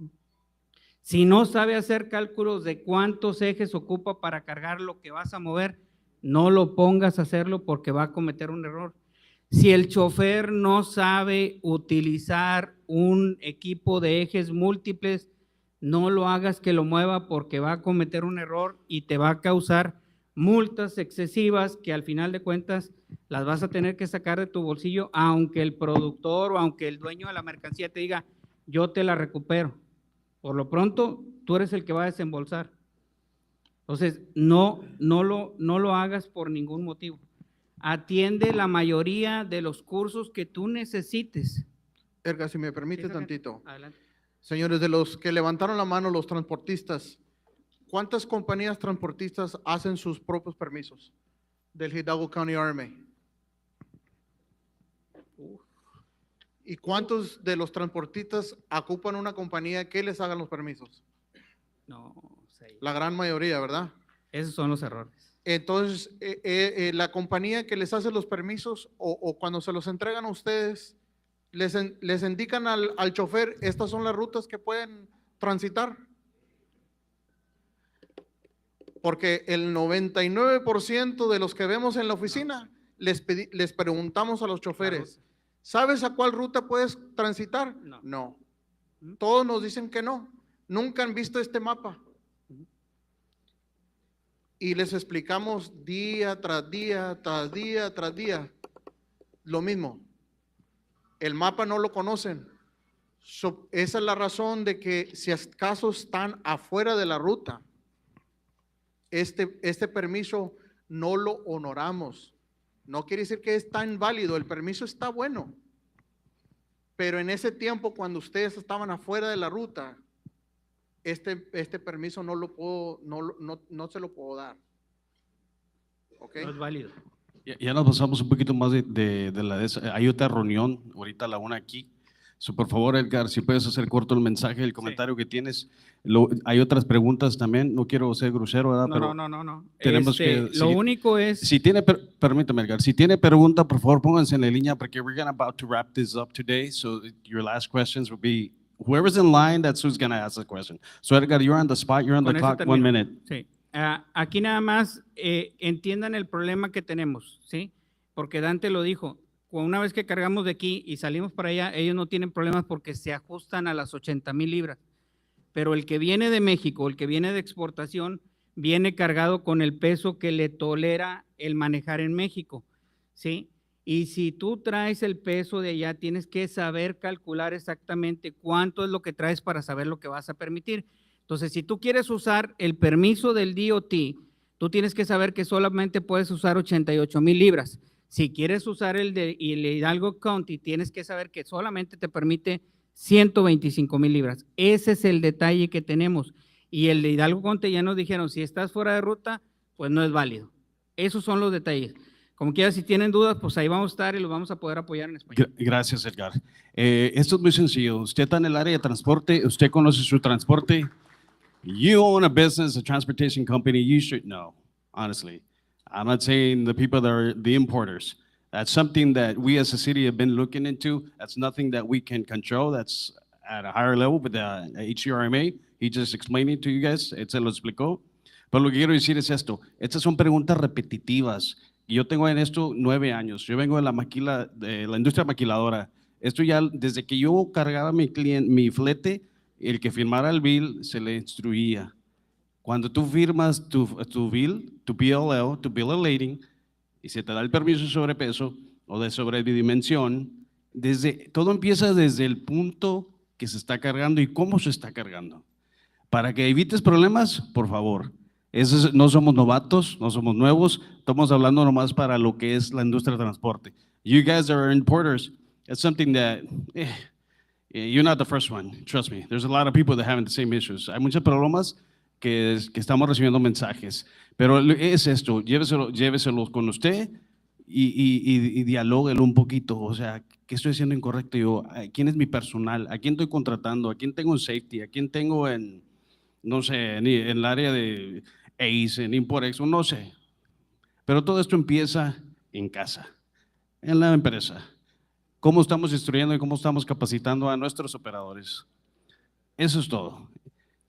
Si no sabe hacer cálculos de cuántos ejes ocupa para cargar lo que vas a mover, no lo pongas a hacerlo porque va a cometer un error. Si el chofer no sabe utilizar un equipo de ejes múltiples, no lo hagas que lo mueva porque va a cometer un error y te va a causar multas excesivas que al final de cuentas las vas a tener que sacar de tu bolsillo, aunque el productor o aunque el dueño de la mercancía te diga, yo te la recupero. Por lo pronto, tú eres el que va a desembolsar. Entonces, no lo hagas por ningún motivo. Atiende la mayoría de los cursos que tú necesites. Edgar, si me permite Sí, sargento. tantito. Adelante. Señores, de los que levantaron la mano, los transportistas, ¿cuántas compañías transportistas hacen sus propios permisos del Hidalgo County RMA? ¿Y cuántos de los transportistas ocupan una compañía que les hagan los permisos? No, sí. La gran mayoría, ¿verdad? Esos son los errores. Entonces, la compañía que les hace los permisos o cuando se los entregan a ustedes, les indican al chofer, estas son las rutas que pueden transitar. Porque el 99% de los que vemos en la oficina, les preguntamos a los choferes, ¿sabes a cuál ruta puedes transitar? No. Todos nos dicen que no. Nunca han visto este mapa. Y les explicamos día tras día, tras día, tras día. Lo mismo. El mapa no lo conocen. Esa es la razón de que si acaso están afuera de la ruta, este permiso no lo honoramos. No quiere decir que es tan válido, el permiso está bueno. Pero en ese tiempo, cuando ustedes estaban afuera de la ruta, este permiso no se lo puedo dar. ¿Ok? No es válido. Ya nos pasamos un poquito más hay otra reunión, ahorita la una aquí. Por favor, Edgar, si puedes hacer corto el mensaje, el comentario que tienes. Hay otras preguntas también, no quiero ser grosero, ¿verdad? Pero No. tenemos que Lo único es… Si tiene, permítame, Edgar, si tiene pregunta, por favor, pónganse en la línea porque we're about to wrap this up today. So your last questions will be, whoever's in line, that's who's going to ask the question. So Edgar, you're on the spot, you're on the Con eso clock, 1 termino. minute. Sí. Aquí nada más entiendan el problema que tenemos, ¿sí? Porque Dante lo dijo, una vez que cargamos de aquí y salimos para allá, ellos no tienen problemas porque se ajustan a las 80,000 libras. Pero el que viene de México, el que viene de exportación, viene cargado con el peso que le tolera el manejar en México, ¿sí? Y si tú traes el peso de allá, tienes que saber calcular exactamente cuánto es lo que traes para saber lo que vas a permitir. Entonces, si tú quieres usar el permiso del DOT, Tú tienes que saber que solamente puedes usar 88,000 libras. Si quieres usar el de Hidalgo County, tienes que saber que solamente te permite 125,000 libras. Ese es el detalle que tenemos. Y el de Hidalgo County ya nos dijeron, si estás fuera de ruta, pues no es válido. Esos son los detalles. Como quiera, si tienen dudas, pues ahí vamos a estar y los vamos a poder apoyar en español. Gracias, Edgar. Esto es muy sencillo. Usted está en el área de transporte, usted conoce su transporte. You own a business, a transportation company, you should know, honestly. I'm not saying the people that are the importers. That's something that we as a city have been looking into. That's nothing that we can control. That's at a higher level with the HCRMA. He just explained it to you guys. Él se lo explicó. Pero lo que quiero decir es esto. Estas son preguntas repetitivas. Y yo tengo en esto 9 años. Yo vengo de la industria maquiladora. Esto ya, desde que yo cargaba mi flete, el que firmara el bill se le instruía. Cuando tú firmas tu bill, tu PLL, tu bill of lading, y se te da el permiso de sobrepeso o de sobredimensión, todo empieza desde el punto que se está cargando y cómo se está cargando. Para que evites problemas, por favor. No somos novatos, no somos nuevos, estamos hablando nomás para lo que es la industria de transporte. You guys are importers. It's something that, you're not the first one, trust me. There's a lot of people that have the same issues. Hay muchos problemas que estamos recibiendo mensajes, pero es esto, lléveselo con usted y dialóguelo un poquito. O sea, ¿qué estoy haciendo incorrecto yo? ¿Quién es mi personal? ¿A quién estoy contratando? ¿A quién tengo en safety? ¿A quién tengo en, no sé, en el área de ACE, en Imporex, no sé? Pero todo esto empieza en casa, en la empresa. ¿Cómo estamos instruyendo y cómo estamos capacitando a nuestros operadores? Eso es todo.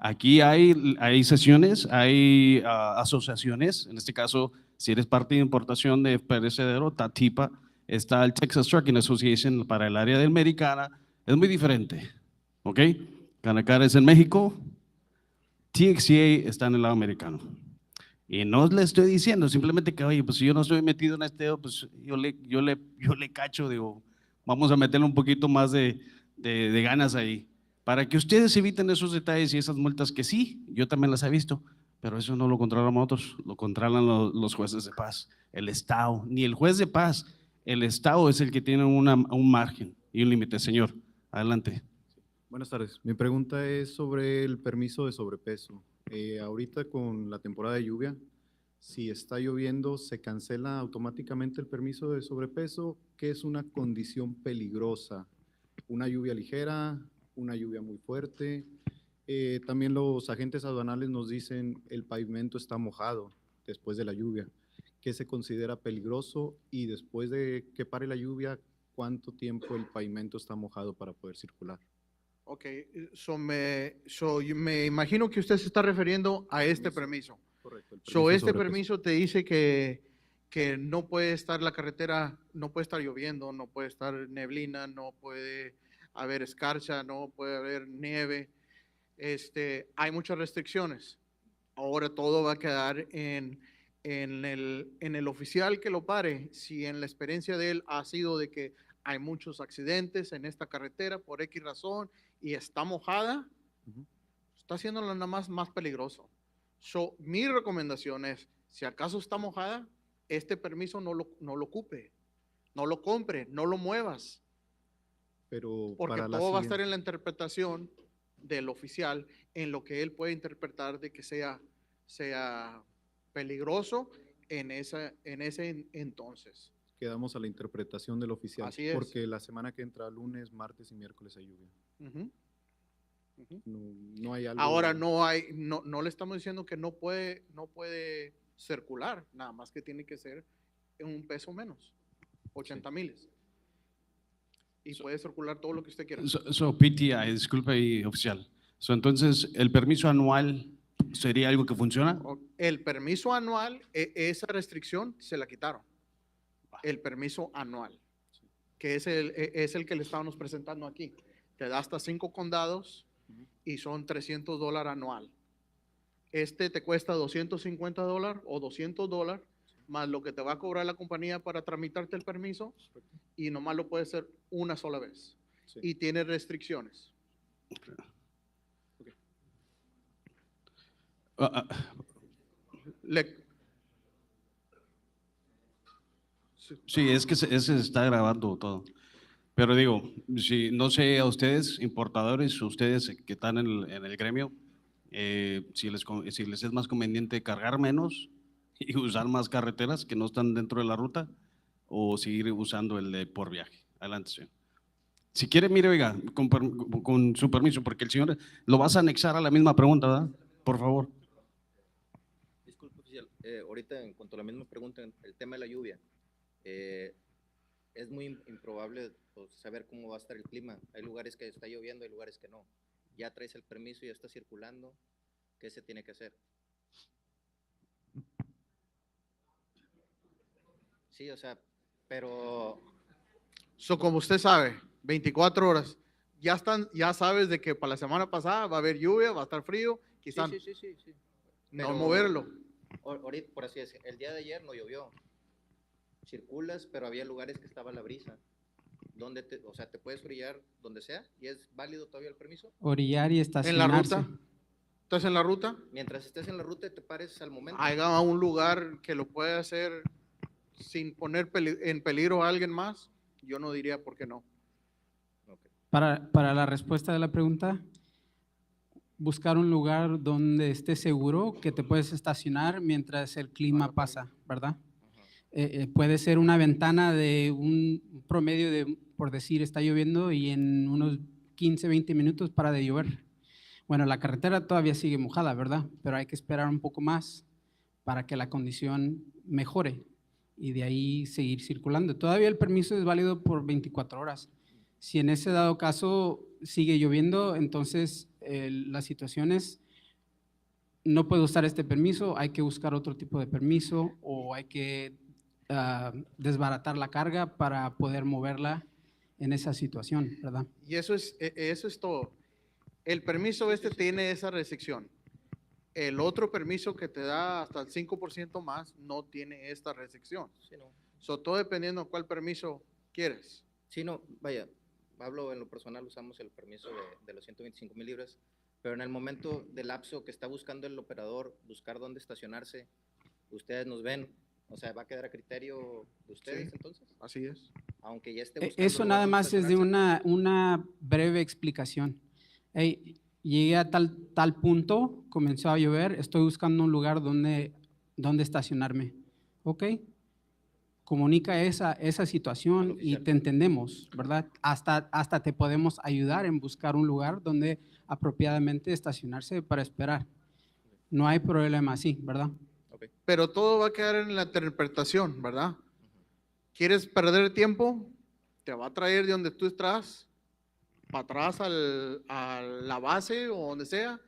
Aquí hay sesiones, hay asociaciones. En este caso, si eres parte de importación de perecedero, está TIPA, está el Texas Trucking Association para el área del Americana. Es muy diferente, ¿ok? Canacar es en México, TXTA está en el lado americano. Y no le estoy diciendo, simplemente que, oye, pues si yo no estoy metido en este, pues yo le cacho, digo, vamos a meterle un poquito más de ganas ahí, para que ustedes eviten esos detalles y esas multas que sí, yo también las he visto, pero eso no lo controlan otros, lo controlan los jueces de paz, el Estado, ni el juez de paz, el Estado es el que tiene un margen y un límite. Señor, adelante. Buenas tardes. Mi pregunta es sobre el permiso de sobrepeso. Ahorita con la temporada de lluvia, si está lloviendo, ¿se cancela automáticamente el permiso de sobrepeso? ¿Qué es una condición peligrosa? ¿Una lluvia ligera? ¿Una lluvia muy fuerte? También los agentes aduanales nos dicen el pavimento está mojado después de la lluvia. ¿Qué se considera peligroso? Y después de que pare la lluvia, ¿cuánto tiempo el pavimento está mojado para poder circular? Ok, me imagino que usted se está refiriendo a este permiso. Correcto. Este permiso te dice que no puede estar la carretera, no puede estar lloviendo, no puede estar neblina, no puede haber escarcha, no puede haber nieve. Hay muchas restricciones. Ahora todo va a quedar en el oficial que lo pare. Si en la experiencia de él ha sido de que hay muchos accidentes en esta carretera por X razón y está mojada, está haciéndolo nada más peligroso. Mi recomendación es, si acaso está mojada, este permiso no lo ocupe, no lo compre, no lo muevas. Pero porque para la todo va a estar siguiente- en la interpretación del oficial, en lo que él puede interpretar de que sea peligroso en ese entonces. Quedamos a la interpretación del oficial. Así es. Porque la semana que entra, lunes, martes y miércoles hay lluvia. Ujú. No hay algo. Ahora no le estamos diciendo que no puede circular, nada más que tiene que ser en un peso menos, 80 miles. Y puede circular todo lo que usted quiera. PTI, disculpe ahí, oficial. Entonces, ¿el permiso anual sería algo que funciona? El permiso anual, esa restricción se la quitaron. El permiso anual, que es el que le estábamos presentando aquí. Te da hasta 5 condados y son $300 anual. Te cuesta $250 o $200 más lo que te va a cobrar la compañía para tramitarte el permiso y nomás lo puede hacer una sola vez. Sí. Y tiene restricciones. Sí, es que ese está grabando todo. Pero digo, si no sé a ustedes, importadores, ustedes que están en el gremio, si les es más conveniente cargar menos y usar más carreteras que no están dentro de la ruta o seguir usando el de por viaje. Adelante, señor. Si quiere, mire, oiga, con su permiso, porque el señor lo vas a anexar a la misma pregunta, ¿verdad? Por favor. Disculpe, oficial. Ahorita, en cuanto a la misma pregunta, el tema de la lluvia, es muy improbable pues, saber cómo va a estar el clima. Hay lugares que está lloviendo, hay lugares que no. Ya traes el permiso, ya está circulando. ¿Qué se tiene que hacer? Sí, o sea, pero... Como usted sabe, 24 horas. Ya sabes de que para la semana pasada va a haber lluvia, va a estar frío, quizás Sí. no Pero moverlo. Ahorita, por así decirlo, el día de ayer no llovió. Circulas, pero había lugares que estaba la brisa. Donde o sea, te puedes orillar donde sea y es válido todavía el permiso. Orillar y En la estacionarse. ruta. ¿Estás en la ruta? Mientras estés en la ruta, te pares al momento. Haga un lugar que lo pueda hacer sin poner en peligro a alguien más. Yo no diría por qué no. Para la respuesta de la pregunta, buscar un lugar donde estés seguro que te puedes estacionar mientras el clima pasa, ¿verdad? Puede ser una ventana de un promedio de, por decir, está lloviendo y en unos 15, 20 minutos para de llover. Bueno, la carretera todavía sigue mojada, ¿verdad? Pero hay que esperar un poco más para que la condición mejore y de ahí seguir circulando. Todavía el permiso es válido por 24 horas. Si en ese dado caso sigue lloviendo, entonces la situación es, no puedo usar este permiso, hay que buscar otro tipo de permiso o hay que desbaratar la carga para poder moverla en esa situación, ¿verdad? Y eso es todo. El permiso tiene esa restricción. El otro permiso que te da hasta el 5% más no tiene esta restricción. Sí, no. Todo dependiendo de cuál permiso quieres. Sí, no, vaya, hablo en lo personal, usamos el permiso de los 125,000 libras, pero en el momento del lapso que está buscando el operador, buscar dónde estacionarse, ustedes nos ven, o sea, ¿va a quedar a criterio de ustedes entonces? Así es. Aunque ya esté buscando Eso lugar nada donde más es de estacionarse. una breve explicación. Hey, llegué a tal punto, comenzó a llover, estoy buscando un lugar donde estacionarme. ¿Ok? Comunica esa situación y te entendemos, ¿verdad? Hasta te podemos ayudar en buscar un lugar donde apropiadamente estacionarse para esperar. No hay problema así, ¿verdad? Pero todo va a quedar en la interpretación, ¿verdad? ¿Quieres perder tiempo? Te va a traer de donde tú estás, para atrás a la base o donde sea,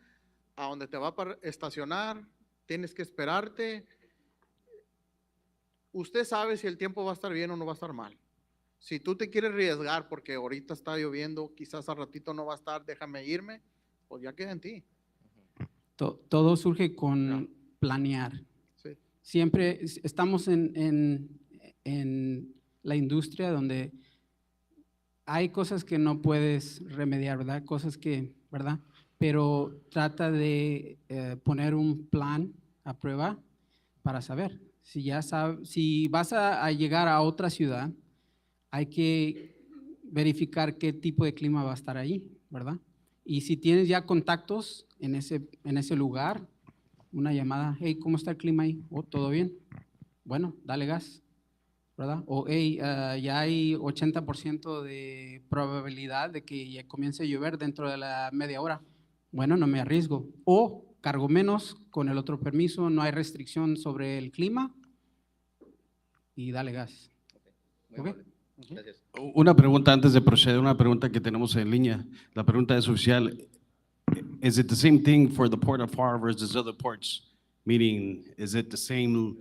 a donde te va a estacionar, tienes que esperarte. Usted sabe si el tiempo va a estar bien o no va a estar mal. Si tú te quieres arriesgar porque ahorita está lloviendo, quizás al ratito no va a estar, déjame irme, pues ya queda en ti. Todo surge con planear. Sí. Siempre estamos en la industria donde hay cosas que no puedes remediar, ¿verdad? Cosas que, ¿verdad? Pero trata de poner un plan a prueba para saber. Si vas a llegar a otra ciudad, hay que verificar qué tipo de clima va a estar ahí, ¿verdad? Y si tienes ya contactos en ese lugar, una llamada, hey, ¿cómo está el clima ahí? Oh, ¿todo bien? Bueno, dale gas, ¿verdad? O, hey, ya hay 80% de probabilidad de que ya comience a llover dentro de la media hora. Bueno, no me arriesgo. O cargo menos con el otro permiso, no hay restricción sobre el clima y dale gas. ¿Ok? Gracias. Una pregunta antes de proceder, una pregunta que tenemos en línea. La pregunta es oficial. Is it the same thing for the port of Pharr versus other ports? Meaning, is it the same?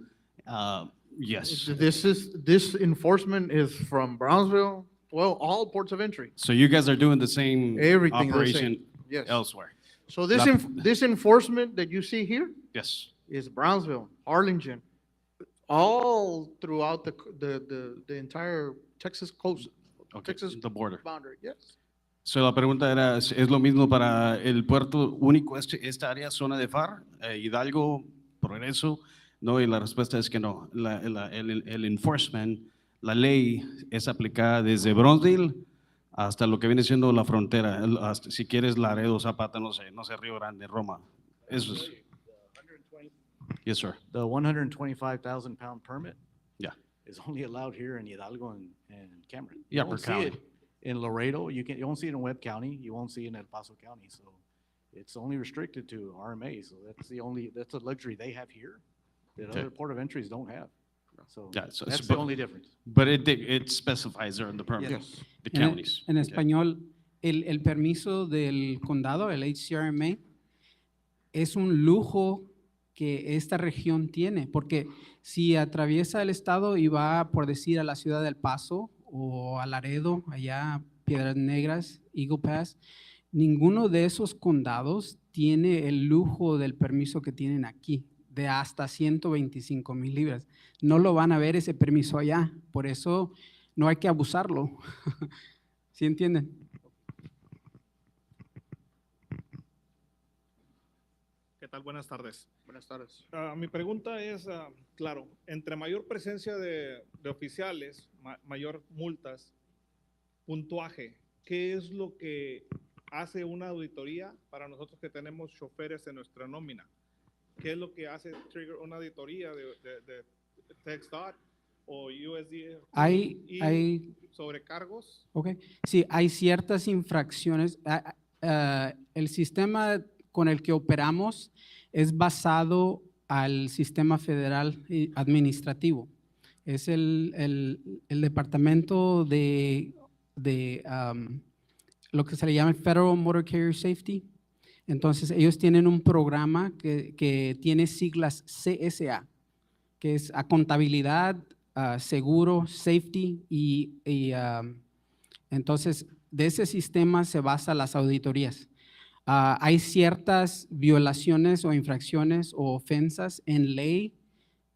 Yes. This enforcement is from Brownsville, well, all ports of entry. So you guys are doing the same Everything the operation same. Yes. elsewhere? So this enforcement that you see here Yes. is Brownsville, Arlington, all throughout the entire Texas coast, Texas the border. boundary. Yes. So la pregunta era, ¿es lo mismo para el puerto único, esta área, zona de Pharr, Hidalgo, Progreso? No, y la respuesta es que no. El enforcement la ley es aplicada desde Bronzeville hasta lo que viene siendo la frontera, hasta, si quieres Laredo, Zapata, no sé, Río Grande, Roma. Eso es. Yes, sir. The 125,000 pound permit Yeah. is only allowed here in Hidalgo and Cameron. Yeah, You won't per see county. it in Laredo, you won't see it in Webb County, you won't see it in El Paso County, so it's only restricted to RMA, so that's a luxury they have here that Okay. other port of entries don't have. So Yeah, so- that's so- the only difference. But it specifies there in the permit, Yes. the En, counties. en Okay. español, el permiso del condado, el HCRMA, es un lujo que esta región tiene, porque si atraviesa el estado y va, por decir, a la ciudad del Paso o a Laredo, allá Piedras Negras, Eagle Pass, ninguno de esos condados tiene el lujo del permiso que tienen aquí, de hasta 125,000 libras. No lo van a ver ese permiso allá, por eso no hay que abusarlo. ¿Sí entienden? ¿Qué tal? Buenas tardes. Buenas tardes. Mi pregunta es, claro, entre mayor presencia de oficiales, mayor multas, puntuaje, ¿qué es lo que hace una auditoría para nosotros que tenemos choferes en nuestra nómina? ¿Qué es lo que hace trigger una auditoría de TXTA o USD Hay sobrecargos? Ok, sí, hay ciertas infracciones. El sistema con el que operamos es basado al sistema federal administrativo. Es el departamento de lo que se le llama Federal Motor Carrier Safety. Entonces, ellos tienen un programa que tiene siglas CSA, que es a contabilidad, seguro, safety entonces, de ese sistema se basan las auditorías. Hay ciertas violaciones o infracciones o ofensas en ley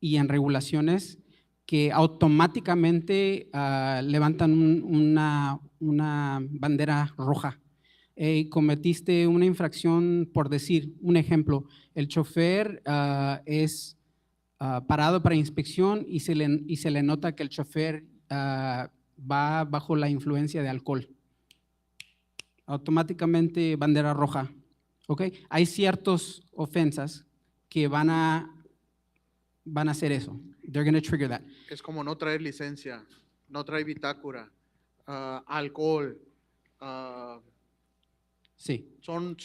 y en regulaciones que automáticamente levantan una bandera roja. Cometiste una infracción, por decir un ejemplo, el chofer es parado para inspección y se le nota que el chofer va bajo la influencia de alcohol. Automáticamente bandera roja. ¿Ok? Hay ciertas ofensas que van a hacer eso. They're going to trigger that. Es como no traer licencia, no traer bitácora, alcohol. Sí. Son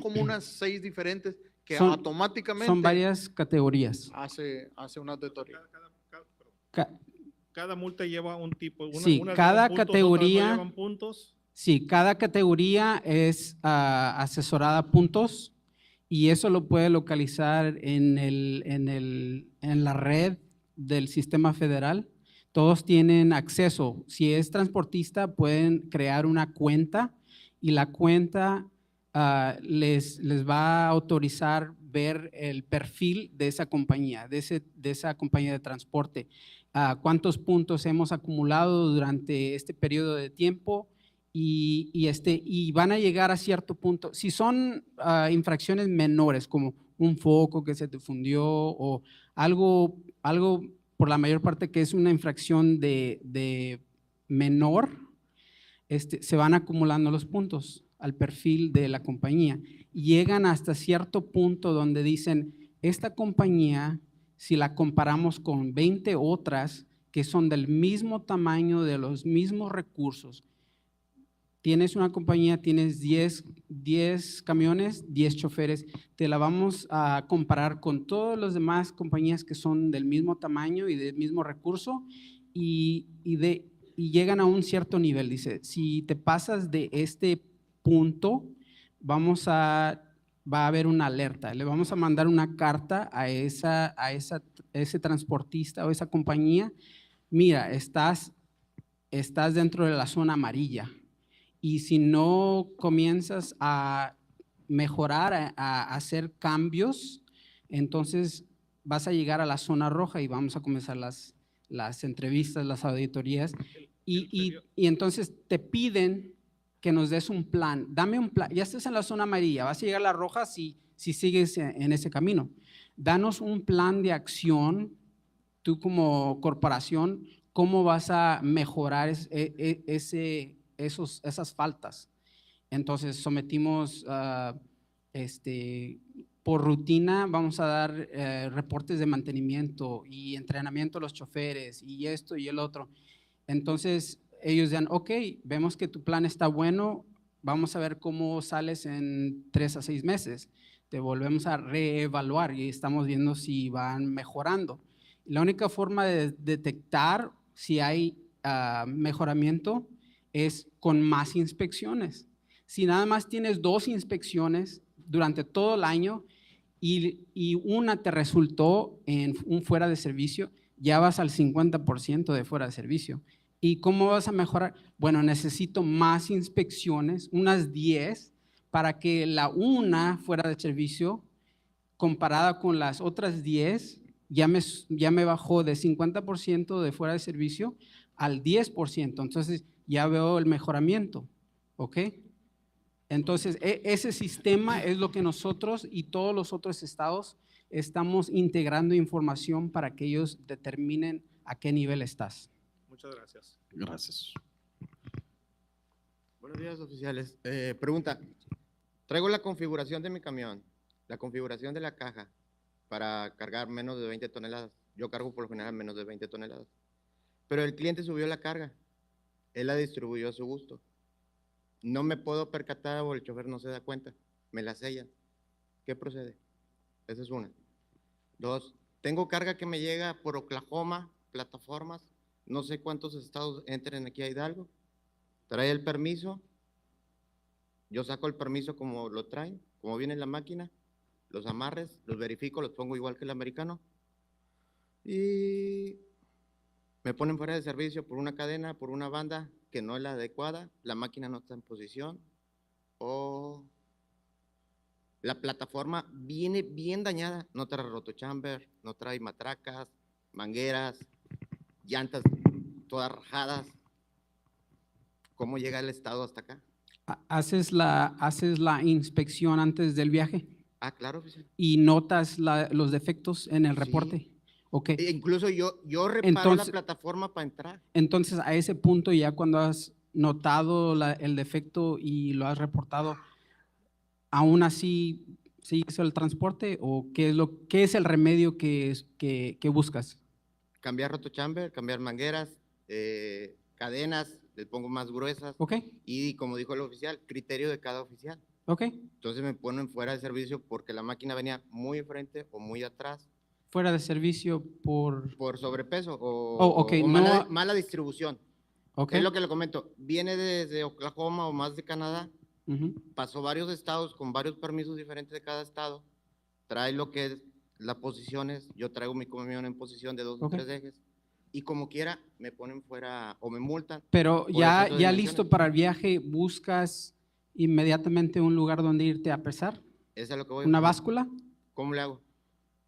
como unas 6 diferentes que Son- automáticamente Son varias categorías. hace una auditoría. Cada multa lleva un tipo. Sí, unas cada llevan puntos, otras categoría- no llevan puntos. Sí, cada categoría es asesorada a puntos y eso lo puede localizar en la red del sistema federal. Todos tienen acceso. Si es transportista, pueden crear una cuenta y la cuenta les va a autorizar ver el perfil de esa compañía, de esa compañía de transporte. Cuántos puntos hemos acumulado durante este periodo de tiempo y van a llegar a cierto punto. Si son infracciones menores, como un foco que se te fundió o algo por la mayor parte que es una infracción de menor, se van acumulando los puntos al perfil de la compañía. Llegan hasta cierto punto donde dicen, esta compañía, si la comparamos con 20 otras que son del mismo tamaño, de los mismos recursos, tienes una compañía, tienes 10 camiones, 10 choferes, te la vamos a comparar con todas las demás compañías que son del mismo tamaño y del mismo recurso y llegan a un cierto nivel. Dice, si te pasas de este punto, va a haber una alerta. Le vamos a mandar una carta a ese transportista o esa compañía. Mira, estás dentro de la zona amarilla. Y si no comienzas a mejorar, a hacer cambios, entonces vas a llegar a la zona roja y vamos a comenzar las entrevistas, las auditorías. Y entonces te piden que nos des un plan. Dame un plan. Ya estás en la zona amarilla, vas a llegar a la roja si sigues en ese camino. Danos un plan de acción, tú como corporación, cómo vas a mejorar esas faltas. Entonces sometimos, por rutina, vamos a dar reportes de mantenimiento y entrenamiento a los choferes y esto y el otro. Entonces ellos dan, ok, vemos que tu plan está bueno, vamos a ver cómo sales en 3 a 6 meses. Te volvemos a reevaluar y estamos viendo si van mejorando. La única forma de detectar si hay mejoramiento es con más inspecciones. Si nada más tienes 2 inspecciones durante todo el año y una te resultó en un fuera de servicio, ya vas al 50% de fuera de servicio. ¿Y cómo vas a mejorar? Bueno, necesito más inspecciones, unas 10, para que la una fuera de servicio, comparada con las otras 10, ya me bajó de 50% de fuera de servicio al 10%. Entonces, ya veo el mejoramiento, ¿ok? Entonces, ese sistema es lo que nosotros y todos los otros estados estamos integrando información para que ellos determinen a qué nivel estás. Muchas gracias. Gracias. Buenos días, oficiales. Pregunta, traigo la configuración de mi camión, la configuración de la caja para cargar menos de 20 toneladas. Yo cargo por lo general menos de 20 toneladas. Pero el cliente subió la carga. Él la distribuyó a su gusto. No me puedo percatar o el chofer no se da cuenta. Me la sellan. ¿Qué procede? Esa es una. 2, tengo carga que me llega por Oklahoma, plataformas. No sé cuántos estados entren aquí a Hidalgo. Trae el permiso. Yo saco el permiso como lo traen, como viene en la máquina. Los amarres, los verifico, los pongo igual que el americano. Y me ponen fuera de servicio por una cadena, por una banda que no es la adecuada, la máquina no está en posición, o la plataforma viene bien dañada, no trae rotochamber, no trae matracas, mangueras, llantas todas rajadas. ¿Cómo llega el estado hasta acá? ¿Haces la inspección antes del viaje? Ah, claro, oficial. ¿Y notas los defectos en el reporte? Ok. E incluso yo reparo Entonces, la plataforma para entrar. Entonces, a ese punto, ya cuando has notado el defecto y lo has reportado, ¿aún así sigues el transporte o qué es el remedio que buscas? Cambiar rotochamber, cambiar mangueras, cadenas, les pongo más gruesas. Ok. Y como dijo el oficial, criterio de cada oficial. Ok. Entonces me ponen fuera de servicio porque la máquina venía muy enfrente o muy atrás. Fuera de servicio por sobrepeso o, okay, o no, mala distribución. Okay. Es lo que le comento. Viene desde Oklahoma o más de Canadá. Pasó varios estados con varios permisos diferentes de cada estado. Trae lo que es las posiciones. Yo traigo mi camión en posición de 2 o 3 ejes. Y como quiera, me ponen fuera o me multan. Pero ya exceso de listo para el viaje, ¿buscas inmediatamente un lugar donde irte a pesar? Eso es lo que voy. ¿Una báscula? ¿Cómo le hago?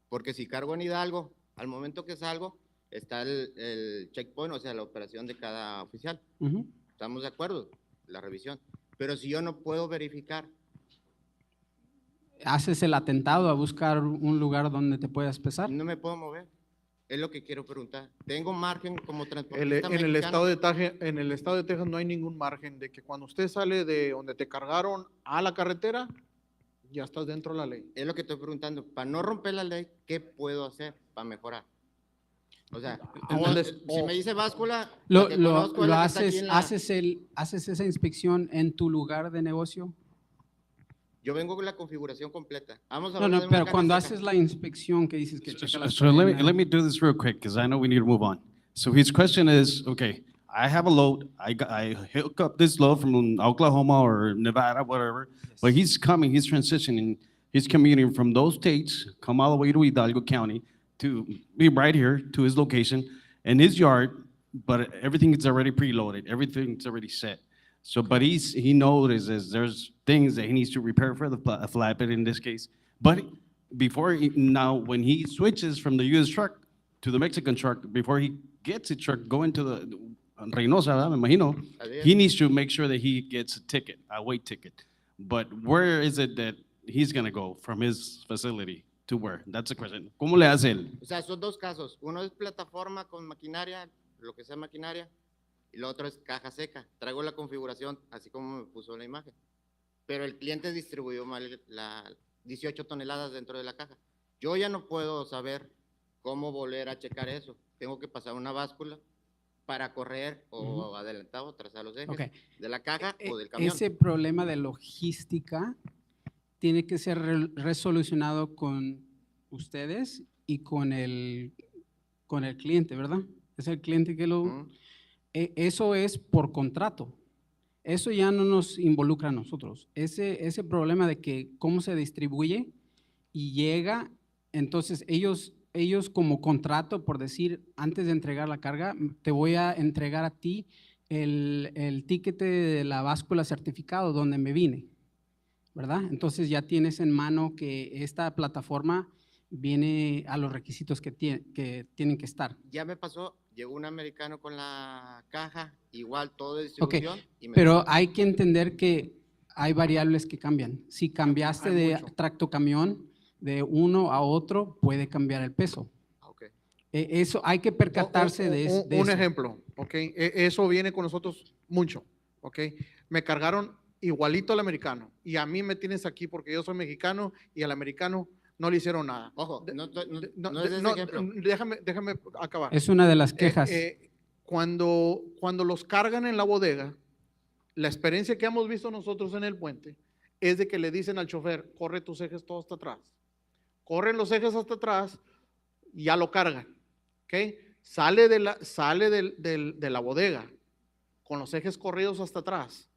Porque si cargo en Hidalgo, al momento que salgo, está el checkpoint, o sea, la operación de cada oficial. Estamos de acuerdo, la revisión. Pero si yo no puedo verificar. ¿Haces el atentado a buscar un lugar donde te puedas pesar? No me puedo mover. Es lo que quiero preguntar. ¿Tengo margen como transportista En el mexicano? en el estado de Texas no hay ningún margen de que cuando usted sale de donde te cargaron a la carretera, ya estás dentro de la ley. Es lo que estoy preguntando. Para no romper la ley, ¿qué puedo hacer para mejorar? O sea, si me dice báscula, ¿haces esa inspección en tu lugar de negocio? Yo vengo con la configuración completa. Vamos a No, pero cuando haces la inspección que dices que checa las cadenas. Let me do this real quick because I know we need to move on. So his question is, okay, I have a load. I hook up this load from Oklahoma or Nevada, whatever. But he's coming, he's transitioning, he's commuting from those states, come all the way to Hidalgo County to be right here to his location in his yard, but everything is already preloaded, everything's already set. So, but he notices there's things that he needs to repair for the flatbed in this case. But now when he switches from the US truck to the Mexican truck, before he gets a truck going to the Reynosa, me imagino, he needs to make sure that he gets a ticket, a weight ticket. But where is it that he's going to go from his facility to where? That's the question. ¿Cómo le hace él? O sea, son 2 casos. Uno es plataforma con maquinaria, lo que sea maquinaria, y lo otro es caja seca. Traigo la configuración así como me puso en la imagen. Pero el cliente distribuyó mal las 18 toneladas dentro de la caja. Yo ya no puedo saber cómo volver a checar eso. Tengo que pasar una báscula para correr o adelantado, trazar los ejes Ok. de la caja o del camión. Ese problema de logística tiene que ser resolucionado con ustedes y con el cliente, ¿verdad? Es el cliente que lo... Eso es por contrato. Eso ya no nos involucra a nosotros. Ese problema de que cómo se distribuye y llega, entonces ellos como contrato, por decir, antes de entregar la carga, te voy a entregar a ti el ticket de la báscula certificado donde me vine, ¿verdad? Entonces ya tienes en mano que esta plataforma viene a los requisitos que tienen que estar. Ya me pasó, llegó un americano con la caja, igual todo de Ok, distribución. Y me pero hay que entender que hay variables que cambian. Si cambiaste de tractocamión de uno a otro, puede cambiar el peso. Eso hay que percatarse de eso. Un ejemplo, ¿ok? Eso viene con nosotros mucho, ¿ok? Me cargaron igualito al americano y a mí me tienes aquí porque yo soy mexicano y al americano no le hicieron nada. Ojo, no es ese ejemplo. Déjame acabar. Es una de las quejas. Cuando los cargan en la bodega, la experiencia que hemos visto nosotros en el puente es de que le dicen al chofer, corre tus ejes todo hasta atrás. Corren los ejes hasta atrás y ya lo cargan. ¿Ok? Sale de la bodega con los ejes corridos hasta atrás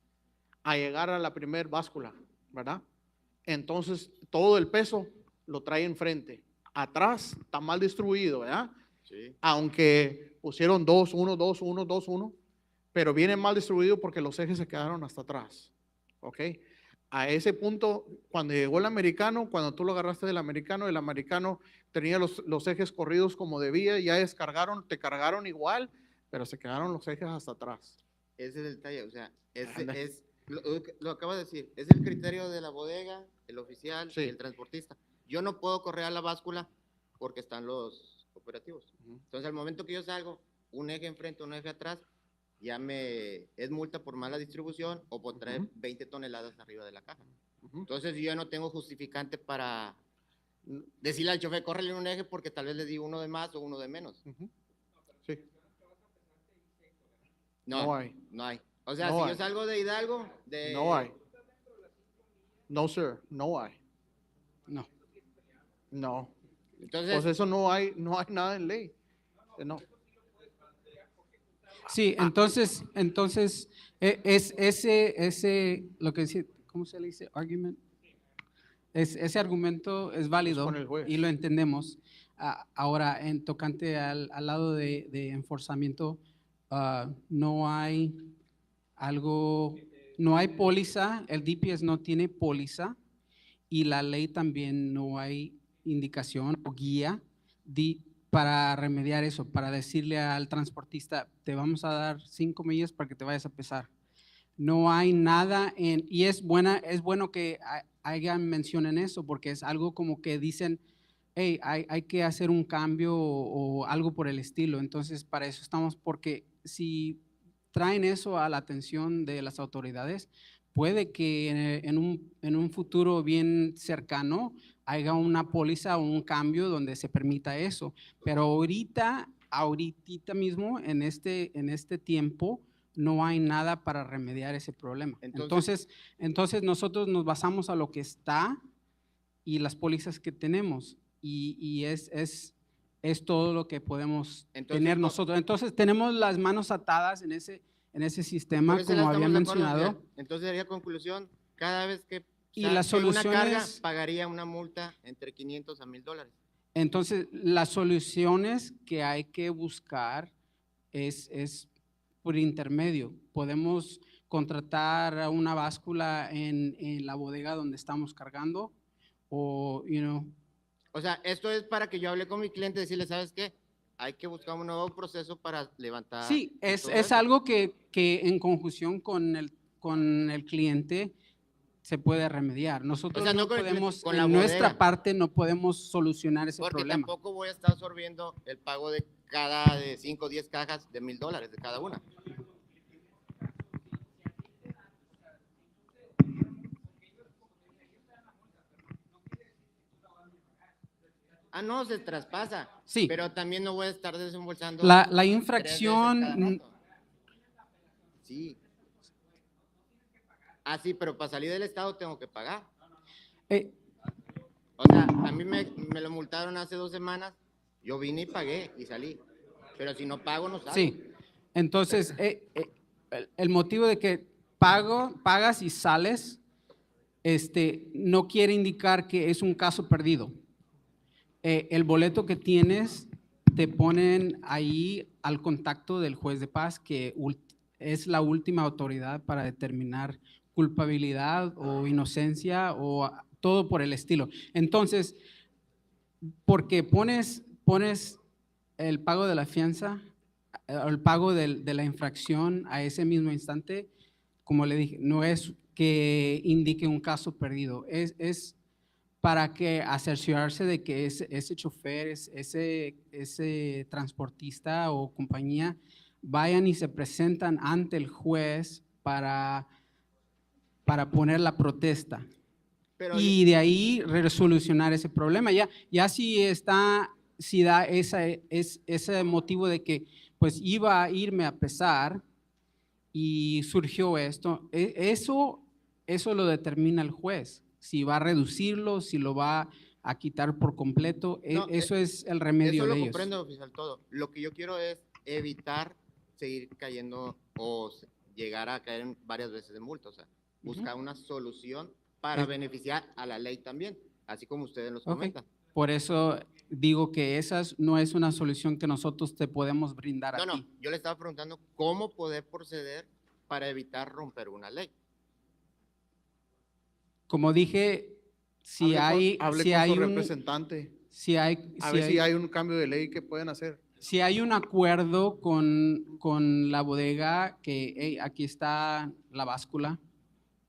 a llegar a la primer báscula, ¿verdad? Entonces, todo el peso lo trae enfrente. Atrás está mal distribuido, ¿verdad? Sí. Aunque pusieron 2, 1, 2, 1, 2, 1, pero viene mal distribuido porque los ejes se quedaron hasta atrás. ¿Ok? A ese punto, cuando llegó el americano, cuando tú lo agarraste del americano, el americano tenía los ejes corridos como debía, ya descargaron, te cargaron igual, pero se quedaron los ejes hasta atrás. Ese es el detalle, o sea, lo acabo de decir, es el criterio de la bodega, el oficial y el transportista. Yo no puedo correr a la báscula porque están los operativos. Entonces, al momento que yo salgo, un eje enfrente, un eje atrás, es multa por mala distribución o por traer 20 toneladas arriba de la caja. Entonces, yo ya no tengo justificante para decirle al chofer, córrele un eje porque tal vez le di uno de más o uno de menos. Sí. No hay. O sea, No si hay. yo salgo de Hidalgo, No hay. No, sir, no hay. No. No. Entonces, pues eso no hay nada en ley. No. Sí, entonces, es ese, lo que dice, ¿cómo se le dice? Argument. Ese argumento es válido con el juez. y lo entendemos. Ahora, en tocante al lado de enforzamiento, no hay no hay póliza, el DPS no tiene póliza y la ley también no hay indicación o guía para remediar eso, para decirle al transportista, te vamos a dar 5 millas para que te vayas a pesar. No hay nada y es bueno que hagan mención en eso, porque es algo como que dicen, hey, hay que hacer un cambio o algo por el estilo. Entonces, para eso estamos, porque si traen eso a la atención de las autoridades, puede que en un futuro bien cercano haya una póliza o un cambio donde se permita eso. Pero ahorita mismo, en este tiempo, no hay nada para remediar ese problema. Entonces nosotros nos basamos a lo que está y las pólizas que tenemos y es todo lo que podemos tener nosotros. Entonces tenemos las manos atadas en ese sistema, por eso la como habían estamos de acuerdo, mencionado. o sea, entonces sería conclusión, cada vez que Y la una carga, solución pagaría una multa entre 500 a $1,000. Entonces, las soluciones que hay que buscar es por intermedio. Podemos contratar a una báscula en la bodega donde estamos cargando o, O sea, esto es para que yo hable con mi cliente y decirle, ¿sabes qué? Hay que buscar un nuevo proceso para levantar. Sí, es todo eso. algo que en conjunción con el cliente se puede remediar. Nosotros O sea, no no con el cliente, podemos, con en la nuestra bodega. parte no podemos solucionar ese Porque problema. tampoco voy a estar absorbiendo el pago de cada de 5 o 10 cajas de $1,000 de cada una. Ah, no, se traspasa. Sí. Pero también no voy a estar desembolsando. La 3 veces infracción, cada rato. Sí. Ah, sí, pero para salir del estado tengo que pagar. O sea, a mí me lo multaron hace 2 semanas, yo vine y pagué y salí. Pero si no pago, no salgo. sí. Entonces, el motivo de que pagas y sales, no quiere indicar que es un caso perdido. El boleto que tienes te ponen ahí al contacto del juez de paz, que es la última autoridad para determinar culpabilidad o inocencia o todo por el estilo. Entonces, porque pones el pago de la fianza, el pago de la infracción a ese mismo instante, como le dije, no es que indique un caso perdido, es para que cerciorarse de que ese chofer, ese transportista o compañía vayan y se presentan ante el juez para poner la protesta. Y de ahí resolucionar ese problema. Ya si da ese motivo de que pues iba a irme a pesar y surgió esto, eso lo determina el juez. Si va a reducirlo, si lo va a quitar por completo, No, eso es el remedio de Eso lo ellos. comprendo, oficial, todo. Lo que yo quiero es evitar seguir cayendo o llegar a caer en varias veces de multa. O sea, buscar una solución para beneficiar a la ley también, así como ustedes nos comentan. Por eso digo que esa no es una solución que nosotros te podemos brindar a ti. No, yo le estaba preguntando cómo poder proceder para evitar romper una ley. Como dije, si Hable con su un representante. si hay un cambio de ley que pueden hacer. Si hay un acuerdo con la bodega que hey, aquí está la báscula,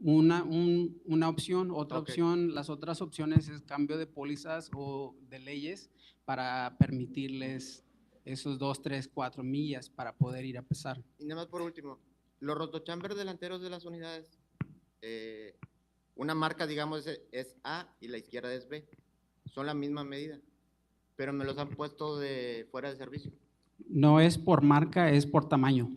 una opción, otra opción, las otras opciones es cambio de pólizas o de leyes para permitirles esos 2, 3, 4 millas para poder ir a pesar. Y nada más por último, los rotochambers delanteros de las unidades, una marca, digamos, es A y la izquierda es B. Son la misma medida, pero me los han puesto de fuera de servicio. No es por marca, es por tamaño.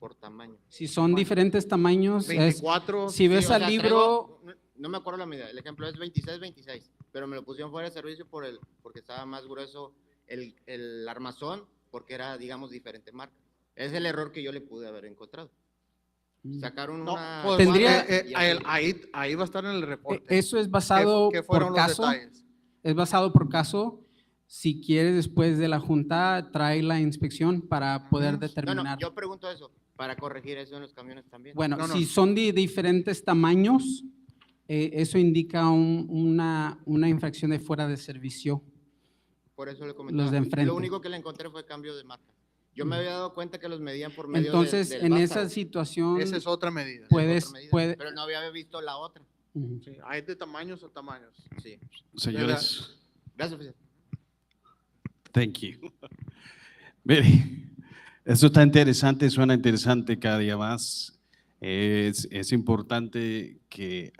Por tamaño. Si son diferentes tamaños, 24, si ves o al sea, libro… no me acuerdo la medida, el ejemplo es 26, pero me lo pusieron fuera de servicio porque estaba más grueso el armazón, porque era, digamos, diferente marca. Es el error que yo le pude haber encontrado. Sacaron una… Pues, Tendría- ahí va a estar en el reporte. Eso es basado ¿Qué fueron por los caso. detalles? Es basado por caso. Si quieres, después de la junta, trae la inspección para poder determinar. yo pregunto eso, para corregir eso en los camiones también. Bueno, si son de diferentes tamaños, eso indica una infracción de fuera de servicio. Por eso le comentaba. Los de enfrente. Lo único que le encontré fue cambio de marca. Yo me había dado cuenta que los medían por medio Entonces, del en vástago. esa situación, Esa es otra medida. Pero no había visto la otra. Sí, hay de tamaños a tamaños. Sí. Señores, Gracias, oficial. thank you. Mire, esto está interesante, suena interesante cada día más. Es importante que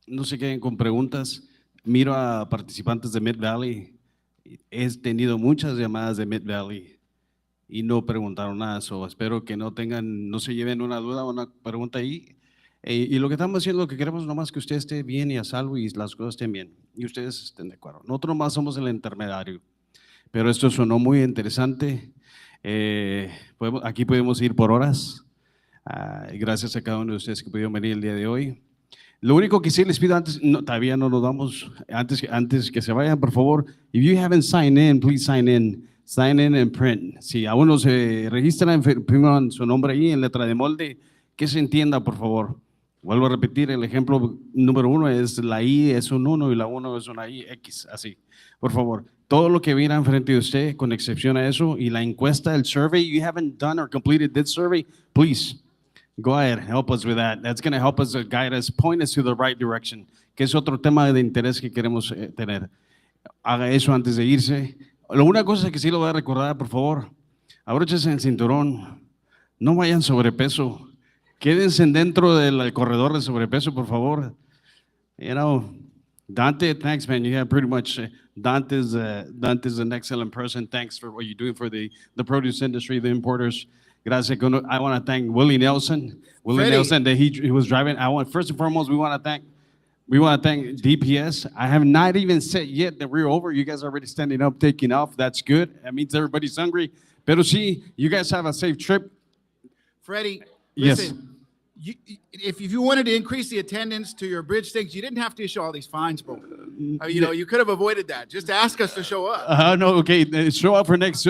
no se queden con preguntas. Miro a participantes de Mid Valley. He tenido muchas llamadas de Mid Valley y no preguntaron nada. So, espero que no se lleven una duda o una pregunta ahí. Y lo que estamos haciendo, lo que queremos nomás que usted esté bien y a salvo y las cosas estén bien y ustedes estén de acuerdo. Nosotros nomás somos el intermediario, pero esto sonó muy interesante. Aquí podemos ir por horas. Gracias a cada uno de ustedes que pudieron venir el día de hoy. Lo único que sí les pido antes, todavía no nos vamos, antes que se vayan, por favor, if you haven't signed in, please sign in and print. Si aún no se registran, impriman su nombre ahí en letra de molde, que se entienda, por favor. Vuelvo a repetir, el ejemplo número 1 es la I es un 1 y la 1 es una I, X, así. Por favor, todo lo que viene enfrente de usted, con excepción a eso, y la encuesta, el survey, you haven't done or completed this survey, please, go ahead, help us with that. That's going to help us guide us, point us to the right direction, que es otro tema de interés que queremos tener. Haga eso antes de irse. Una cosa que sí lo voy a recordar, por favor, abróchense el cinturón, no vayan sobrepeso, quédense dentro del corredor de sobrepeso, por favor. You know, Dante, thanks, man. You have pretty much, Dante's an excellent person. Thanks for what you're doing for the produce industry, the importers. Gracias. I want to thank Willie Nelson. Willie Freddie. Nelson, that he was driving. First and foremost, we want to thank DPS. I have not even said yet that we're over. You guys are already standing up, taking off. That's good. That means everybody's hungry. Pero sí, you guys have a safe trip. Freddie, Yes. listen, if you wanted to increase the attendance to your bridge things, you didn't have to issue all these fines, bro. I mean, you could have avoided that. Just ask us to show up. No, okay. Show up for next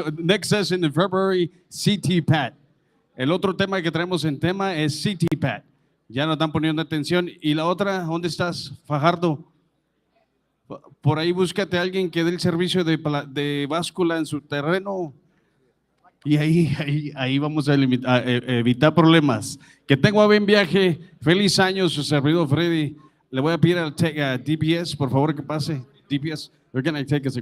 session in February, CT-PAT. El otro tema que traemos en tema es CT-PAT. Ya no están poniendo atención. Y la otra, ¿dónde estás, Fajardo? Por ahí búscate a alguien que dé el servicio de báscula en su terreno. Y ahí vamos a evitar problemas. Que tenga buen viaje. Feliz año, su servidor Freddy. Le voy a pedir al DPS, por favor, que pase. DPS, we're going to take us a quick